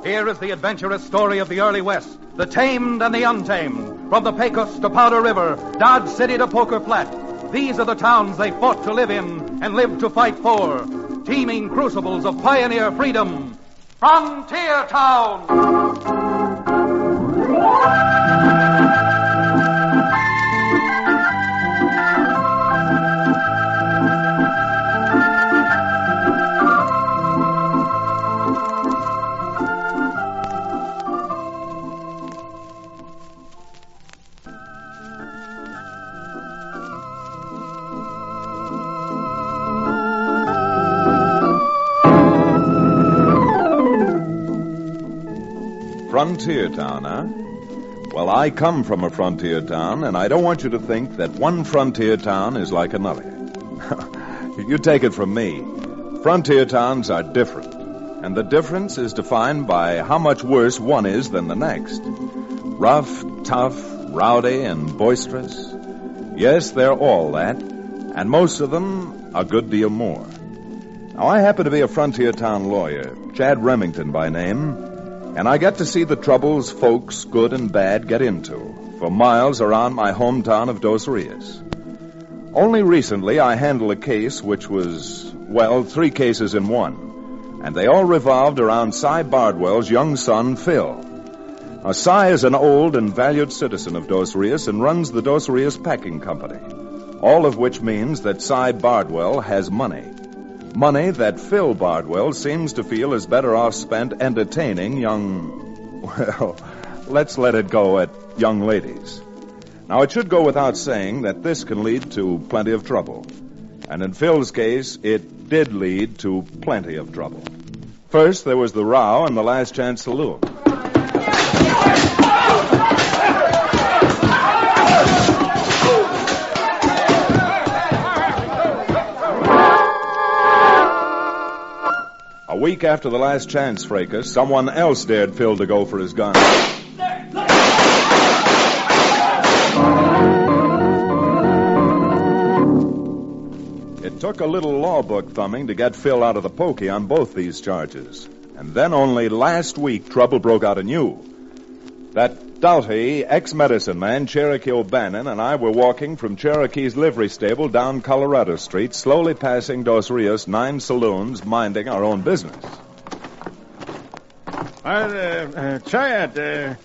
Here is the adventurous story of the early West, the tamed and the untamed. From the Pecos to Powder River, Dodge City to Poker Flat. These are the towns they fought to live in and lived to fight for. Teeming crucibles of pioneer freedom. Frontier Town! Frontier town, huh? Well, I come from a frontier town, and I don't want you to think that one frontier town is like another. You take it from me. Frontier towns are different, and the difference is defined by how much worse one is than the next. Rough, tough, rowdy, and boisterous. Yes, they're all that, and most of them a good deal more. Now, I happen to be a frontier town lawyer, Chad Remington by name, and I get to see the troubles folks, good and bad, get into for miles around my hometown of Dos Rios. Only recently I handled a case which was, well, 3 cases in one, and they all revolved around Cy Bardwell's young son, Phil. Now, Cy is an old and valued citizen of Dos Rios and runs the Dos Rios Packing Company, all of which means that Cy Bardwell has money. Money that Phil Bardwell seems to feel is better off spent entertaining young, well, let's let it go at young ladies. Now, it should go without saying that this can lead to plenty of trouble. And in Phil's case, it did lead to plenty of trouble. First, there was the row in the Last Chance Saloon. A week after the Last Chance fracas, someone else dared Phil to go for his gun. It took a little law book thumbing to get Phil out of the pokey on both these charges. And then only last week, trouble broke out anew. That doughty ex-medicine man, Cherokee O'Bannon, and I were walking from Cherokee's livery stable down Colorado Street, slowly passing Dos Rios' 9 saloons, minding our own business. Chad,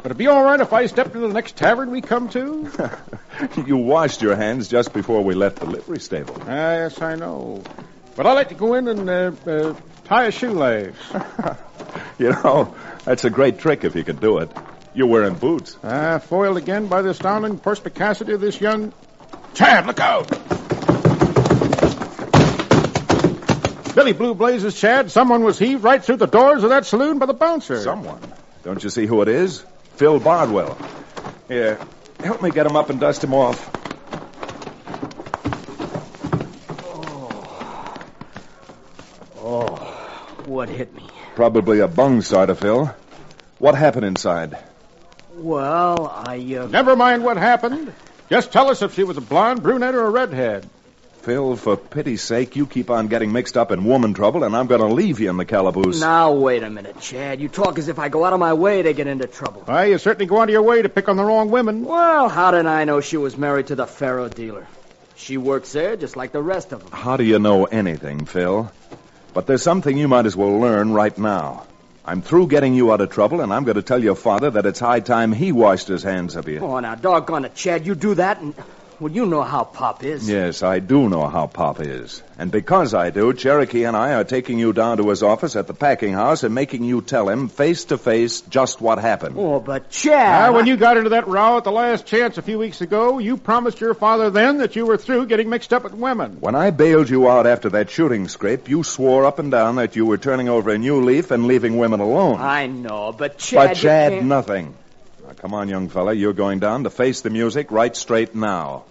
would it be all right if I stepped into the next tavern we come to? You washed your hands just before we left the livery stable. Yes, I know. But I'd like to go in and tie a shoelace. You know, that's a great trick if you could do it. You're wearing boots. Foiled again by the astounding perspicacity of this young... Chad, look out! Billy Blue Blazes, Chad, someone was heaved right through the doors of that saloon by the bouncer. Someone? Don't you see who it is? Phil Bardwell. Here, help me get him up and dust him off. Oh, what hit me? Probably a bung starter, Phil. What happened inside? Well, Never mind what happened. Just tell us if she was a blonde, brunette, or a redhead. Phil, for pity's sake, you keep on getting mixed up in woman trouble, and I'm going to leave you in the calaboose. Now, wait a minute, Chad. You talk as if I go out of my way to get into trouble. Why, you certainly go out of your way to pick on the wrong women. Well, how did I know she was married to the faro dealer? She works there just like the rest of them. How do you know anything, Phil? But there's something you might as well learn right now. I'm through getting you out of trouble, and I'm going to tell your father that it's high time he washed his hands of you. Oh, now, doggone it, Chad. You do that and... Well, you know how Pop is. Yes, I do know how Pop is. And because I do, Cherokee and I are taking you down to his office at the packing house and making you tell him face to face just what happened. Oh, but Chad... When you got into that row at the last chance a few weeks ago, you promised your father then that you were through getting mixed up with women. When I bailed you out after that shooting scrape, you swore up and down that you were turning over a new leaf and leaving women alone. I know, but Chad... But Chad, nothing. Now, come on, young fella. You're going down to face the music right straight now.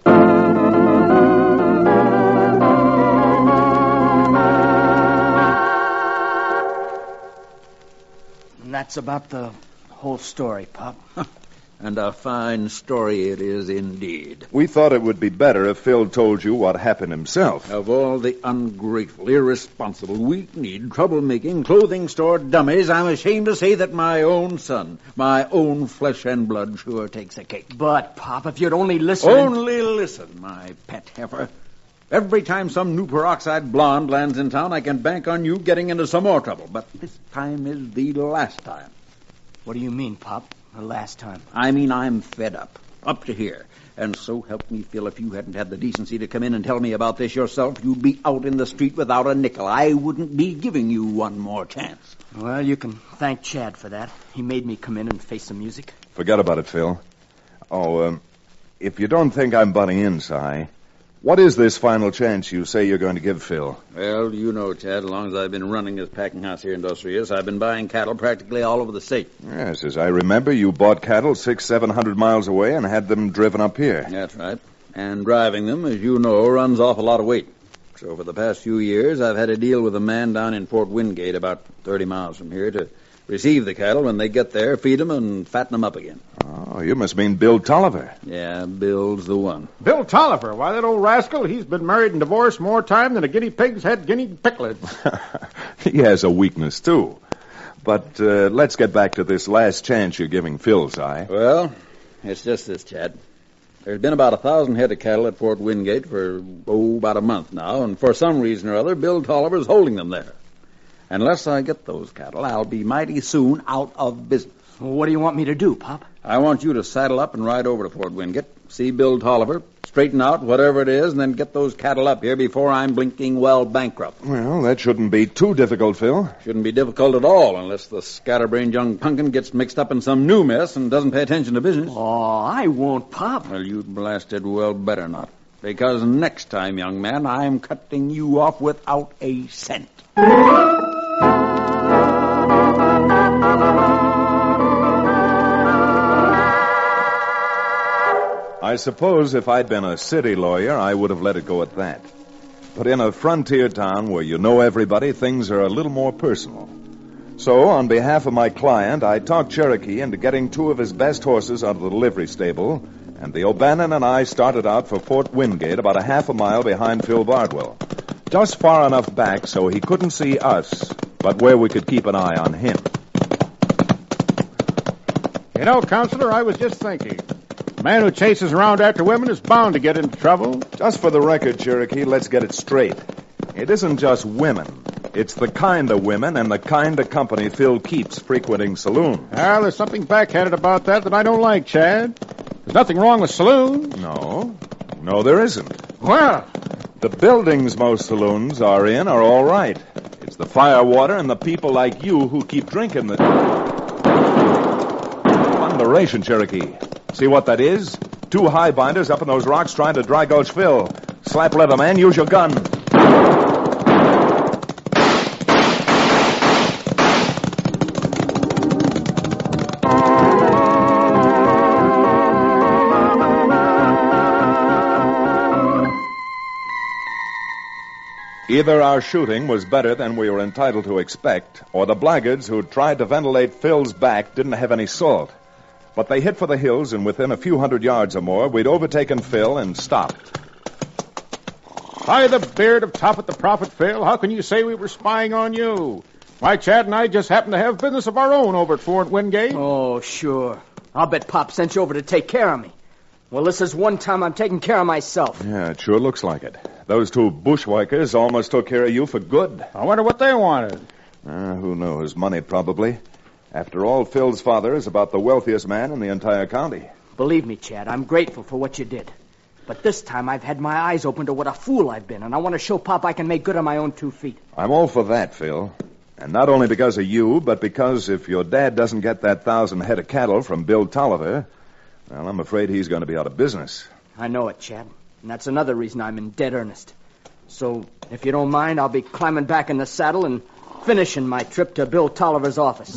And that's about the whole story, Pop. And a fine story it is indeed. We thought it would be better if Phil told you what happened himself. Of all the ungrateful, irresponsible, weak-kneed, troublemaking, clothing store dummies, I'm ashamed to say that my own son, my own flesh and blood, sure takes a cake. But, Pop, if you'd only listen... Only listen, my pet heifer. Every time some new peroxide blonde lands in town, I can bank on you getting into some more trouble. But this time is the last time. What do you mean, Pop? The last time? I mean I'm fed up to here. And so help me, Phil, if you hadn't had the decency to come in and tell me about this yourself, you'd be out in the street without a nickel. I wouldn't be giving you one more chance. Well, you can thank Chad for that. He made me come in and face the music. Forget about it, Phil. If you don't think I'm butting in, Si, what is this final chance you say you're going to give Phil? Well, you know, Chad, as long as I've been running this packing house here in Dos Rios, I've been buying cattle practically all over the state. Yes, as I remember, you bought cattle 600-700 miles away and had them driven up here. That's right. And driving them, as you know, runs off a lot of weight. So for the past few years, I've had a deal with a man down in Fort Wingate, about 30 miles from here, to receive the cattle when they get there, feed them, and fatten them up again. Oh, you must mean Bill Tolliver. Yeah, Bill's the one. Bill Tolliver? Why, that old rascal, he's been married and divorced more time than a guinea pig's had guinea piglets. He has a weakness, too. But let's get back to this last chance you're giving Phil, Si. Well, it's just this, Chad. There's been about 1,000 head of cattle at Fort Wingate for, about a month now, and for some reason or other, Bill Tolliver's holding them there. Unless I get those cattle, I'll be mighty soon out of business. Well, what do you want me to do, Pop? I want you to saddle up and ride over to Fort Wingate, see Bill Tolliver, straighten out whatever it is, and then get those cattle up here before I'm blinking well bankrupt. Well, that shouldn't be too difficult, Phil. Shouldn't be difficult at all, unless the scatterbrained young punkin gets mixed up in some new mess and doesn't pay attention to business. Oh, I won't, Pop. Well, you blasted well better not. Because next time, young man, I'm cutting you off without a cent. I suppose if I'd been a city lawyer, I would have let it go at that. But in a frontier town where you know everybody, things are a little more personal. So, on behalf of my client, I talked Cherokee into getting 2 of his best horses out of the livery stable, and the O'Bannon and I started out for Fort Wingate, about a half a mile behind Phil Bardwell. Just far enough back so he couldn't see us, but where we could keep an eye on him. You know, Counselor, I was just thinking. A man who chases around after women is bound to get into trouble. Just for the record, Cherokee, let's get it straight. It isn't just women. It's the kind of women and the kind of company Phil keeps frequenting saloons. Well, there's something backhanded about that I don't like, Chad. There's nothing wrong with saloons. No, there isn't. Well, the buildings most saloons are in are all right. It's the firewater and the people like you who keep drinking the... Thunderation, Cherokee. See what that is? 2 highbinders up in those rocks trying to dry gulch Phil. Slap leather, man. Use your gun. Either our shooting was better than we were entitled to expect, or the blackguards who tried to ventilate Phil's back didn't have any salt. But they hit for the hills, and within a few hundred yards or more, we'd overtaken Phil and stopped. By the beard of Top at the Prophet, Phil, how can you say we were spying on you? Why, Chad and I just happened to have business of our own over at Fort Wingate. Oh, sure. I'll bet Pop sent you over to take care of me. Well, this is one time I'm taking care of myself. Yeah, it sure looks like it. Those two bushwhackers almost took care of you for good. I wonder what they wanted. Who knows? Money, probably. After all, Phil's father is about the wealthiest man in the entire county. Believe me, Chad, I'm grateful for what you did. But this time I've had my eyes open to what a fool I've been, and I want to show Pop I can make good on my own 2 feet. I'm all for that, Phil. And not only because of you, but because if your dad doesn't get that 1,000 head of cattle from Bill Tolliver, well, I'm afraid he's going to be out of business. I know it, Chad. And that's another reason I'm in dead earnest. So, if you don't mind, I'll be climbing back in the saddle and finishing my trip to Bill Tolliver's office.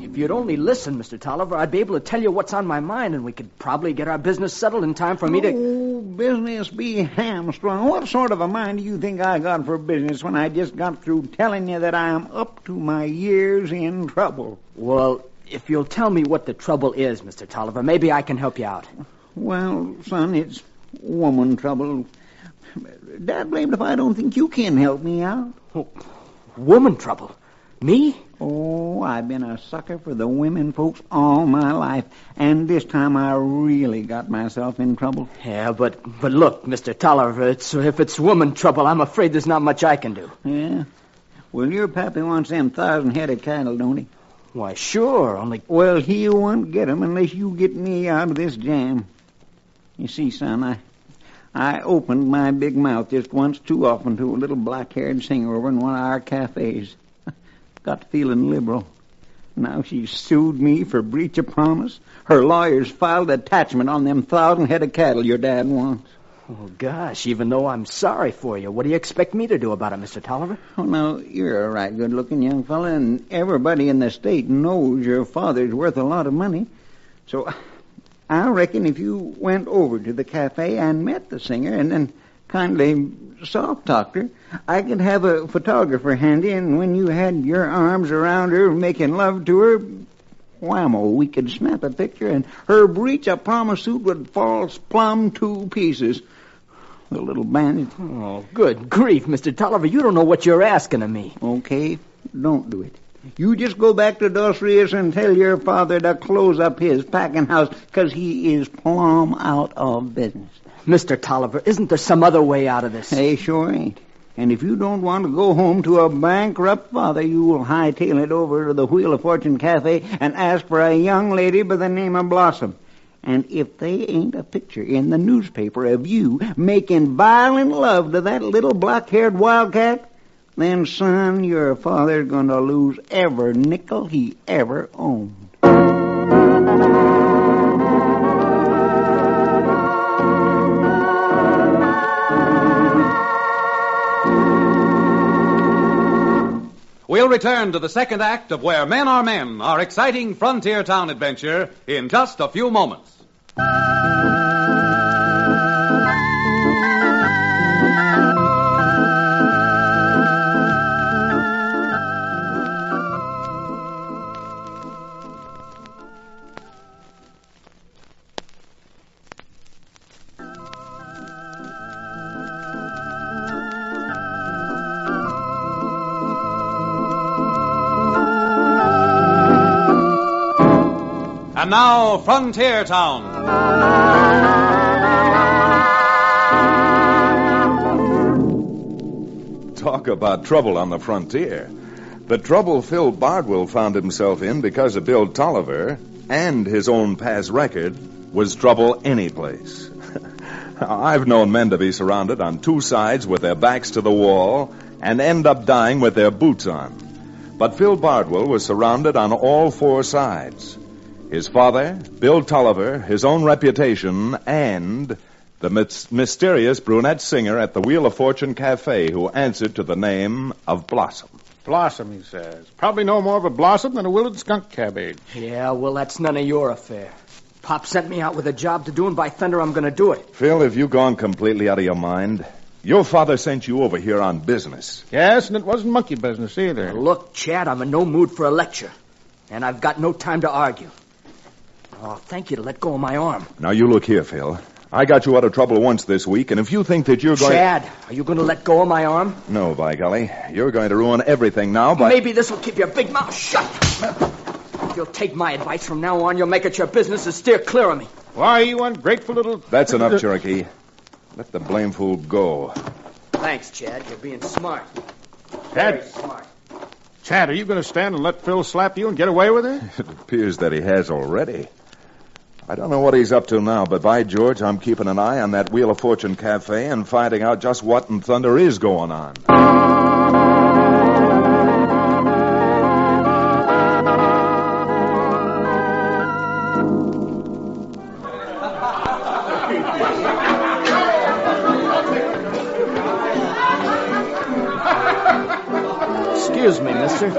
If you'd only listen, Mr. Tolliver, I'd be able to tell you what's on my mind, and we could probably get our business settled in time for me to... Oh, business be hamstrung. What sort of a mind do you think I got for business when I just got through telling you that I am up to my years in trouble? Well, if you'll tell me what the trouble is, Mr. Tolliver, maybe I can help you out. Well, son, it's woman trouble. Dad blamed if I don't think you can help me out. Oh, woman trouble? Me? Oh, I've been a sucker for the women folks all my life, and this time I really got myself in trouble. Yeah, but look, Mr. Tolliver, if it's woman trouble, I'm afraid there's not much I can do. Yeah? Well, your pappy wants them 1,000 head of cattle, don't he? Why, sure, only... Well, he won't get 'em unless you get me out of this jam. You see, son, I opened my big mouth just once too often to a little black-haired singer over in one of our cafes. Got feeling liberal. Now she's sued me for breach of promise. Her lawyers filed attachment on them 1,000 head of cattle your dad wants. Oh, gosh, even though I'm sorry for you, what do you expect me to do about it, Mr. Tolliver? Oh, now, you're a right good-looking young fella, and everybody in the state knows your father's worth a lot of money. So I reckon if you went over to the cafe and met the singer and then kindly soft-talked her, I could have a photographer handy, and when you had your arms around her making love to her, whammo, we could snap a picture, and her breach of promise suit would fall plumb to pieces. The little bandit. Oh, good grief, Mr. Tolliver, you don't know what you're asking of me. Okay, don't do it. You just go back to Dos Rios and tell your father to close up his packing house, 'cause he is plumb out of business. Mr. Tolliver, isn't there some other way out of this? Hey, sure ain't. And if you don't want to go home to a bankrupt father, you will hightail it over to the Wheel of Fortune Cafe and ask for a young lady by the name of Blossom. And if they ain't a picture in the newspaper of you making violent love to that little black-haired wildcat, then, son, your father's going to lose every nickel he ever owned. We'll return to the second act of Where Men Are Men, our exciting frontier town adventure, in just a few moments. And now, Frontier Town. Talk about trouble on the frontier. The trouble Phil Bardwell found himself in because of Bill Tolliver and his own past record was trouble anyplace. I've known men to be surrounded on two sides with their backs to the wall and end up dying with their boots on. But Phil Bardwell was surrounded on all four sides. His father, Bill Tolliver, his own reputation, and the mysterious brunette singer at the Wheel of Fortune Cafe who answered to the name of Blossom. Blossom, he says. Probably no more of a blossom than a wilted skunk cabbage. Yeah, well, that's none of your affair. Pop sent me out with a job to do, and by thunder, I'm going to do it. Phil, have you gone completely out of your mind? Your father sent you over here on business. Yes, and it wasn't monkey business either. Look, Chad, I'm in no mood for a lecture. And I've got no time to argue. Oh, thank you to let go of my arm. Now, you look here, Phil. I got you out of trouble once this week, and if you think that you're going... Chad, are you going to let go of my arm? No, by golly. You're going to ruin everything now, but... Maybe this will keep your big mouth shut. If you'll take my advice from now on, you'll make it your business to steer clear of me. Why, you ungrateful little... That's enough, Cherokee. Let the blame fool go. Thanks, Chad. You're being smart. Chad, Very smart. Chad, are you going to stand and let Phil slap you and get away with it? It appears that he has already. I don't know what he's up to now, but by George, I'm keeping an eye on that Wheel of Fortune cafe and finding out just what in thunder is going on. Excuse me, mister.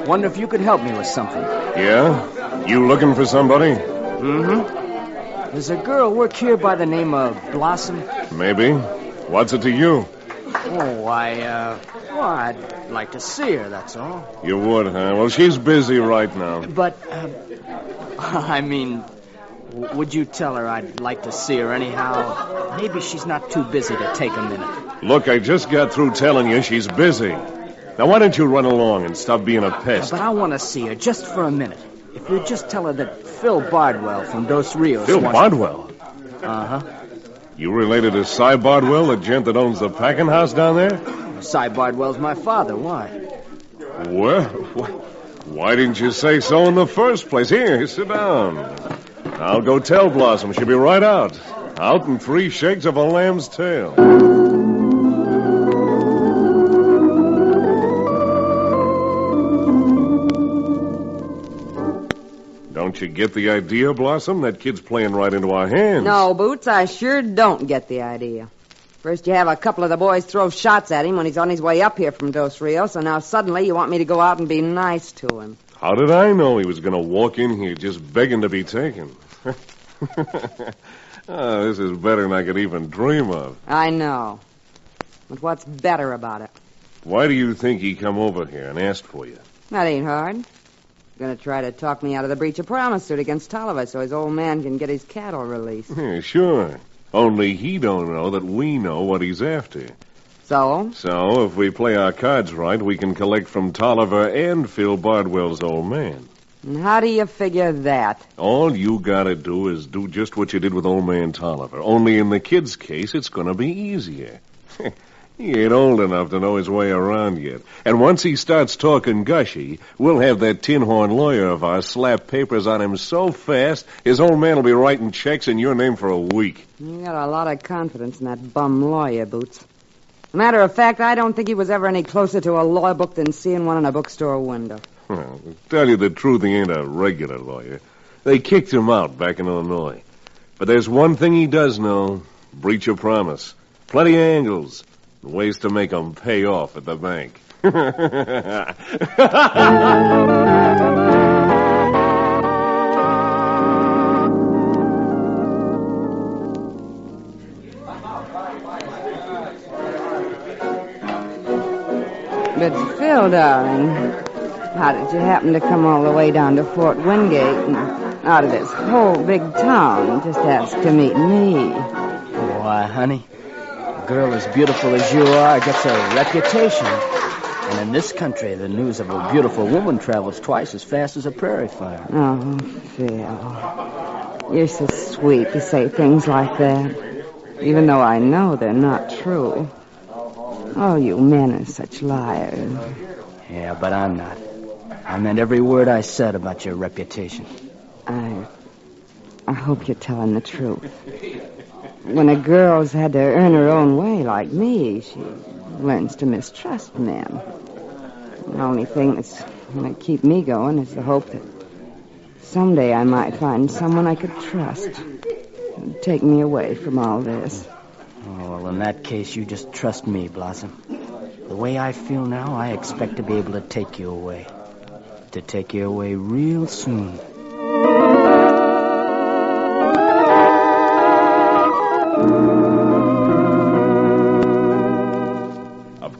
Wonder if you could help me with something. Yeah? You looking for somebody? Mm-hmm. There's a girl work here by the name of Blossom. Maybe. What's it to you? Oh, I'd like to see her, that's all. You would, huh? Well, she's busy right now. But, I mean, would you tell her I'd like to see her anyhow? Maybe she's not too busy to take a minute. Look, I just got through telling you she's busy. Now, why don't you run along and stop being a pest? But I want to see her just for a minute. If you'd just tell her that Phil Bardwell from Dos Rios... Phil Bardwell? Uh-huh. You related to Cy Bardwell, the gent that owns the packing house down there? Cy Bardwell's my father. Why? Well, why didn't you say so in the first place? Here, sit down. I'll go tell Blossom. She'll be right out. Out in 3 shakes of a lamb's tail. Don't you get the idea, Blossom? That kid's playing right into our hands. No, Boots, I sure don't get the idea. First you have a couple of the boys throw shots at him when he's on his way up here from Dos Rios, and now suddenly you want me to go out and be nice to him. How did I know he was going to walk in here just begging to be taken? Oh, this is better than I could even dream of. I know. But what's better about it? Why do you think he come over here and asked for you? That ain't hard. Going to try to talk me out of the breach of promise suit against Tolliver so his old man can get his cattle released. Yeah, sure. Only he don't know that we know what he's after. So? So, if we play our cards right, we can collect from Tolliver and Phil Bardwell's old man. And how do you figure that? All you gotta do is do just what you did with old man Tolliver. Only in the kid's case, it's gonna be easier. He ain't old enough to know his way around yet. And once he starts talking gushy, we'll have that tin-horn lawyer of ours slap papers on him so fast, his old man will be writing checks in your name for a week. You got a lot of confidence in that bum lawyer, Boots. Matter of fact, I don't think he was ever any closer to a law book than seeing one in a bookstore window. Well, to tell you the truth, he ain't a regular lawyer. They kicked him out back in Illinois. But there's one thing he does know. Breach of promise. Plenty of angles. Ways to make them pay off at the bank. But, Phil, darling, how did you happen to come all the way down to Fort Wingate and out of this whole big town just ask to meet me? Why, honey, a girl as beautiful as you are gets a reputation. And in this country, the news of a beautiful woman travels twice as fast as a prairie fire. Oh, Phil, you're so sweet to say things like that, even though I know they're not true. Oh, you men are such liars. Yeah, but I'm not. I meant every word I said about your reputation. I hope you're telling the truth. When a girl's had to earn her own way like me, she learns to mistrust men. The only thing that's going to keep me going is the hope that someday I might find someone I could trust who'd take me away from all this. Oh, well, in that case, you just trust me, Blossom. The way I feel now, I expect to be able to take you away. To take you away real soon.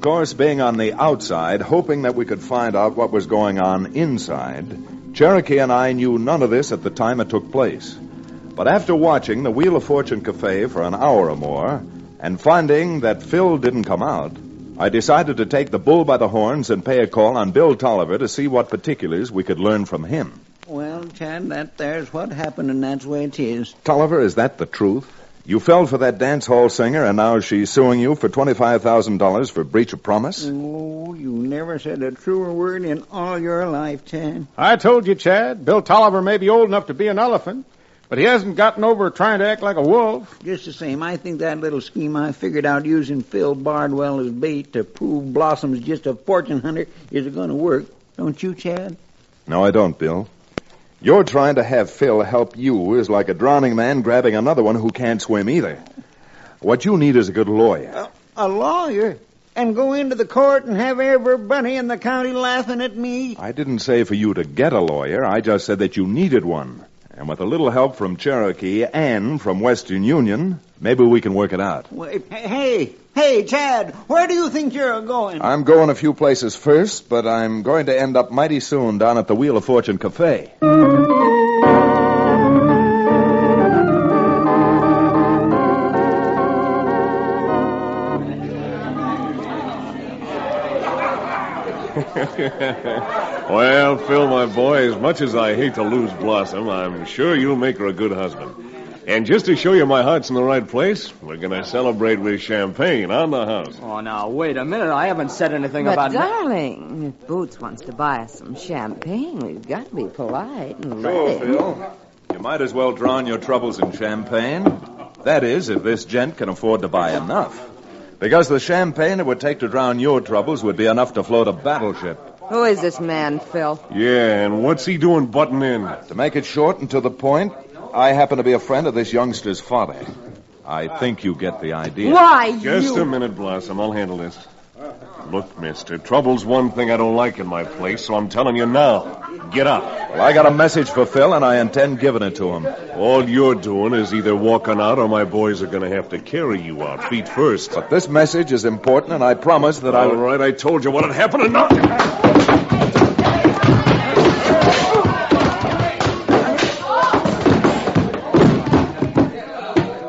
course, being on the outside, hoping that we could find out what was going on inside, Cherokee and I knew none of this at the time it took place. But after watching the Wheel of Fortune Cafe for an hour or more, and finding that Phil didn't come out, I decided to take the bull by the horns and pay a call on Bill Tolliver to see what particulars we could learn from him. Well, Chad, there's what happened, and that's the way it is. Tolliver, is that the truth? You fell for that dance hall singer, and now she's suing you for $25,000 for breach of promise? Oh, you never said a truer word in all your life, Chad. I told you, Chad, Bill Tolliver may be old enough to be an elephant, but he hasn't gotten over trying to act like a wolf. Just the same, I think that little scheme I figured out using Phil Bardwell as bait to prove Blossom's just a fortune hunter is going to work. Don't you, Chad? No, I don't, Bill. You're trying to have Phil help you is like a drowning man grabbing another one who can't swim either. What you need is a good lawyer. A lawyer? And go into the court and have everybody in the county laughing at me? I didn't say for you to get a lawyer. I just said that you needed one. And with a little help from Cherokee and from Western Union, maybe we can work it out. Wait, hey, Chad, where do you think you're going? I'm going a few places first, but I'm going to end up mighty soon down at the Wheel of Fortune Cafe. Well, Phil, my boy, as much as I hate to lose Blossom, I'm sure you'll make her a good husband. And just to show you my heart's in the right place, we're going to celebrate with champagne on the house. Oh, now, wait a minute. I haven't said anything but about... darling, if Boots wants to buy us some champagne, we've got to be polite and Sure, let him. Phil. You might as well drown your troubles in champagne. That is, if this gent can afford to buy enough. Because the champagne it would take to drown your troubles would be enough to float a battleship. Who is this man, Phil? Yeah, and what's he doing butting in? To make it short and to the point, I happen to be a friend of this youngster's father. I think you get the idea. Why, Just a minute, Blossom. I'll handle this. Look, mister, trouble's one thing I don't like in my place, so I'm telling you now. Get up. Well, I got a message for Phil, and I intend giving it to him. All you're doing is either walking out or my boys are going to have to carry you out, feet first. But this message is important, and I promise that I will... All right, I told you what had happened, and now...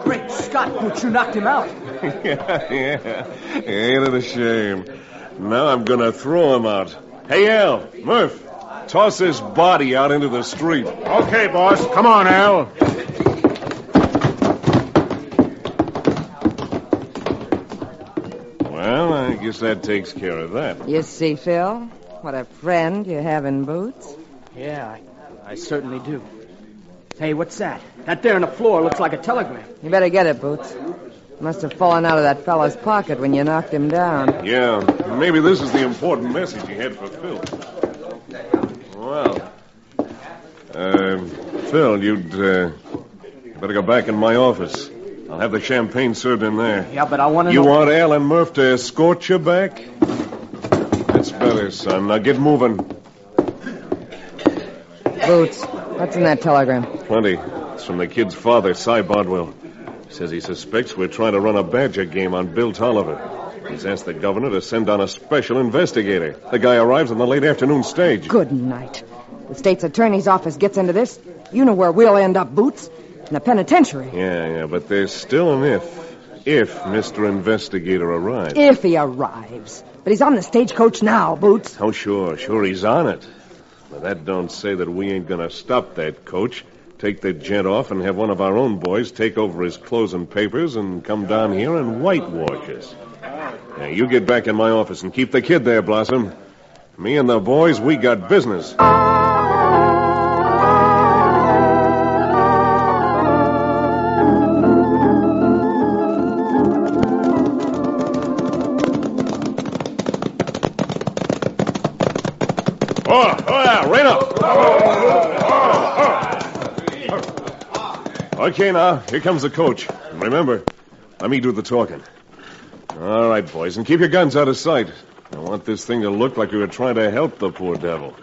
Great Scott, Boots, you knocked him out. yeah. Ain't it a shame? Now I'm going to throw him out. Hey, Al, Murph, toss this body out into the street. Okay, boss. Come on, Al. Well, I guess that takes care of that. You see, Phil, what a friend you have in Boots. Yeah, I certainly do. Hey, what's that? That there on the floor looks like a telegram. You better get it, Boots. Must have fallen out of that fella's pocket when you knocked him down. Yeah, maybe this is the important message he had for Phil. Well, Phil, you'd better go back in my office. I'll have the champagne served in there. Yeah, but I want to You know... want Al and Murph to escort you back? That's better, son. Now get moving. Boots, what's in that telegram? Plenty. It's from the kid's father, Cy Bardwell. Says he suspects we're trying to run a badger game on Bill Tolliver. He's asked the governor to send down a special investigator. The guy arrives on the late afternoon stage. Good night. The state's attorney's office gets into this. You know where we'll end up, Boots. In the penitentiary. Yeah, but there's still an if. If Mr. Investigator arrives. If he arrives. But he's on the stagecoach now, Boots. Oh, sure he's on it. But that don't say that we ain't gonna stop that coach, take the gent off, and have one of our own boys take over his clothes and papers and come down here and whitewash us. Now, you get back in my office and keep the kid there, Blossom. Me and the boys, we got business. Rain up. Okay, now, here comes the coach. Remember, let me do the talking. All right, boys, and keep your guns out of sight. I want this thing to look like we were trying to help the poor devil.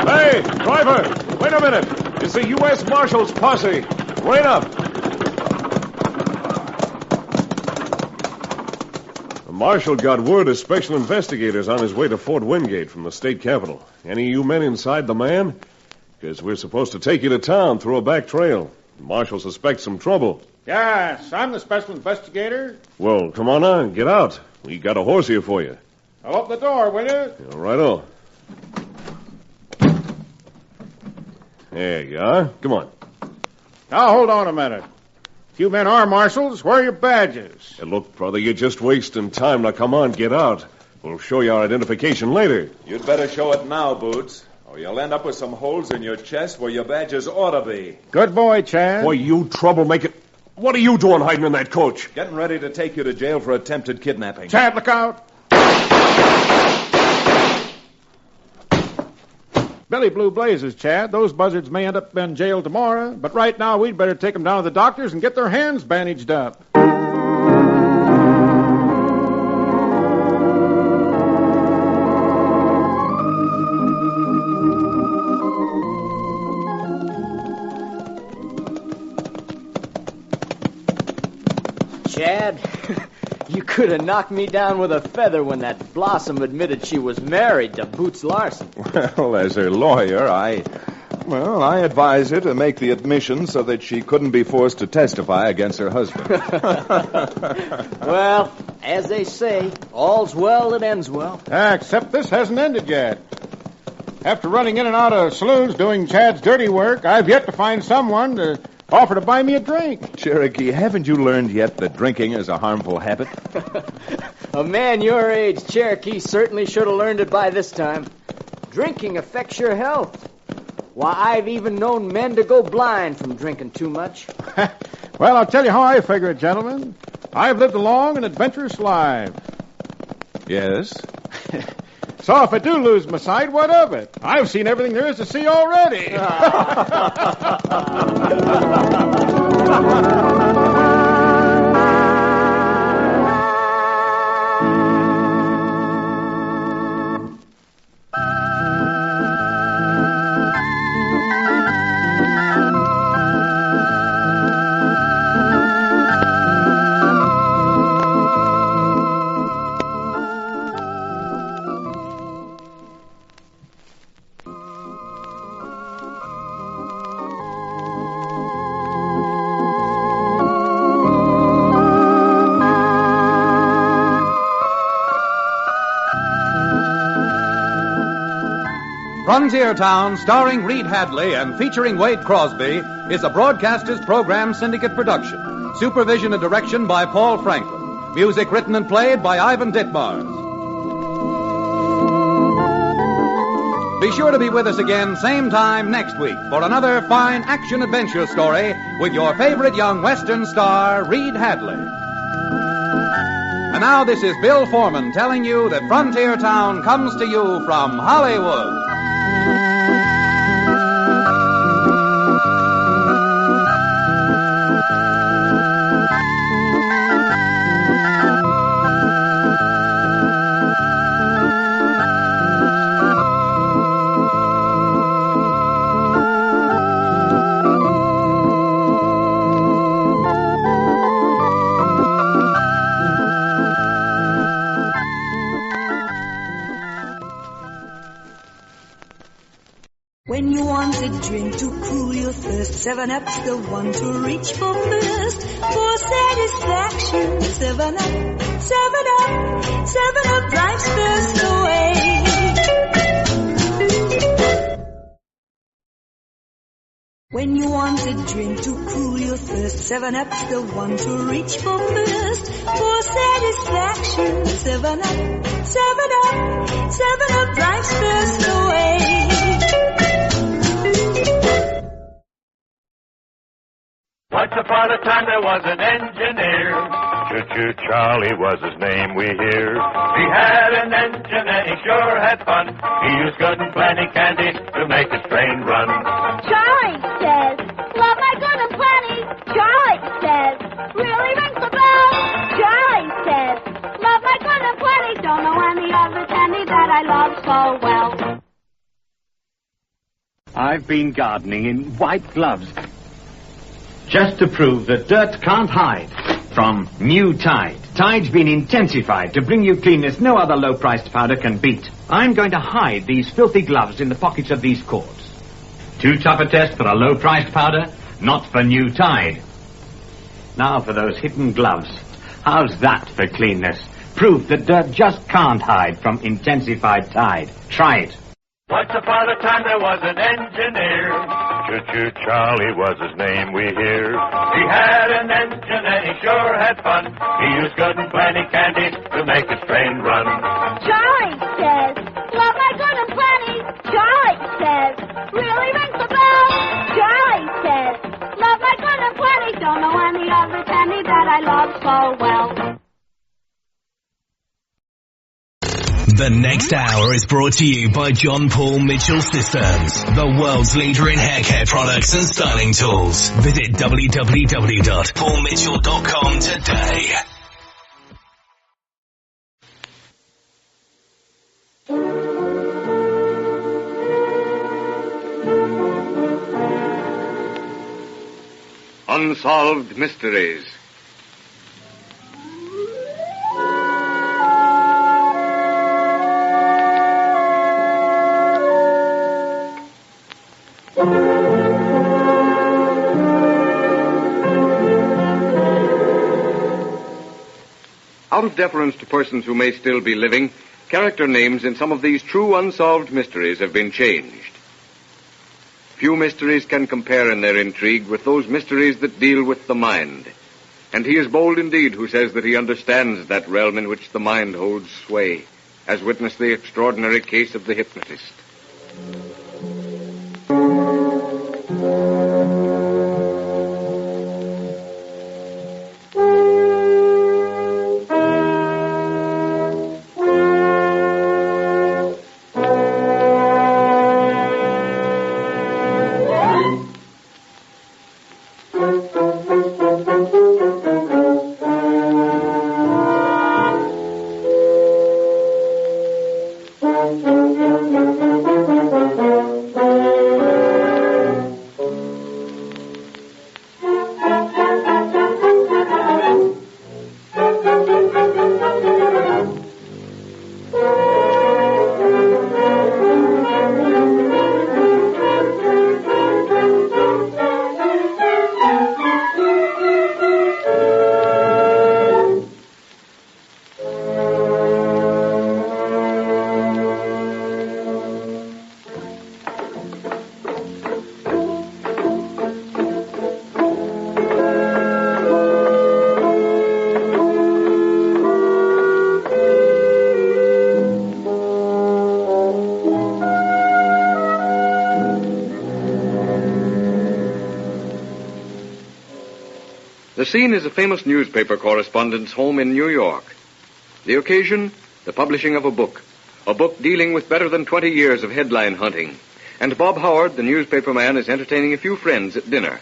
Hey, driver, wait a minute. It's the U.S. Marshal's posse. Wait up! The marshal got word of special investigators on his way to Fort Wingate from the state capitol. Any of you men inside the man? Because we're supposed to take you to town through a back trail. The marshal suspects some trouble. Yes, I'm the special investigator. Well, come on, get out. We got a horse here for you. I'll open the door, will you? All right-o. There you are. Come on. Now, hold on a minute. You men are marshals. Where are your badges? Hey, look, brother, you're just wasting time. Now, come on, get out. We'll show you our identification later. You'd better show it now, Boots, or you'll end up with some holes in your chest where your badges ought to be. Good boy, Chad. Boy, you troublemaker. What are you doing hiding in that coach? Getting ready to take you to jail for attempted kidnapping. Chad, look out. Billy Blue Blazes, Chad. Those buzzards may end up in jail tomorrow, but right now we'd better take them down to the doctors and get their hands bandaged up. Chad, you could have knocked me down with a feather when that Blossom admitted she was married to Boots Larson. Well, as her lawyer, I advise her to make the admission so that she couldn't be forced to testify against her husband. Well, as they say, all's well that ends well. Except this hasn't ended yet. After running in and out of saloons doing Chad's dirty work, I've yet to find someone to offer to buy me a drink. Cherokee, haven't you learned yet that drinking is a harmful habit? A man your age, Cherokee, certainly should have learned it by this time. Drinking affects your health. Why, I've even known men to go blind from drinking too much. Well, I'll tell you how I figure it, gentlemen. I've lived a long and adventurous life. Yes? So if I do lose my sight, what of it? I've seen everything there is to see already. Frontier Town, starring Reed Hadley and featuring Wade Crosby, is a Broadcasters Program Syndicate production. Supervision and direction by Paul Franklin. Music written and played by Ivan Ditmars. Be sure to be with us again same time next week for another fine action-adventure story with your favorite young Western star, Reed Hadley. And now this is Bill Foreman telling you that Frontier Town comes to you from Hollywood. When you want a drink to cool your thirst, 7-Up's the one to reach for first. For satisfaction, 7-Up, 7-Up, 7-Up drives thirst away. When you want a drink to cool your thirst, 7-Up's the one to reach for first. For satisfaction, 7-Up, 7-Up, 7-Up drives thirst away. Once upon a time there was an engineer. Choo-choo Charlie was his name, we hear. He had an engine and he sure had fun. He used good and plenty candy to make his train run. Charlie says, love my good and plenty. Charlie says, really rings the bell. Charlie says, love my good and plenty. Don't know any other candy that I love so well. I've been gardening in white gloves. Just to prove that dirt can't hide from new Tide. Tide's been intensified to bring you cleanness no other low-priced powder can beat. I'm going to hide these filthy gloves in the pockets of these cords. Too tough a test for a low-priced powder? Not for new Tide. Now for those hidden gloves. How's that for cleanness? Proof that dirt just can't hide from intensified Tide. Try it. Once upon a time there was an engineer. Choo-choo Charlie was his name, we hear. He had an engine and he sure had fun. He used good and plenty candy to make his train run. Charlie says, love my good and plenty. Charlie says, really rings the bell. Charlie says, love my good and plenty. Don't know any other candy that I love so well. The next hour is brought to you by John Paul Mitchell Systems, the world's leader in hair care products and styling tools. Visit www.paulmitchell.com today. Unsolved Mysteries. Out of deference to persons who may still be living, character names in some of these true unsolved mysteries have been changed. Few mysteries can compare in their intrigue with those mysteries that deal with the mind. And he is bold indeed who says that he understands that realm in which the mind holds sway, as witness the extraordinary case of the hypnotist. The scene is a famous newspaper correspondent's home in New York. The occasion, the publishing of a book dealing with better than 20 years of headline hunting. And Bob Howard, the newspaper man, is entertaining a few friends at dinner.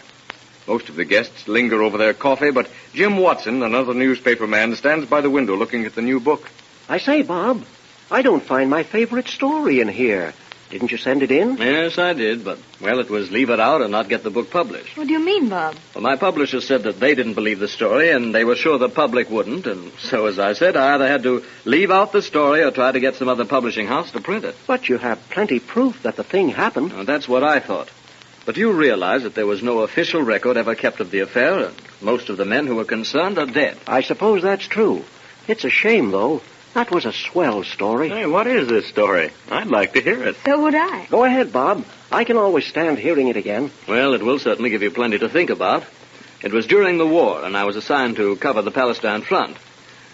Most of the guests linger over their coffee, but Jim Watson, another newspaper man, stands by the window looking at the new book. I say, Bob, I don't find my favorite story in here. Didn't you send it in? Yes, I did, but, well, it was leave it out and not get the book published. What do you mean, Bob? Well, my publisher said that they didn't believe the story, and they were sure the public wouldn't, and so, as I said, I either had to leave out the story or try to get some other publishing house to print it. But you have plenty proof that the thing happened. Well, that's what I thought. But you realize that there was no official record ever kept of the affair, and most of the men who were concerned are dead. I suppose that's true. It's a shame, though. That was a swell story. Hey, what is this story? I'd like to hear it. So would I. Go ahead, Bob. I can always stand hearing it again. Well, it will certainly give you plenty to think about. It was during the war, and I was assigned to cover the Palestine front.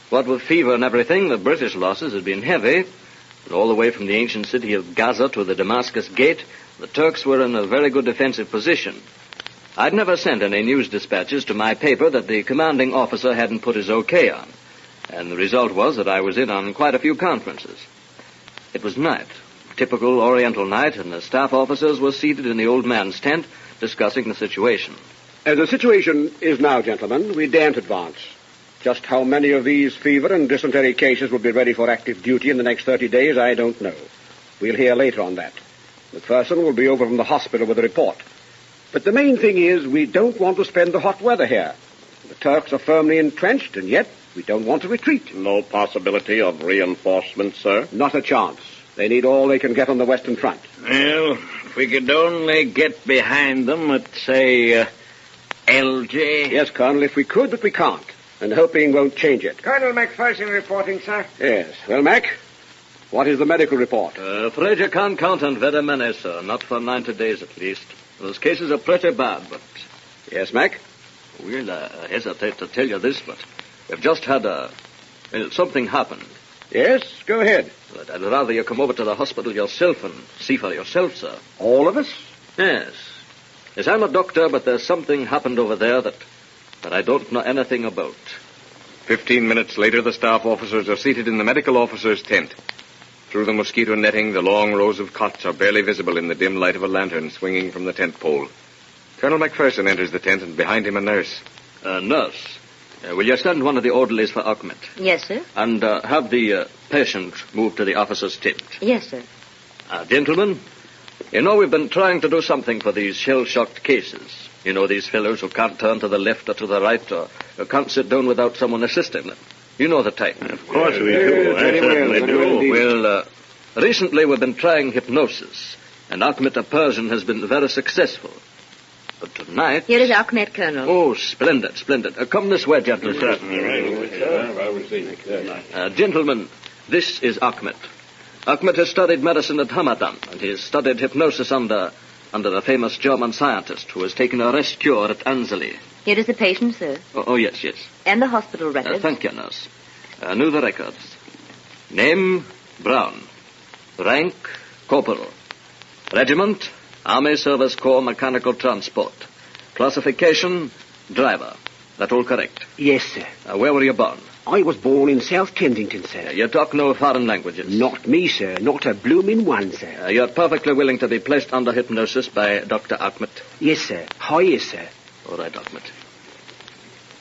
What with fever and everything, the British losses had been heavy. And all the way from the ancient city of Gaza to the Damascus Gate, the Turks were in a very good defensive position. I'd never sent any news dispatches to my paper that the commanding officer hadn't put his okay on. And the result was that I was in on quite a few conferences. It was night, typical Oriental night, and the staff officers were seated in the old man's tent discussing the situation. As the situation is now, gentlemen, we daren't advance. Just how many of these fever and dysentery cases will be ready for active duty in the next 30 days, I don't know. We'll hear later on that. McPherson will be over from the hospital with a report. But the main thing is we don't want to spend the hot weather here. The Turks are firmly entrenched, and yet we don't want to retreat. No possibility of reinforcements, sir? Not a chance. They need all they can get on the Western Front. Well, if we could only get behind them at, say, LG. Yes, Colonel, if we could, but we can't. And hoping won't change it. Colonel MacPherson reporting, sir. Yes. Well, Mac, what is the medical report? Afraid you can't count on very many, sir. Not for 90 days, at least. Those cases are pretty bad, but... Yes, Mac? Well, I hesitate to tell you this, but we've just had something happened. Yes, go ahead. But I'd rather you come over to the hospital yourself and see for yourself, sir. All of us? Yes. Yes, I'm a doctor, but there's something happened over there that I don't know anything about. 15 minutes later, the staff officers are seated in the medical officer's tent. Through the mosquito netting, the long rows of cots are barely visible in the dim light of a lantern swinging from the tent pole. Colonel MacPherson enters the tent, and behind him a nurse. Nurse? Will you send one of the orderlies for Ahmed? Yes, sir. And have the patient moved to the officer's tent? Yes, sir. Gentlemen, you know we've been trying to do something for these shell-shocked cases. You know, these fellows who can't turn to the left or to the right, or who can't sit down without someone assisting them. You know the type. Of course we do. I certainly do. Well, recently we've been trying hypnosis, and Ahmed, a Persian, has been very successful. But tonight... Here is Ahmed, Colonel. Oh, splendid, splendid. Come this way, gentlemen. Certainly, right. Gentlemen, this is Ahmed. Ahmed has studied medicine at Hamadan, and he has studied hypnosis under the famous German scientist who has taken a rest cure at Anzali. Here is the patient, sir. Oh, yes. And the hospital records. Thank you, nurse. Knew the records. Name, Brown. Rank, corporal. Regiment, Army Service Corps Mechanical Transport. Classification, driver. That all correct? Yes, sir. Where were you born? I was born in South Kensington, sir. You talk no foreign languages? Not me, sir. Not a blooming one, sir. You're perfectly willing to be placed under hypnosis by Dr. Ahmed? Yes, sir. How yes, sir. All right, Ahmed.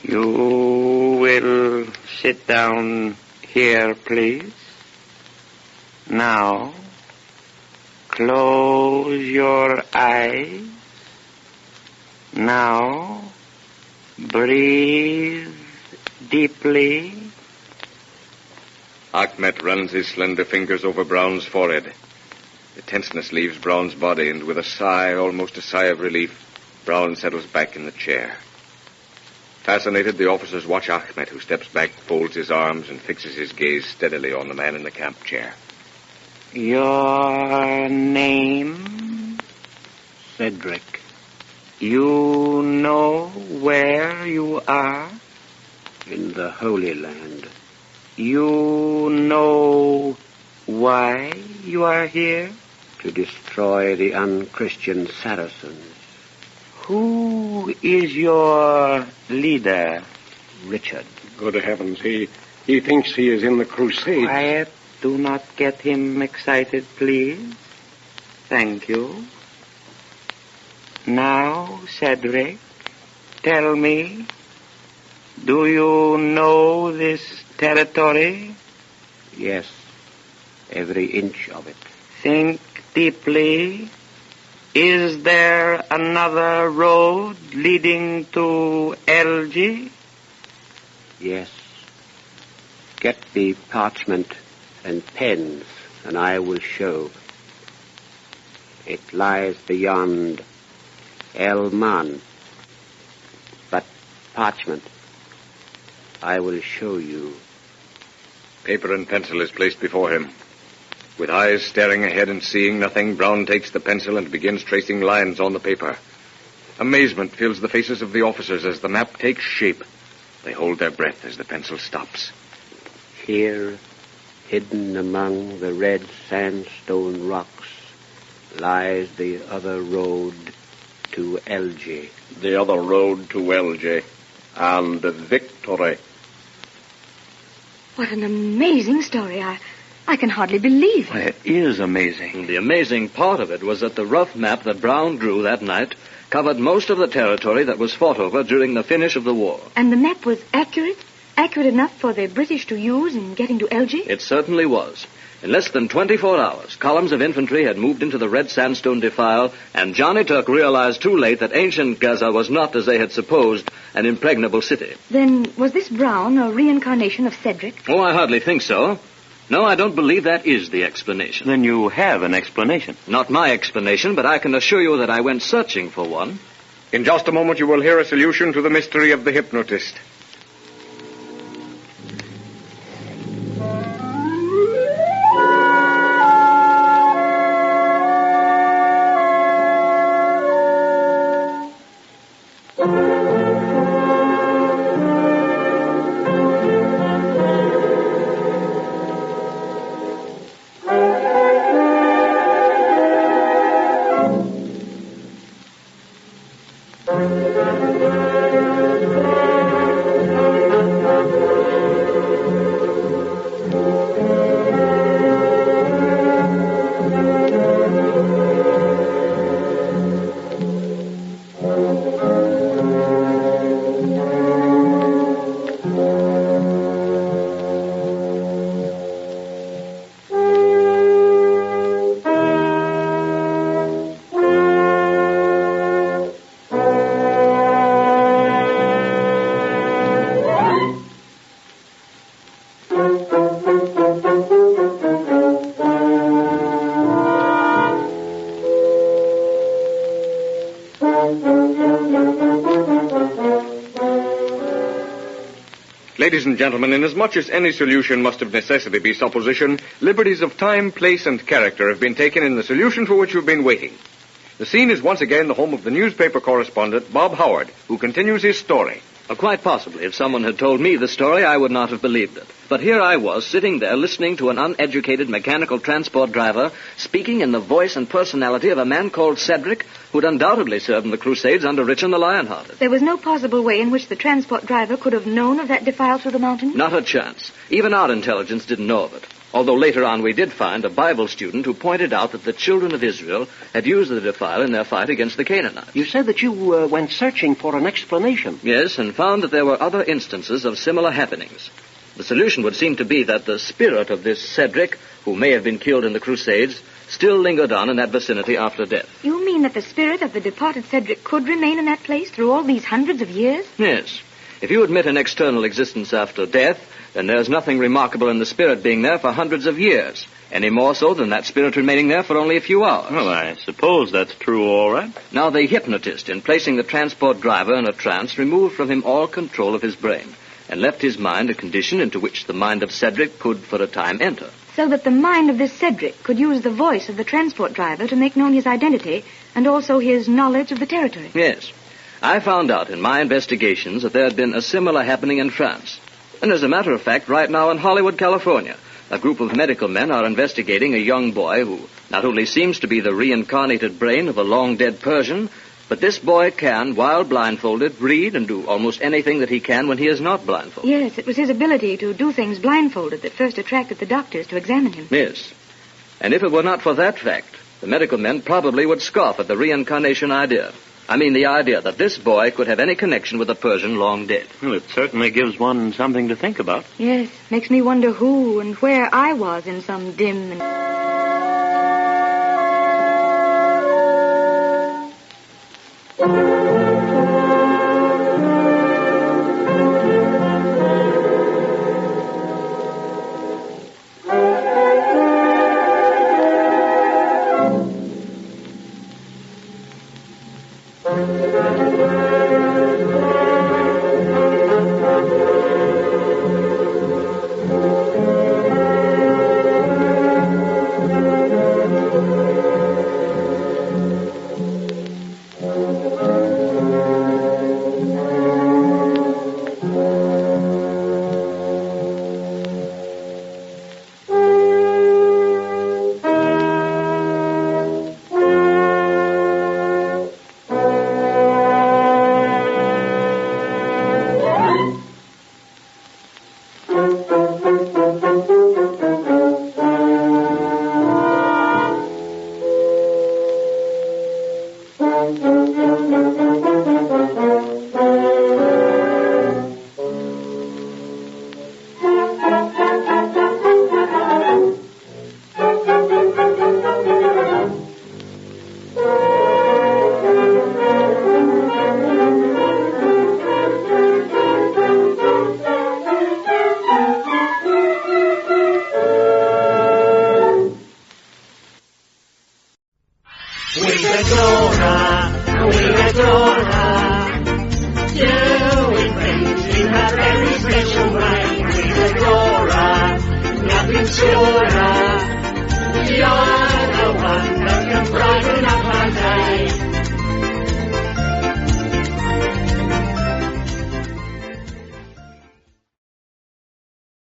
You will sit down here, please. Now, close your eyes. Now, breathe deeply. Ahmed runs his slender fingers over Brown's forehead. The tenseness leaves Brown's body, and with a sigh, almost a sigh of relief, Brown settles back in the chair. Fascinated, the officers watch Ahmed, who steps back, folds his arms, and fixes his gaze steadily on the man in the camp chair. Your name? Cedric. You know where you are? In the Holy Land. You know why you are here? To destroy the unchristian Saracens. Who is your leader? Richard. Good heavens, he thinks he is in the crusade. Quiet. Do not get him excited, please. Thank you. Now, Cedric, tell me, do you know this territory? Yes, every inch of it. Think deeply. Is there another road leading to LG? Yes. Get the parchment and pens, and I will show. It lies beyond Elman. But parchment, I will show you. Paper and pencil is placed before him. With eyes staring ahead and seeing nothing, Brown takes the pencil and begins tracing lines on the paper. Amazement fills the faces of the officers as the map takes shape. They hold their breath as the pencil stops. Here, hidden among the red sandstone rocks, lies the other road to Elge. The other road to Elge. And victory. What an amazing story. I can hardly believe it. It is amazing. The amazing part of it was that the rough map that Brown drew that night covered most of the territory that was fought over during the finish of the war. And the map was accurate? Accurate enough for the British to use in getting to Elge? It certainly was. In less than 24 hours, columns of infantry had moved into the red sandstone defile, and Johnny Turk realized too late that ancient Gaza was not, as they had supposed, an impregnable city. Then was this Brown a reincarnation of Cedric? Oh, I hardly think so. No, I don't believe that is the explanation. Then you have an explanation. Not my explanation, but I can assure you that I went searching for one. In just a moment, you will hear a solution to the mystery of the hypnotist. Ladies and gentlemen, inasmuch as any solution must of necessity be supposition, liberties of time, place, and character have been taken in the solution for which you've been waiting. The scene is once again the home of the newspaper correspondent, Bob Howard, who continues his story. Quite possibly. If someone had told me the story, I would not have believed it. But here I was, sitting there, listening to an uneducated mechanical transport driver speaking in the voice and personality of a man called Cedric, who'd undoubtedly served in the Crusades under Richard the Lionhearted. There was no possible way in which the transport driver could have known of that defile through the mountains? Not a chance. Even our intelligence didn't know of it. Although later on we did find a Bible student who pointed out that the children of Israel had used the defile in their fight against the Canaanites. You said that you went searching for an explanation. Yes, and found that there were other instances of similar happenings. The solution would seem to be that the spirit of this Cedric, who may have been killed in the Crusades, still lingered on in that vicinity after death. You mean that the spirit of the departed Cedric could remain in that place through all these hundreds of years? Yes. If you admit an external existence after death, then there's nothing remarkable in the spirit being there for hundreds of years. Any more so than that spirit remaining there for only a few hours. Well, I suppose that's true, all right. Now, the hypnotist, in placing the transport driver in a trance, removed from him all control of his brain and left his mind a condition into which the mind of Cedric could, for a time, enter. So that the mind of this Cedric could use the voice of the transport driver to make known his identity and also his knowledge of the territory. Yes. I found out in my investigations that there had been a similar happening in France. And as a matter of fact, right now in Hollywood, California, a group of medical men are investigating a young boy who not only seems to be the reincarnated brain of a long-dead Persian, but this boy can, while blindfolded, read and do almost anything that he can when he is not blindfolded. Yes, it was his ability to do things blindfolded that first attracted the doctors to examine him. Yes. And if it were not for that fact, the medical men probably would scoff at the reincarnation idea. I mean the idea that this boy could have any connection with a Persian long dead. Well, it certainly gives one something to think about. Yes, makes me wonder who and where I was in some dim and...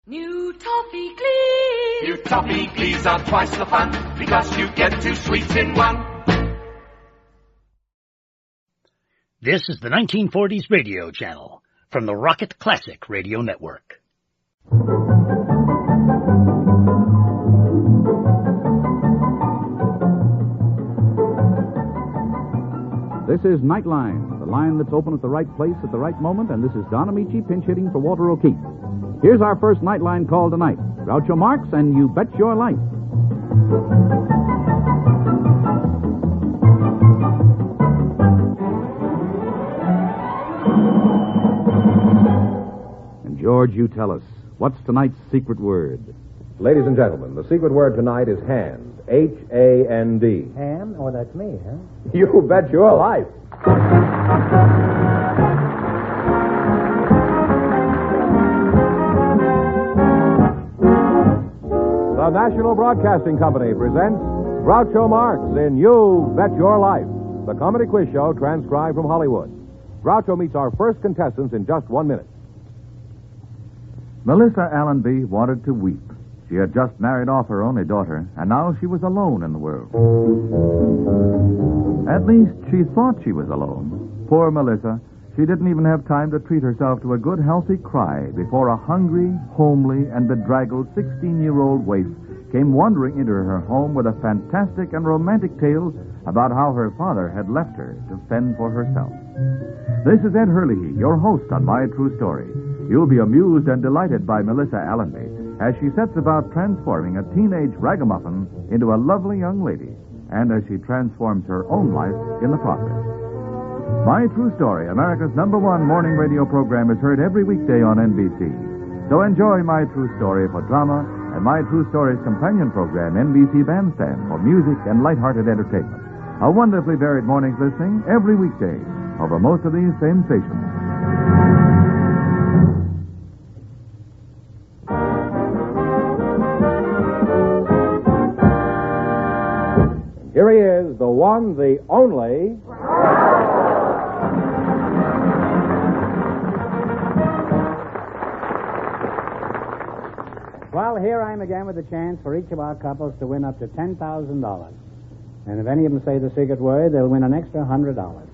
New toffee glees. New toffee glees are twice the fun because you get 2 sweets in one. This is the 1940s radio channel from the Rocket Classic Radio Network. This is Nightline, the line that's open at the right place at the right moment, and this is Don Amici pinch hitting for Walter O'Keefe. Here's our first Nightline call tonight. Groucho Marx and You Bet Your Life. And George, you tell us, what's tonight's secret word? Ladies and gentlemen, the secret word tonight is hand. H-A-N-D. Ham? Oh, that's me, huh? You bet your life. The National Broadcasting Company presents Groucho Marx in You Bet Your Life, the comedy quiz show transcribed from Hollywood. Groucho meets our first contestants in just 1 minute. Melissa Allenby wanted to weep. She had just married off her only daughter, and now she was alone in the world. At least she thought she was alone. Poor Melissa, she didn't even have time to treat herself to a good, healthy cry before a hungry, homely, and bedraggled 16-year-old waif came wandering into her home with a fantastic and romantic tale about how her father had left her to fend for herself. This is Ed Hurley, your host on My True Story. You'll be amused and delighted by Melissa Allenby as she sets about transforming a teenage ragamuffin into a lovely young lady, and as she transforms her own life in the process. My True Story, America's #1 morning radio program, is heard every weekday on NBC. So enjoy My True Story for drama and My True Story's companion program, NBC Bandstand, for music and lighthearted entertainment. A wonderfully varied morning's listening every weekday over most of these same stations. Here he is, the one, the only... Well, here I am again with a chance for each of our couples to win up to $10,000. And if any of them say the secret word, they'll win an extra $100.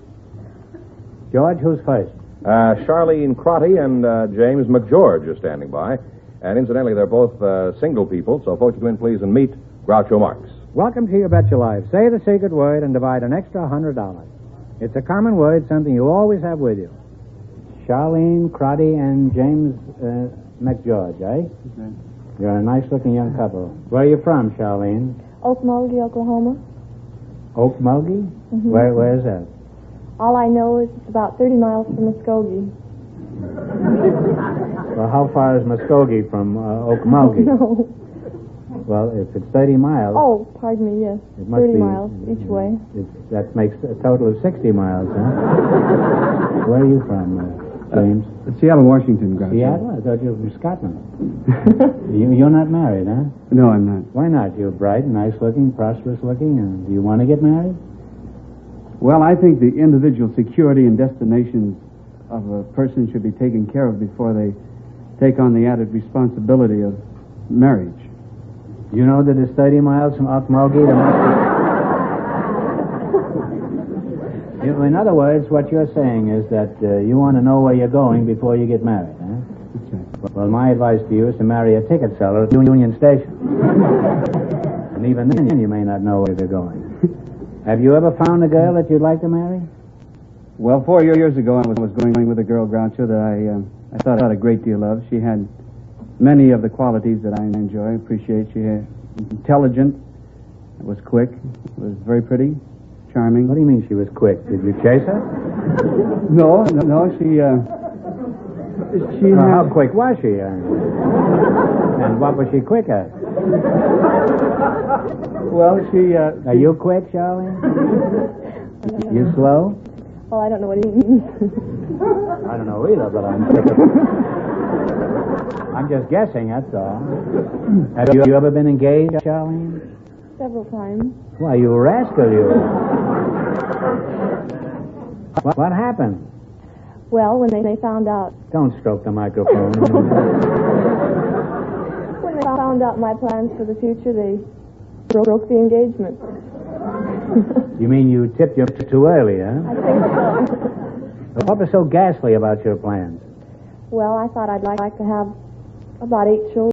George, who's first? Charlene Crotty and James McGeorge are standing by. And incidentally, they're both single people, so folks, you come in, please, and meet Groucho Marx. Welcome to You Bet Your Life. Say the secret word and divide an extra $100. It's a common word, something you always have with you. Charlene Crotty and James McGeorge, eh? Okay. You're a nice-looking young couple. Where are you from, Charlene? Okmulgee, Oklahoma. Okmulgee? Mm-hmm. Where is that? All I know is it's about 30 miles from Muskogee. Well, how far is Muskogee from Okmulgee? No. Well, if it's 30 miles... Oh, pardon me, yes. It must 30 be, miles each way. That makes a total of 60 miles, huh? Where are you from, James? Seattle, Washington, Groucho. Seattle? I thought you were from Scotland. You're not married, huh? No, I'm not. Why not? You're bright, nice-looking, prosperous-looking, and do you want to get married? Well, I think the individual security and destinations of a person should be taken care of before they take on the added responsibility of marriage. You know that it's 30 miles from Okmulgee to In other words, what you're saying is that you want to know where you're going before you get married, huh? That's right. Well, my advice to you is to marry a ticket seller at Union Station. And even then, you may not know where you're going. Have you ever found a girl that you'd like to marry? Well, 4 years ago, I was going with a girl, Groucho, that I thought a great deal of. She had many of the qualities that I enjoy, appreciate. She was intelligent, was quick, was very pretty, charming. What do you mean she was quick? Did you chase her? No, she how quick was she? And what was she quick at? Well, she... Are you quick, Charlene? You slow? Well, I don't know what he means. I don't know either, but I'm just guessing, that's all. Have you ever been engaged, Charlene? Several times. Why, you rascal, you. What happened? Well, when they found out... Don't stroke the microphone. found out my plans for the future, they broke the engagement. You mean you tipped you too early, huh? I think so. What was so ghastly about your plans? Well, I thought I'd like to have about 8 children.